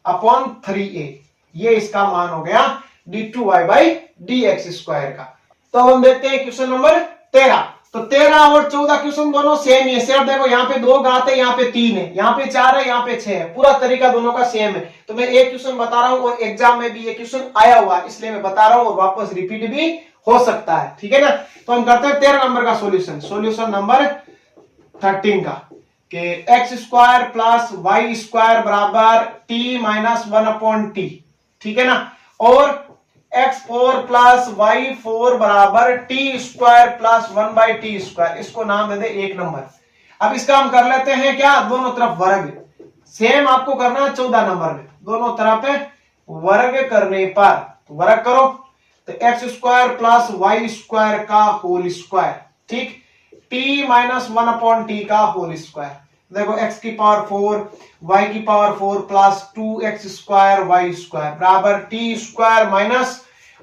अपॉन 3a, ये इसका मान हो गया d2y बाई dx स्क्वायर का। तो अब हम देखते हैं क्वेश्चन नंबर 13। तो 13 और 14 क्वेश्चन दोनों सेम ही है। सिर्फ देखो यहाँ पे 2 घात है, यहाँ पे 3 है, यहाँ पे 4 है, यहाँ पे 6 है, पूरा तरीका दोनों का सेम है। तो मैं एक क्वेश्चन बता रहा हूँ और एग्जाम में भी ये क्वेश्चन आया हुआ है, इसलिए मैं बता रहा हूँ और वापस रिपीट भी हो सकता है, ठीक है ना। तो हम करते हैं 13 नंबर का सोल्यूशन, सोल्यूशन नंबर 13 का कि x square plus y square बराबर टी माइनस 1 अपॉन टी, ठीक है ना। और x4 प्लस y4 बराबर t square plus 1 by t square, इसको नाम दे दे 1 नंबर। अब इसका हम कर लेते हैं क्या, दोनों तरफ वर्ग। सेम आपको करना है 14 नंबर में, दोनों तरफ वर्ग करने पर वर्ग करो तो x square plus y square का होल स्क्वायर, ठीक, टी माइनस 1 अपॉन टी का होल स्क्वायर। देखो x की पावर 4 y की power 4 plus 2x square y square बराबर t square minus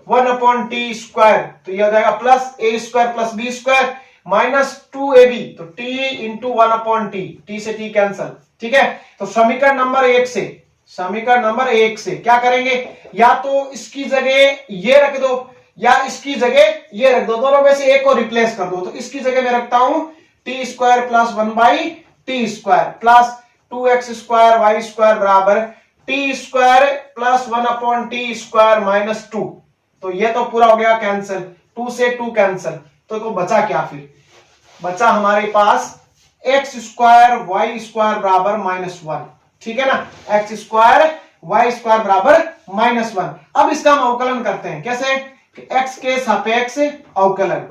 1 upon t square, तो ये हो जाएगा plus a square plus b square minus 2ab, तो t into 1 upon t, t से t कैंसल, ठीक है। तो समीकरण नंबर 1 से, समीकरण नंबर 1 से क्या करेंगे, या तो इसकी जगह ये रख दो या इसकी जगह ये रख दो, दोनों में से एक को रिप्लेस कर दो। तो इसकी जगह मैं रखता हूं t square plus 1 by t square plus 2x square y square बराबर t square plus 1 upon t square minus 2, तो ये तो पूरा हो गया कैंसिल, 2 से 2 कैंसिल, तो बचा क्या, फिर बचा हमारे पास एक्स स्क्वायर वाई स्क्वायर बराबर -1, ठीक है ना, एक्स स्क्वायर वाई स्क्वायर बराबर -1। अब इसका हम अवकलन करते हैं, कैसे, एक्स के सापेक्ष अवकलन,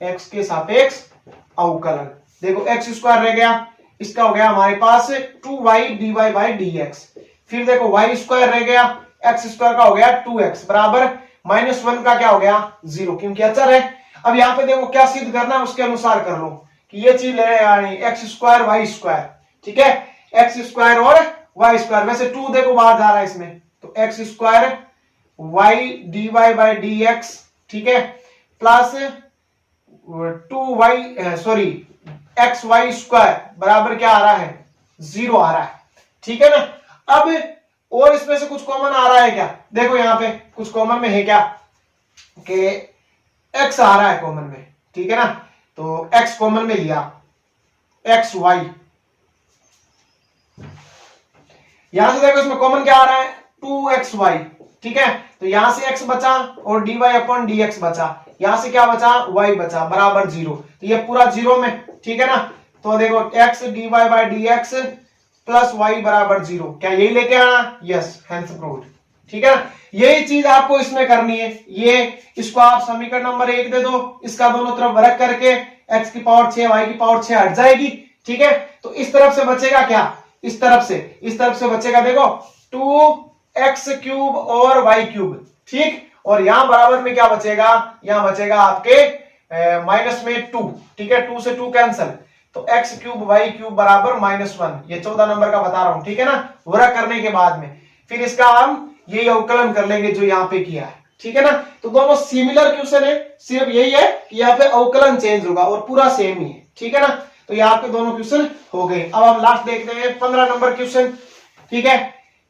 एक्स के सापेक्ष अवकलन। देखो एक्स स्क्वायर रह गया, इसका हो गया हमारे पास 2y dy बाई dx, फिर देखो y स्क्वायर रह गया, एक्स स्क्वायर का हो गया 2x बराबर -1 का क्या हो गया 0, क्योंकि अचर है। अब यहाँ पे देखो क्या सिद्ध करना है उसके अनुसार कर लो कि ये चीज ले यानी एक्स स्क्वायर वाई स्क्वायर, ठीक है, एक्स स्क्वायर और वाई स्क्वायर, वैसे 2 देखो बाहर जा रहा है इसमें, तो x square y d y by d x, ठीक है, plus 2y sorry x y square बराबर क्या आ रहा है 0 आ रहा है, ठीक है ना। अब और इसमें से कुछ कॉमन आ रहा है क्या, देखो यहाँ पे कुछ कॉमन में है क्या कि x आ रहा है कॉमन में, ठीक है ना, तो x कॉमन में लिया, एक्स वाई, यहां से देखो इसमें कॉमन क्या आ रहा है 2xy, ठीक है, तो यहां से x बचा और dy अपॉन dx बचा, यहां से क्या बचा y बचा बराबर 0, तो ये पूरा 0 में, ठीक है ना। तो देखो x dy by dx plus y बराबर 0, क्या यही लेके आना, यस, हेंस प्रूव्ड, ठीक है ना। यही चीज आपको इसमें करनी है, ये इसको आप समीकरण नंबर 1 दे दो, इसका दोनों तरफ वर्ग करके x की पावर 6 y की पावर 6 हट जाएगी, ठीक है। तो इस तरफ से बचेगा क्या, इस तरफ से बचेगा देखो 2x क्यूब और y क्यूब, ठीक, और यहां बराबर में क्या बचेगा, यहां बचेगा आपके माइनस में 2, ठीक है, 2 से 2 कैंसिल, तो x क्यूब y क्यूब बराबर -1, ये 14 नंबर का बता रहा हूं, ठीक है ना। वर्ग करने के बाद में फिर इसका हम यही अवकलन कर लेंगे जो यहाँ पे किया है, ठीक है ना। तो दोनों सिमिलर क्वेश्चन है, सिर्फ यही है कि यहाँ पे अवकलन चेंज होगा और पूरा सेम ही है, ठीक है ना। तो यहाँ पे दोनों क्वेश्चन हो गए। अब हम लास्ट देखते हैं 15 नंबर क्वेश्चन, ठीक है।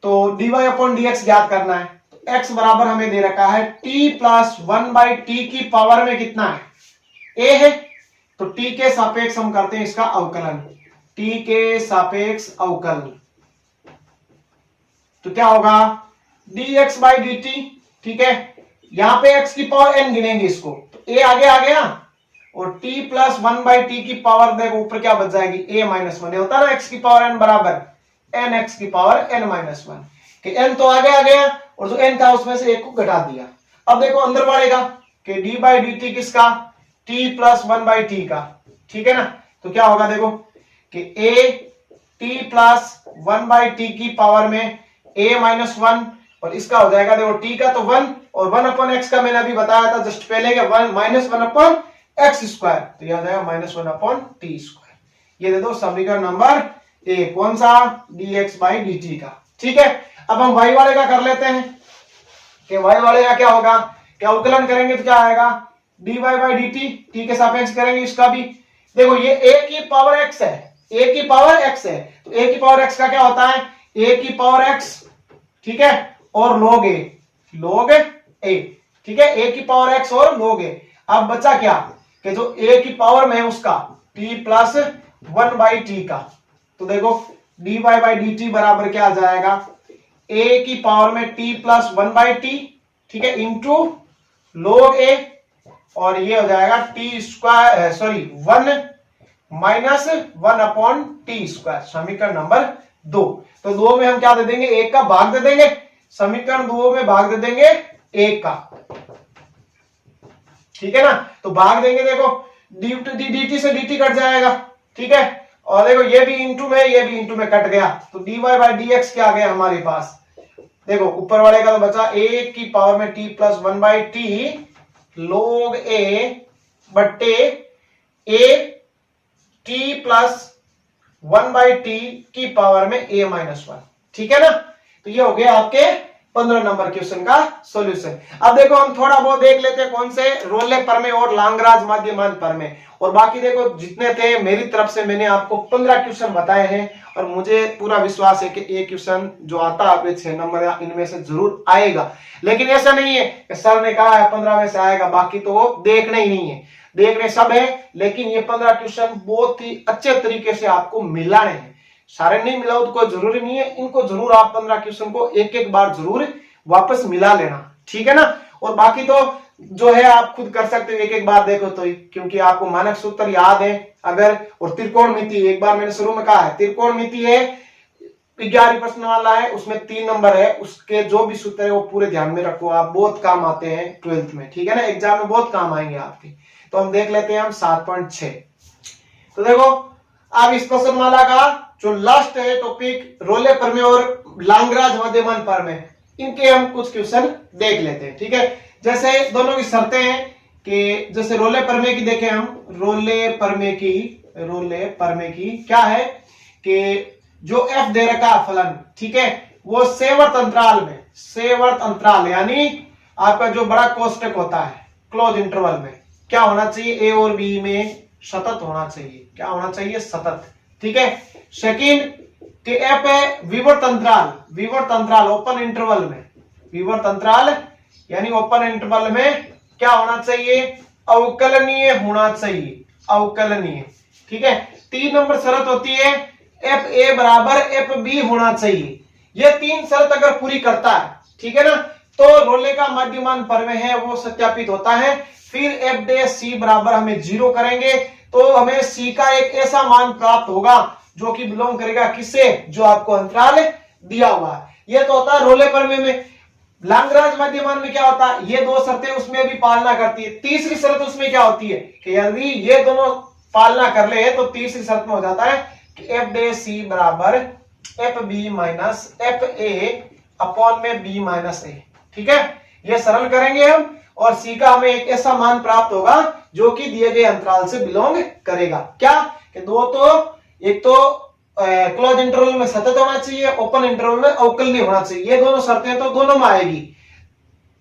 तो dy अपॉन dx ज्ञात करना है, तो x बराबर हमें दे रखा है t प्लस 1 बाई टी की पावर में कितना है, a है, तो t के सापेक्ष हम करते हैं इसका अवकलन, t के सापेक्ष अवकलन, तो क्या होगा dx बाई dt, ठीक है, यहां पे x की पावर n गिनेंगे इसको, तो a आगे आ गया और t प्लस 1 बाई टी की पावर देखो ऊपर क्या बच जाएगी a -1, होता है ना x की पावर n बराबर n x की पावर n -1, कि n तो आगे आ गया और जो n था उसमें से एक को घटा दिया। अब देखो अंदर बढ़ेगा कि d बाई डी टी किसका, t प्लस 1 बाई टी का, ठीक है ना, तो क्या होगा देखो कि a t plus 1 by T की पावर में a -1 और इसका हो जाएगा देखो t का तो 1 और 1 अपॉन x का मैंने अभी बताया था जस्ट पहले के 1 अपॉन x स्क्वायर, तो यह हो जाएगा -1 अपॉन टी स्क्वायर। ये दे दो समीकरण नंबर ए, कौन सा, dx बाई dt का, ठीक है। अब हम y वाले का कर लेते हैं कि y वाले का क्या होगा, क्या अवकलन करेंगे तो क्या आएगा dy बाई dt, t के सापेक्ष करेंगे इसका भी, देखो ये a की पावर x है, a की पावर x है, तो a की पावर x का क्या होता है a की पावर x ठीक है, और log a, ठीक है, a की पावर x और log a। अब बचा क्या कि जो a की पावर में है उसका t प्लस 1/t का, तो देखो dy बाई dt बराबर क्या आ जाएगा, a की पावर में t प्लस 1/t, ठीक है, इंटू log a, और ये हो जाएगा t square, sorry 1 minus 1/t², समीकरण नंबर 2। तो 2 में हम क्या दे देंगे, 1 का भाग दे देंगे, समीकरण 2 में भाग दे देंगे 1 का, ठीक है ना। तो भाग देंगे, देखो dt से dt कट जाएगा, ठीक है, और देखो ये भी इंटू में ये भी इंटू में कट गया, तो dy बाई dx क्या आ गया हमारे पास, देखो ऊपर वाले का तो बचा a की पावर में t plus 1/t log a बट्टे a t प्लस 1/t की पावर में a माइनस 1, ठीक है ना। तो ये हो गया आपके 15 नंबर क्वेश्चन का सॉल्यूशन। अब देखो हम थोड़ा बहुत देख लेते हैं कौन से, रोले प्रमेय और लांगराज माध्यमान प्रमेय, और बाकी देखो जितने थे मेरी तरफ से मैंने आपको 15 क्वेश्चन बताए हैं, और मुझे पूरा विश्वास है कि एक क्वेश्चन जो आता है आपके 6 नंबर इनमें से जरूर आएगा। लेकिन ऐसा नहीं है कि सर ने कहा है 15 में से आएगा, बाकी तो वो देखना ही नहीं है, देखने सब है, लेकिन ये 15 क्वेश्चन बहुत ही अच्छे तरीके से आपको मिलाने हैं। सारे नहीं मिलाओ तो कोई जरूरी नहीं है, इनको जरूर आप 15 क्वेश्चन को एक एक बार जरूर वापस मिला लेना, ठीक है ना। और बाकी तो जो है आप खुद कर सकते हो, एक एक बार देखो तो ही, क्योंकि आपको मानक सूत्र याद है अगर, और त्रिकोणमिति एक बार मैंने शुरू में कहा है, त्रिकोणमिति है 11 प्रश्न वाला है, उसमें 3 नंबर है, उसके जो भी सूत्र है वो पूरे ध्यान में रखो, आप बहुत काम आते हैं 12th में, ठीक है ना, एग्जाम में बहुत काम आएंगे आपके। तो हम देख लेते हैं हम 7.6। तो देखो अब इस प्रश्नमाला का जो लास्ट है टॉपिक, रोले प्रमेय और लांगराज माध्यमान प्रमेय, इनके हम कुछ क्वेश्चन देख लेते हैं, ठीक है। जैसे दोनों की शर्तें हैं कि जैसे रोले प्रमेय की देखें हम, रोले प्रमेय की क्या है कि जो f दे रखा है फलन, ठीक है, वो सेवर्त अंतराल यानी आपका जो बड़ा कोष्टक होता है क्लोज इंटरवल में क्या होना चाहिए, a और b में सतत होना चाहिए, क्या होना चाहिए, सतत, ठीक है। सेकंड कि f है विवर्त अंतराल ओपन इंटरवल में, विवर्त अंतराल यानी ओपन इंटरवल में क्या होना चाहिए, अवकलनीय होना चाहिए, अवकलनीय, ठीक है। 3 नंबर शर्त होती है एफ ए बराबर एफ बी होना चाहिए, ये 3 शर्त अगर पूरी करता है, ठीक है ना, तो रोले का माध्यमान प्रमेय है वो सत्यापित होता है। फिर एफ डे सी बराबर हमें 0 करेंगे तो हमें सी का एक ऐसा मान प्राप्त होगा जो कि बिलोंग करेगा किससे, जो आपको अंतराल दिया हुआ है। ये तो होता है रोले प्रमेय में। लांगराज माध्यमान में क्या होता है, ये 2 शर्तें उसमें भी पालना करती है। तीसरी शर्त उसमें क्या होती है कि यदि ये दोनों पालना कर ले तो तीसरी शर्त में हो जाता है कि एफ डे सी बराबर f b minus f a upon में बी माइनस ए, ठीक है। ये सरल करेंगे हम और सी का हमें एक ऐसा मान प्राप्त होगा जो कि दिए गए अंतराल से बिलोंग करेगा। क्या कि दो तो एक तो क्लोज इंटरवल में सतत होना चाहिए, ओपन इंटरवल में अवकलनीय होना चाहिए, ये दोनों शर्तें तो दोनों में आएगी।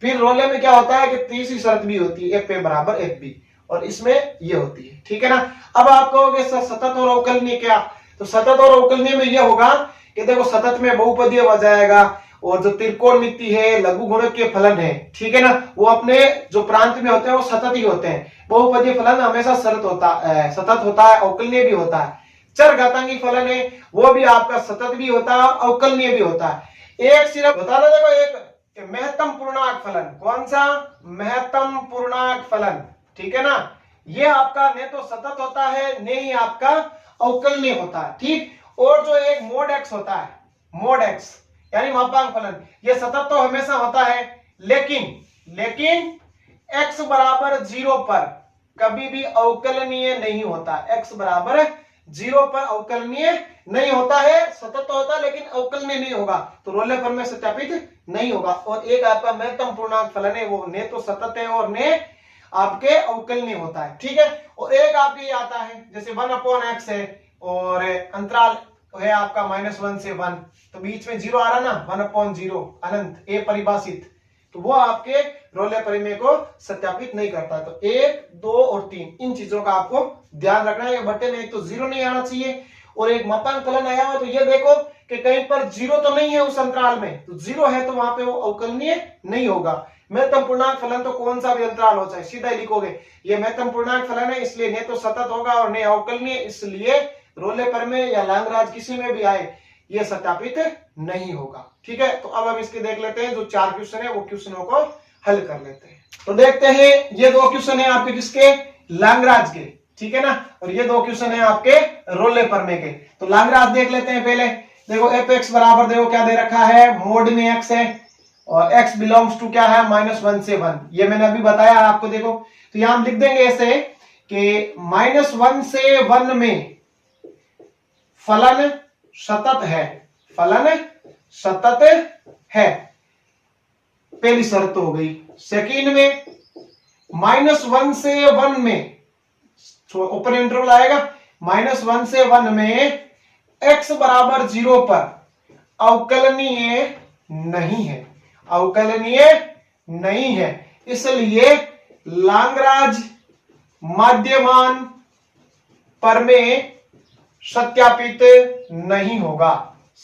फिर रोले में क्या होता है कि तीसरी शर्त भी होती है एफ ए बराबर एफ बी, और इसमें ये होती है, ठीक है ना। अब आप कहोगे सर सतत और अवकलनीय क्या, तो सतत और अवकलनीय में यह होगा कि देखो सतत में बहुपदीय हो जाएगा, और जो त्रिकोणमिति है लघु गुणक के फलन है, ठीक है ना, वो अपने जो प्रांत में होते हैं वो सतत ही होते हैं। बहुपदीय फलन हमेशा सतत होता है, अवकलनीय भी होता है। चर घातांकी फलन है वो भी आपका सतत भी होता है, अवकलनीय भी होता है। एक सिर्फ बता दो, देखो एक महत्तम पूर्णांक फलन, कौन सा, महत्तम पूर्णांक फलन, ठीक है ना, ये आपका न तो सतत होता है न ही आपका अवकलनीय होता है, ठीक। और जो एक मोड एक्स होता है, मोड एक्स यानी मापांक फलन, ये सतत तो हमेशा होता है, लेकिन x बराबर 0 पर कभी भी अवकलनीय नहीं होता। x बराबर 0 पर अवकलनीय नहीं होता है, सतत तो होता है लेकिन अवकलनीय नहीं होगा, तो रोले प्रमेय सत्यापित नहीं होगा। और एक आपका महत्तम पूर्णांक फलन है वो न तो सतत है और न आपके अवकलनीय होता है, ठीक है। और एक आपके आता है जैसे 1/x है और अंतराल है आपका -1 से 1, तो बीच में 0 आ रहा ना, 1/0 अनंत ए परिभाषित, तो वो आपके रोले प्रमेय को सत्यापित नहीं करता। तो 1, 2 और 3 इन चीजों का आपको ध्यान रखना है। बट्टे में एक तो 0 नहीं आना चाहिए और एक मापांक फलन आया हुआ, तो ये देखो कि कहीं पर जीरो तो नहीं है उस अंतराल में, तो जीरो है तो वहां पे वो अवकलनीय नहीं होगा। महत्तम पूर्णांक फलन तो कौन सा भी अंतराल हो चाहे सीधा ही लिखोगे, ये महत्तम पूर्णांक फलन है, इसलिए न तो सतत होगा और न अवकलनीय, इसलिए रोले प्रमेय या लांगराज किसी में भी आए ये सत्यापित नहीं होगा। ठीक है, तो अब हम इसके देख लेते हैं जो 4 क्वेश्चन है वो क्वेश्चनों को हल कर लेते हैं। तो देखते हैं, ये 2 क्वेश्चन है आपके किसके, लांगराज के, ठीक है ना, और ये 2 क्वेश्चन है आपके रोले प्रमेय के। तो लांगराज देख लेते हैं पहले। देखो एफ एक्स बराबर देखो क्या दे रखा है, मोड में एक्स है और x बिलोंग्स टू क्या है -1 से 1, ये मैंने अभी बताया आपको। देखो तो यहां हम लिख देंगे ऐसे कि -1 से 1 में फलन सतत है, फलन सतत है, पहली शर्त हो गई। सेकंड में -1 से 1 में ओपन इंटरवल आएगा, -1 से 1 में x बराबर 0 पर अवकलनीय नहीं है, अवकलनीय नहीं है, इसलिए लांगराज माध्यमान प्रमेय सत्यापित नहीं होगा,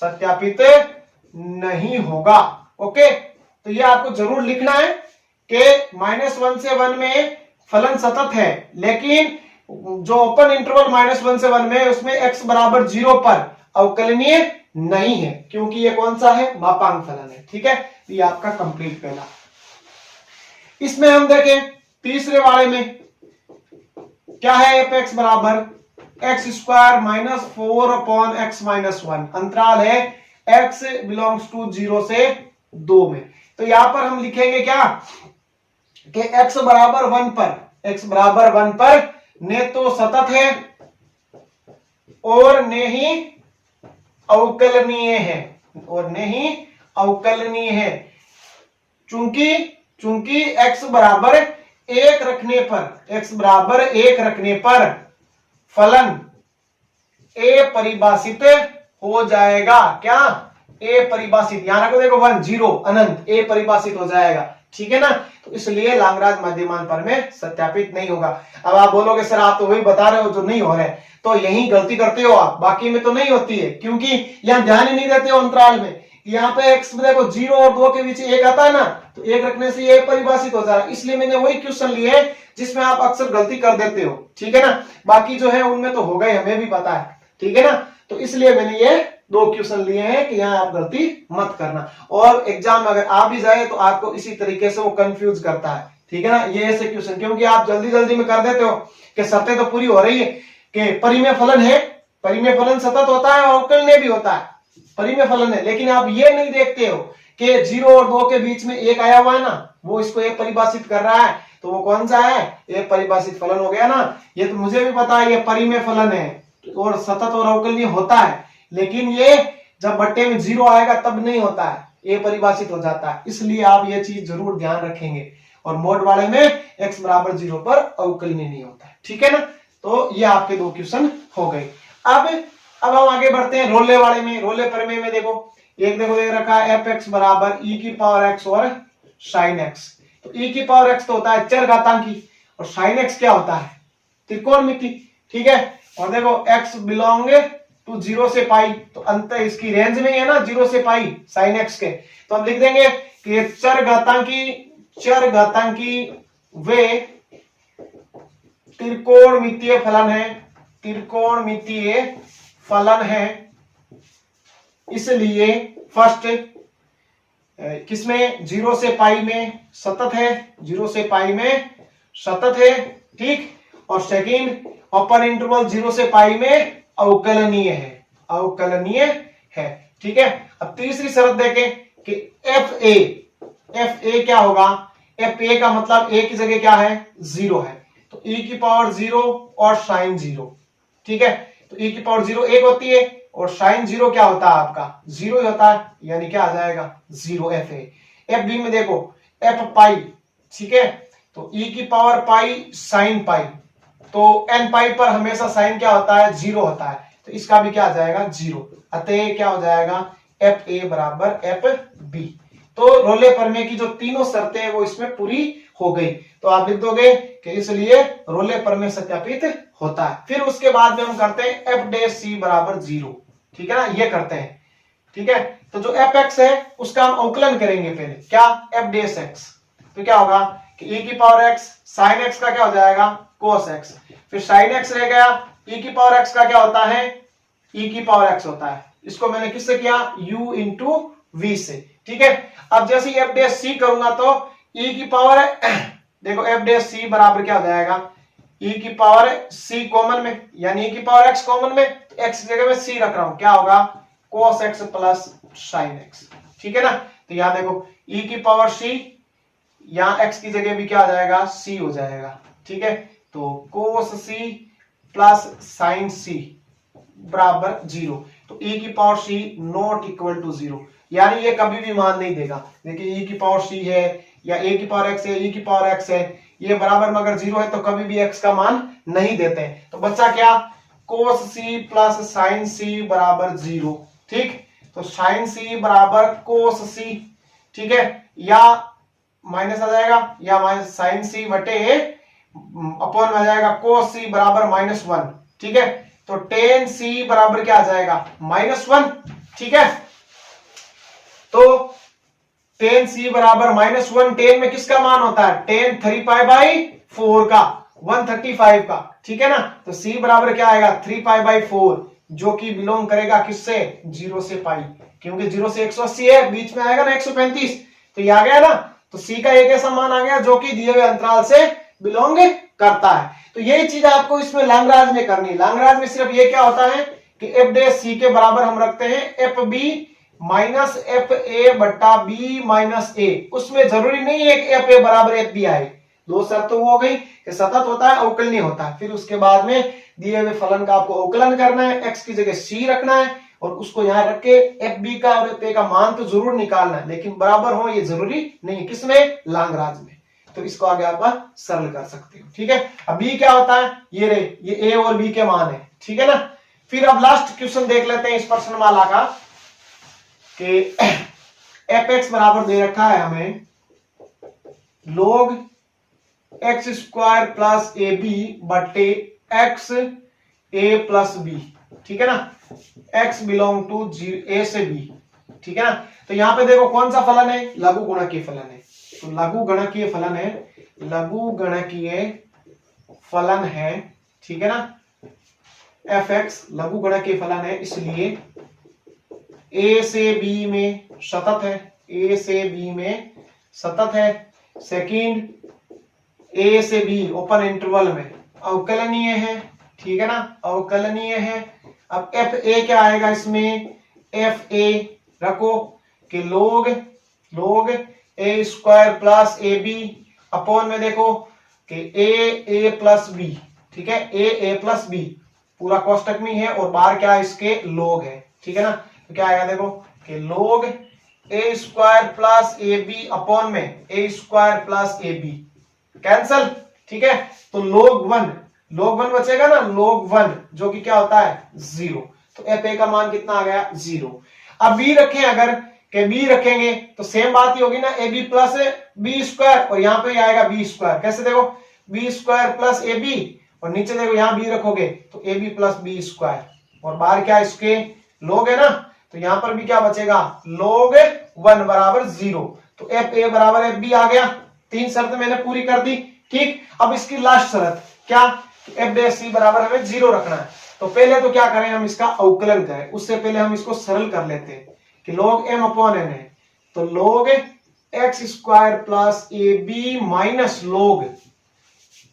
सत्यापित नहीं होगा। ओके, तो ये आपको जरूर लिखना है कि -1 से 1 में फलन सतत है, लेकिन जो ओपन इंटरवल -1 से 1 में उसमें x बराबर 0 पर अवकलनीय नहीं है, क्योंकि ये कौन सा है, मापांक फलन है। ठीक है, तो ये आपका कंप्लीट पहला। इसमें हम देखें तीसरे वाले में क्या है, एफ एक्स बराबर x² -4 अपॉन x -1, अंतराल है x बिलोंग्स टू 0 से 2 में। तो यहां पर हम लिखेंगे क्या कि x बराबर 1 पर, x बराबर 1 पर ने तो सतत है और ने ही अवकलनीय है, और ने ही अवकलनीय है, चूंकि x बराबर 1 रखने पर, x बराबर 1 रखने पर फलन a परिभाषित हो जाएगा। क्या, a परिभाषित, यहां रखो देखो 1 0 अनंत, a परिभाषित हो जाएगा। ठीक है ना, तो इसलिए लांगराज माध्यमान प्रमेय सत्यापित नहीं होगा। अब आप बोलोगे सर आप तो वही बता रहे हो जो नहीं हो रहा है, तो यही गलती करते हो आप, बाकी में तो नहीं होती है, क्योंकि यहां ध्यान ही नहीं देते हो अंतराल में। यहाँ पे x देखो 0 और 2 के बीच 1 आता है ना, तो 1 रखने से ये परिभाषित हो जा रहा है, इसलिए मैंने वही क्वेश्चन लिए जिसमें आप अक्सर गलती कर देते हो। ठीक है ना, बाकी जो है उनमें तो होगा ही, हमें भी पता है। ठीक है ना, तो इसलिए मैंने ये 2 क्वेश्चन लिए हैं कि यहाँ आप गलती मत करना, और एग्जाम अगर आ भी जाए तो आपको इसी तरीके से वो कंफ्यूज करता है। ठीक है ना, ये ऐसे क्वेश्चन, क्योंकि आप जल्दी जल्दी में कर देते हो कि शर्तें तो पूरी हो रही है कि परिमेय फलन है, परिमेय फलन सतत होता है और अवकलनीय भी होता है, परिमेय फलन है, लेकिन आप ये नहीं देखते हो कि 0 और 2 के बीच में 1 आया हुआ है ना, वो इसको एक परिभाषित कर रहा है, तो वो कौन सा है, एक परिभाषित फलन हो गया ना। ये तो मुझे भी पता है ये परिमेय फलन है और सतत और अवकलनीय होता है, लेकिन ये जब बट्टे में 0 आएगा तब नहीं होता है, ये परिभाषित हो जाता है, इसलिए आप ये चीज जरूर ध्यान रखेंगे। और मोड वाले में x बराबर 0 पर अवकलनीय नहीं होता है। ठीक है ना, तो ये आपके 2 क्वेश्चन हो गए। अब हम आगे बढ़ते हैं रोले वाले में। रोले प्रमेय में देखो एक देखो दे रखा है एफ एक्स बराबर e की पावर x और sin x। तो e की पावर x तो होता है चर घातांकी, और sin x क्या होता है, त्रिकोणमिति। ठीक है, और देखो x बिलोंग टू 0 से पाई, तो अंत इसकी रेंज में है ना 0 से पाई sin x के, तो हम लिख देंगे कि चर घातांकी वे त्रिकोणमितीय फलन है, त्रिकोणमितीय फलन है, इसलिए फर्स्ट किसमें 0 से पाई में सतत है, 0 से पाई में सतत है। ठीक, और सेकंड ओपन इंटरवल 0 से पाई में अवकलनीय है, अवकलनीय है। ठीक है, अब तीसरी शर्त देखें कि एफ ए क्या होगा, एफ ए का मतलब ए की जगह क्या है 0 है, तो e की पावर 0 और sin 0। ठीक है, तो e की पावर 0 1 होती है और sin 0 क्या होता है आपका 0 ही होता है, यानी क्या आ जाएगा 0 एफ ए। एफ बी में देखो एफ पाई, ठीक है, तो e की पावर पाई sin पाई, तो n पाई पर हमेशा साइन क्या होता है 0 होता है, तो इसका भी क्या आ जाएगा 0, अतः क्या हो जाएगा एफ ए बराबर एफ बी। तो रोले प्रमेय की जो तीनों शर्तें हैं वो इसमें पूरी हो गई। तो आप लिख दोगे कि इसलिए रोले पर में सत्यापित होता है। फिर उसके बाद में हम करते हैं एफ डे सी बराबर 0, ठीक है ना, ये करते हैं, ठीक है। तो जो एफ एक्स है उसका हम अवकलन करेंगे पहले, क्या, एफ डे एक्स, तो क्या होगा कि e की पावर x साइन x का क्या हो जाएगा cos x, फिर साइन x रह गया, e की पावर x का क्या होता है e की पावर x होता है, इसको मैंने किससे किया u इंटू v से, ठीक है। अब जैसे एफ डे सी करूंगा तो e की पावर देखो एफ डे सी बराबर क्या हो जाएगा e की पावर c कॉमन में, यानी e की पावर x कॉमन में, तो x की जगह में c रख रहा हूं, क्या होगा cos x plus sin x, ठीक है ना। तो यहां देखो e की पावर c, यहां x की जगह भी क्या आ जाएगा c हो जाएगा, ठीक है। तो cos c plus sin c बराबर 0, तो e की पावर c नॉट इक्वल टू 0, यानी ये कभी भी मान नहीं देगा। देखिए e की पावर c है या a की पावर x है, e की पावर x है, ये बराबर में अगर 0 है तो कभी भी x का मान नहीं देते हैं। तो बच्चा क्या cos c plus sin c बराबर 0, ठीक। तो sin c बराबर cos c, ठीक है, या माइनस आ जाएगा या माइनस साइन सी बटे अपॉन में आ जाएगा cos c बराबर -1, ठीक है। तो tan c बराबर क्या आ जाएगा -1, ठीक है। तो tan c बराबर -1, tan में किसका मान होता है tan 3π/4 का 135 का, ठीक है ना। तो c बराबर क्या आएगा 3π/4, जो कि बिलोंग करेगा किससे 0 से पाई, क्योंकि 0 से 180 है, बीच में आएगा ना 135, तो ये आ गया ना। तो c का एक ऐसा मान आ गया जो कि दिए हुए अंतराल से बिलोंग करता है। तो यही चीज आपको इसमें लैंग्राज में करनी है। लैंग्राज में सिर्फ ये क्या होता है कि एफ डे सी के बराबर हम रखते हैं f b minus f a बट्टा बी माइनस ए, उसमें जरूरी नहीं है कि एफ ए बराबर एफ बी आए, दो शर्त तो वो हो गई कि सतत होता है अवकलनीय होता है। फिर उसके बाद में दिए हुए फलन का आपको अवकलन करना है, एक्स की जगह सी रखना है और उसको यहां रख के एफ बी का और एफ ए का मान तो जरूर निकालना है, लेकिन बराबर हो ये जरूरी नहीं है, किसमें लैंग्राज में। तो इसको आगे आप सरल कर सकते हो, ठीक है। अब बी क्या होता है, ये रे ये ए और बी के मान है, ठीक है ना। फिर अब लास्ट क्वेश्चन देख लेते हैं इस प्रश्नमाला का कि एफ एक्स बराबर दे रखा है हमें log x square plus a b बटे एक्स ए प्लस बी, ठीक है ना, x बिलोंग टू ए से b, ठीक है ना। तो यहां पे देखो कौन सा फलन है, लघु गुणकीय फलन है। तो लघु गणकीय फलन है, लघु गणकीय फलन है, ठीक है ना। एफ एक्स लघु गणकीय फलन है, इसलिए ए से बी में सतत है, ए से बी में सतत है। सेकंड ए से बी ओपन इंटरवल में अवकलनीय है, ठीक है ना, अवकलनीय है। अब एफ ए क्या आएगा इसमें, एफ ए रखो कि लोग a square plus a b upon में देखो कि ए प्लस बी, ठीक है, ए प्लस बी पूरा कोष्टक में है और बाहर क्या इसके लोग है, ठीक है ना। तो क्या आएगा देखो कि लोग a square plus a b upon में a square plus a b cancel, ठीक है। तो लोग वन बचेगा ना, लोग 1 जो कि क्या होता है 0, तो एफ ए का मान कितना आ गया 0। अब बी रखें, अगर के बी रखेंगे तो सेम बात ही होगी ना, a b plus b square और यहाँ पे आएगा बी स्क्वायर, कैसे देखो b square plus a b और नीचे देखो यहाँ बी रखोगे तो a b plus b square और बाहर क्या इसके लोग है ना, तो यहाँ पर भी क्या बचेगा लोग 1 बराबर 0। तो एफ ए बराबर एफ बी आ गया, 3 शर्त मैंने पूरी कर दी, ठीक। अब इसकी लास्ट शर्त क्या, एफ डे सी बराबर हमें 0 रखना है। तो पहले तो क्या करें, हम इसका अवकलन करें, उससे पहले हम इसको सरल कर लेते हैं कि log m अपॉन n है, तो log x square plus a b minus log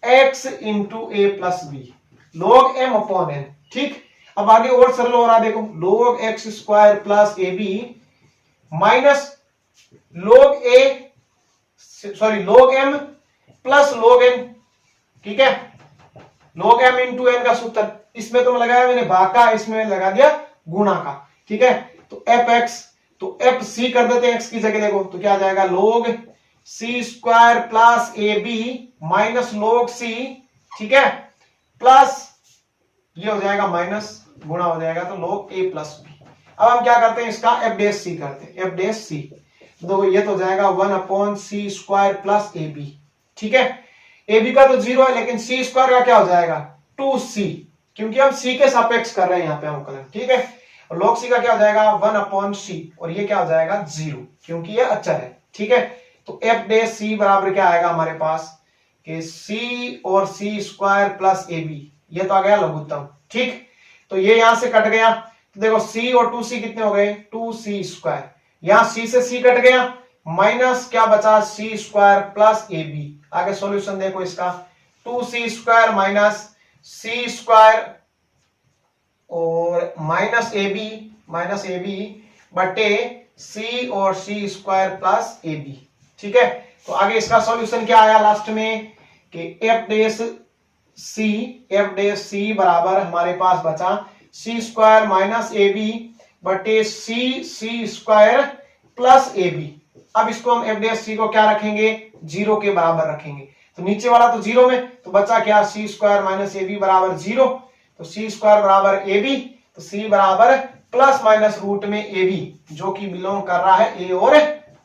x into a plus b, log m upon n, ठीक। अब आगे और सरल हो रहा है, देखो log x square plus a b minus log m plus log n, ठीक है। log m इंटू n का सूत्र इसमें तो लगाया मैंने भाग का, इसमें लगा दिया गुणा का, ठीक है। तो एफ एक्स, तो एफ सी कर देते हैं एक्स की जगह, देखो तो क्या आ जाएगा log c square plus a b minus log c, ठीक है, प्लस ये हो जाएगा माइनस गुणा हो जाएगा तो log ए प्लस बी। अब हम क्या करते हैं, इसका एफ डैश सी करते हैं, एफ डैश सी, देखो ये तो हो जाएगा 1 upon c square plus a b, ठीक है। ए बी का तो 0 है, लेकिन सी स्क्वायर का क्या हो जाएगा 2c, क्योंकि हम सी के सापेक्ष कर रहे हैं यहाँ पे अवकलन, ठीक है। और log c का क्या हो जाएगा 1/c, और ये क्या हो जाएगा 0, क्योंकि ये अचर है, ठीक है। तो एफ डे सी बराबर क्या आएगा हमारे पास कि c और c square plus a b, ये तो आ गया लघुत्तम, ठीक। तो ये यहां से कट गया, तो देखो c और 2c कितने हो गए 2c स्क्वायर, यहां c से c कट गया, माइनस क्या बचा c square plus a b. आगे सॉल्यूशन देखो इसका, 2c square minus c square और माइनस ए बी बटे c और c square plus a b, ठीक है। तो आगे इसका सॉल्यूशन क्या आया लास्ट में कि एफ डे सी बराबर हमारे पास बचा c square minus a b बटे c square plus a b. अब इसको हम एफ डे सी को क्या रखेंगे 0 के बराबर रखेंगे, तो नीचे वाला तो 0 में, तो बचा क्या c square minus a b बराबर 0, तो c स्क्वायर बराबर ए बी, तो c बराबर प्लस माइनस रूट में ए बी, जो कि बिलोंग कर रहा है ए और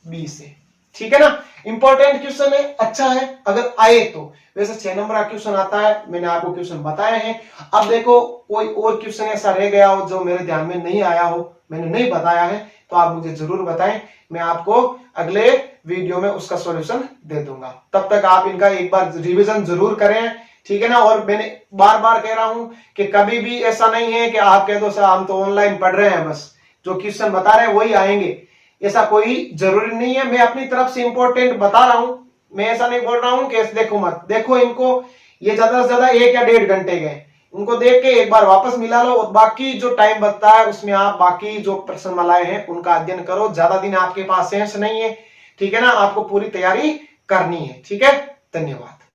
बी से, ठीक है ना। इंपॉर्टेंट क्वेश्चन है, अच्छा है अगर आए तो। वैसे 6 नंबर का क्वेश्चन आता है, मैंने आपको क्वेश्चन बताए हैं। अब देखो कोई और क्वेश्चन ऐसा रह गया हो जो मेरे ध्यान में नहीं आया हो, मैंने नहीं बताया है, तो आप मुझे जरूर बताएं, मैं आपको अगले वीडियो में उसका सॉल्यूशन दे दूंगा। तब तक आप इनका एक बार रिवीजन जरूर करें, ठीक है ना। और मैंने बार बार कह रहा हूं कि कभी भी ऐसा नहीं है कि आप कह दो सर हम तो ऑनलाइन पढ़ रहे हैं, बस जो क्वेश्चन बता रहे हैं वही आएंगे, ऐसा कोई जरूरी नहीं है। मैं अपनी तरफ से इंपॉर्टेंट बता रहा हूं, मैं ऐसा नहीं बोल रहा हूं कि देखो मत देखो इनको, ये ज्यादा से ज्यादा 1 या 1.5 घंटे गए, उनको देख के एक बार वापस मिला लो, और बाकी जो टाइम बचता है उसमें आप बाकी जो प्रश्न मालाएं हैं उनका अध्ययन करो। ज्यादा दिन आपके पास शेष नहीं है, ठीक है ना, आपको पूरी तैयारी करनी है, ठीक है। धन्यवाद।